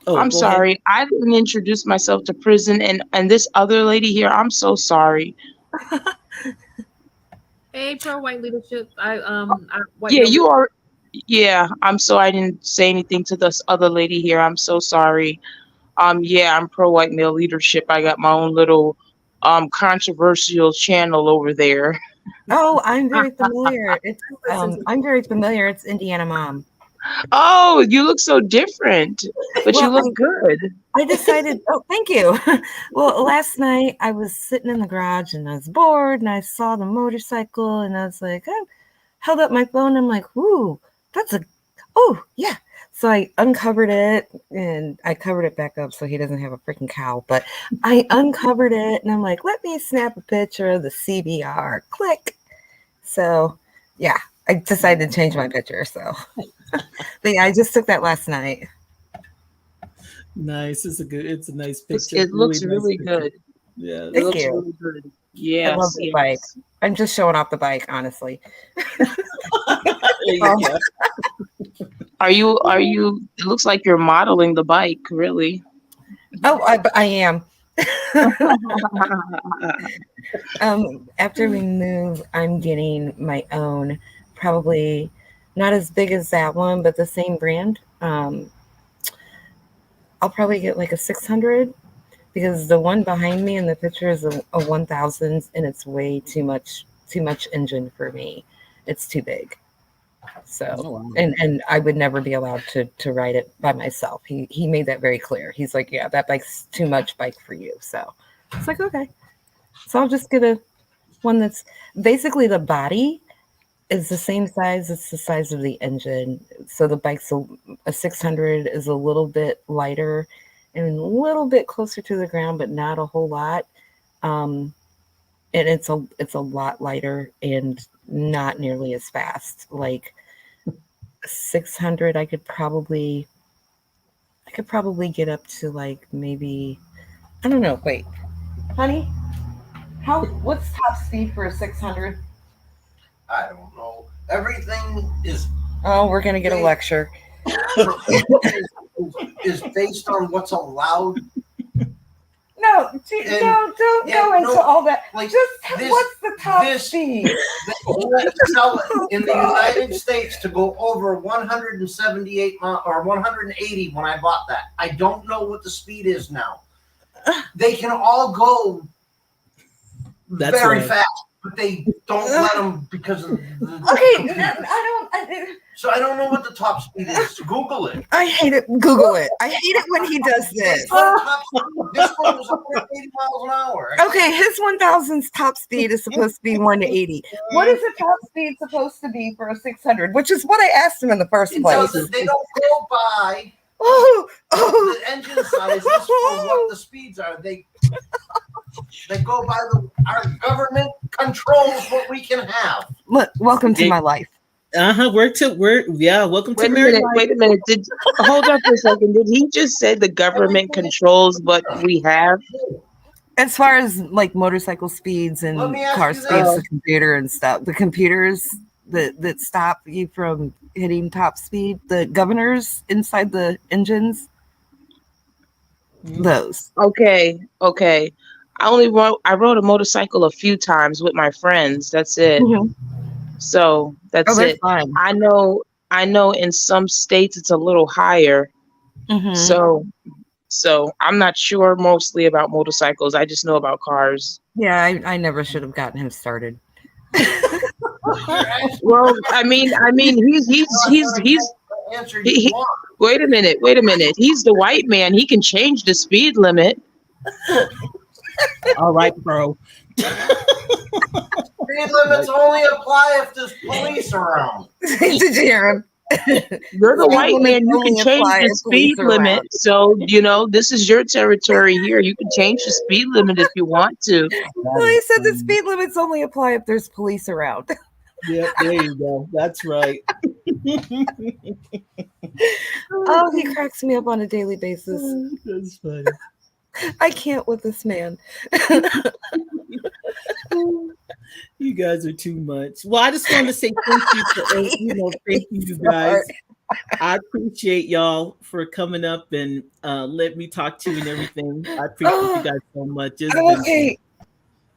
Oh, I'm go ahead. sorry. I didn't introduce myself to prison and this other lady here. I'm so sorry. Hey, pro white leadership. White Yeah, male. you are. Yeah, I'm so I didn't say anything to this other lady here. I'm so sorry. Yeah, I'm pro white male leadership. I got my own little controversial channel over there. Oh, I'm very familiar. I'm very familiar. It's Indiana Mom. Oh, you look so different, but you Well, look good. I decided, oh, thank you. Well, last night I was sitting in the garage and I was bored and I saw the motorcycle and I was like, I held up my phone. I'm like, ooh, oh, yeah. So I uncovered it and I covered it back up so he doesn't have a freaking cow. But I uncovered it and I'm like, let me snap a picture of the CBR. Click. So, yeah, I decided to change my picture. So, but yeah, I just took that last night. Nice. It's a nice picture. It Really looks nice really picture. good. It Thank Yes. looks you. really good. I love Yes, the bike. yes. I'm just showing off the bike, honestly. There you Oh, go. Are you it looks like you're modeling the bike, really. I am. After we move, I'm getting my own, probably not as big as that one, but the same brand. I'll probably get like a 600 because the one behind me in the picture is a 1000 and it's way too much engine for me. It's too big. So Oh, wow. and I would never be allowed to ride it by myself. He made that very clear. He's like, yeah, that bike's too much bike for you. So it's like, okay. So I'll just get a one that's basically the body is the same size. It's the size of the engine. So the bike's a 600 is a little bit lighter and a little bit closer to the ground, but not a whole lot. Um, and it's a lot lighter and not nearly as fast. Like 600, I could probably get up to like maybe I don't know. Wait, Honey, what's top speed for a 600? I don't know. Everything is Oh, we're gonna get a lecture. is based on what's allowed. No, don't go into all that. Like Just this, what's the top speed? They sell it in the United States to go over 178 or 180 when I bought that. I don't know what the speed is now. They can all go very fast, but they don't let them because of the So I don't know what the top speed is. Google it. I hate it. Google it. I hate it when he does this. This one was 180 miles an hour. Okay, his 1000's top speed is supposed to be 180. What is the top speed supposed to be for a 600? Which is what I asked him in the first place. They don't go by the engine sizes for what the speeds are. They go by our government controls what we can have. Look, welcome to my life. Welcome to marriage. Wait a minute. Hold up for a second. Did he just say the government controls what we have? As far as like motorcycle speeds and car speeds, the computer and stuff, the computers that stop you from hitting top speed, the governors inside the engines, those. Okay. I rode a motorcycle a few times with my friends. That's it. Mm-hmm. So that's it. Fine. I know in some states it's a little higher. Mm-hmm. So I'm not sure mostly about motorcycles. I just know about cars. Yeah, I never should have gotten him started. Well, I mean, he's wait a minute. He's the white man. He can change the speed limit. All right, bro. Speed limits only apply if there's police around. Did you hear him? You're the white man. You can change the speed limit. So, this is your territory here. You can change the speed limit if you want to. Well, he said the speed limits only apply if there's police around. Yep, there you go. That's right. Oh, he cracks me up on a daily basis. That's funny. I can't with this man. You guys are too much. Well, I just wanted to say thank you guys. I appreciate y'all for coming up and let me talk to you and everything. I appreciate you guys so much. Okay.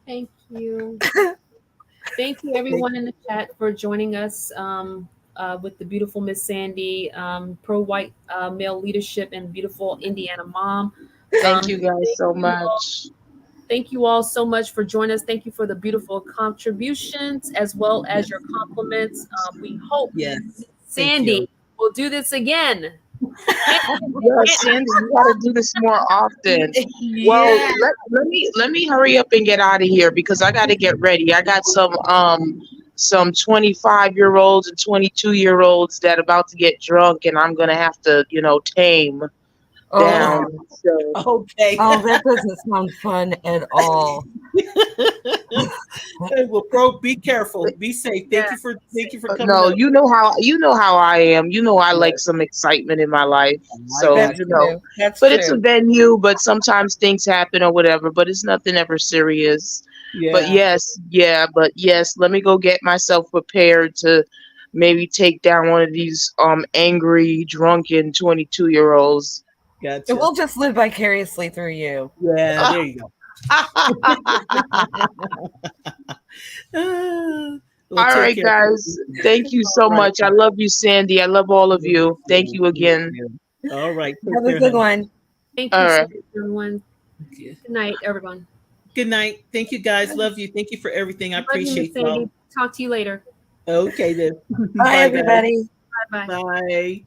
Thank you. Thank you, everyone in the chat, for joining us with the beautiful Miss Sandy, pro-white male leadership, and beautiful Indiana mom. Thank you guys so much. Thank you all so much for joining us. Thank you for the beautiful contributions as well as your compliments. We hope Sandy will do this again. Yes, Sandy, you got to do this more often. Well, let me hurry up and get out of here because I got to get ready. I got some 25-year-olds and 22-year-olds that are about to get drunk, and I'm gonna have to, tame down. So. Okay. Oh, that doesn't sound fun at all. Hey, well, bro, be careful. Be safe. Thank you for coming. No, up. you know how I am. I like some excitement in my life. So but true. It's a venue, but sometimes things happen or whatever, but it's nothing ever serious. Yeah. But yes, let me go get myself prepared to maybe take down one of these angry, drunken 22-year-olds. Gotcha. We'll just live vicariously through you. Yeah, there you go. All right, guys. Thank you so much. I love you, Sandy. I love all of you. Thank you again. All right. Have a good one. Thank you, everyone. Good night, everyone. Good night. Thank you, guys. Love you. Thank you for everything. I appreciate you. Talk to you later. Okay, then. Bye, everybody. Bye-bye. Bye.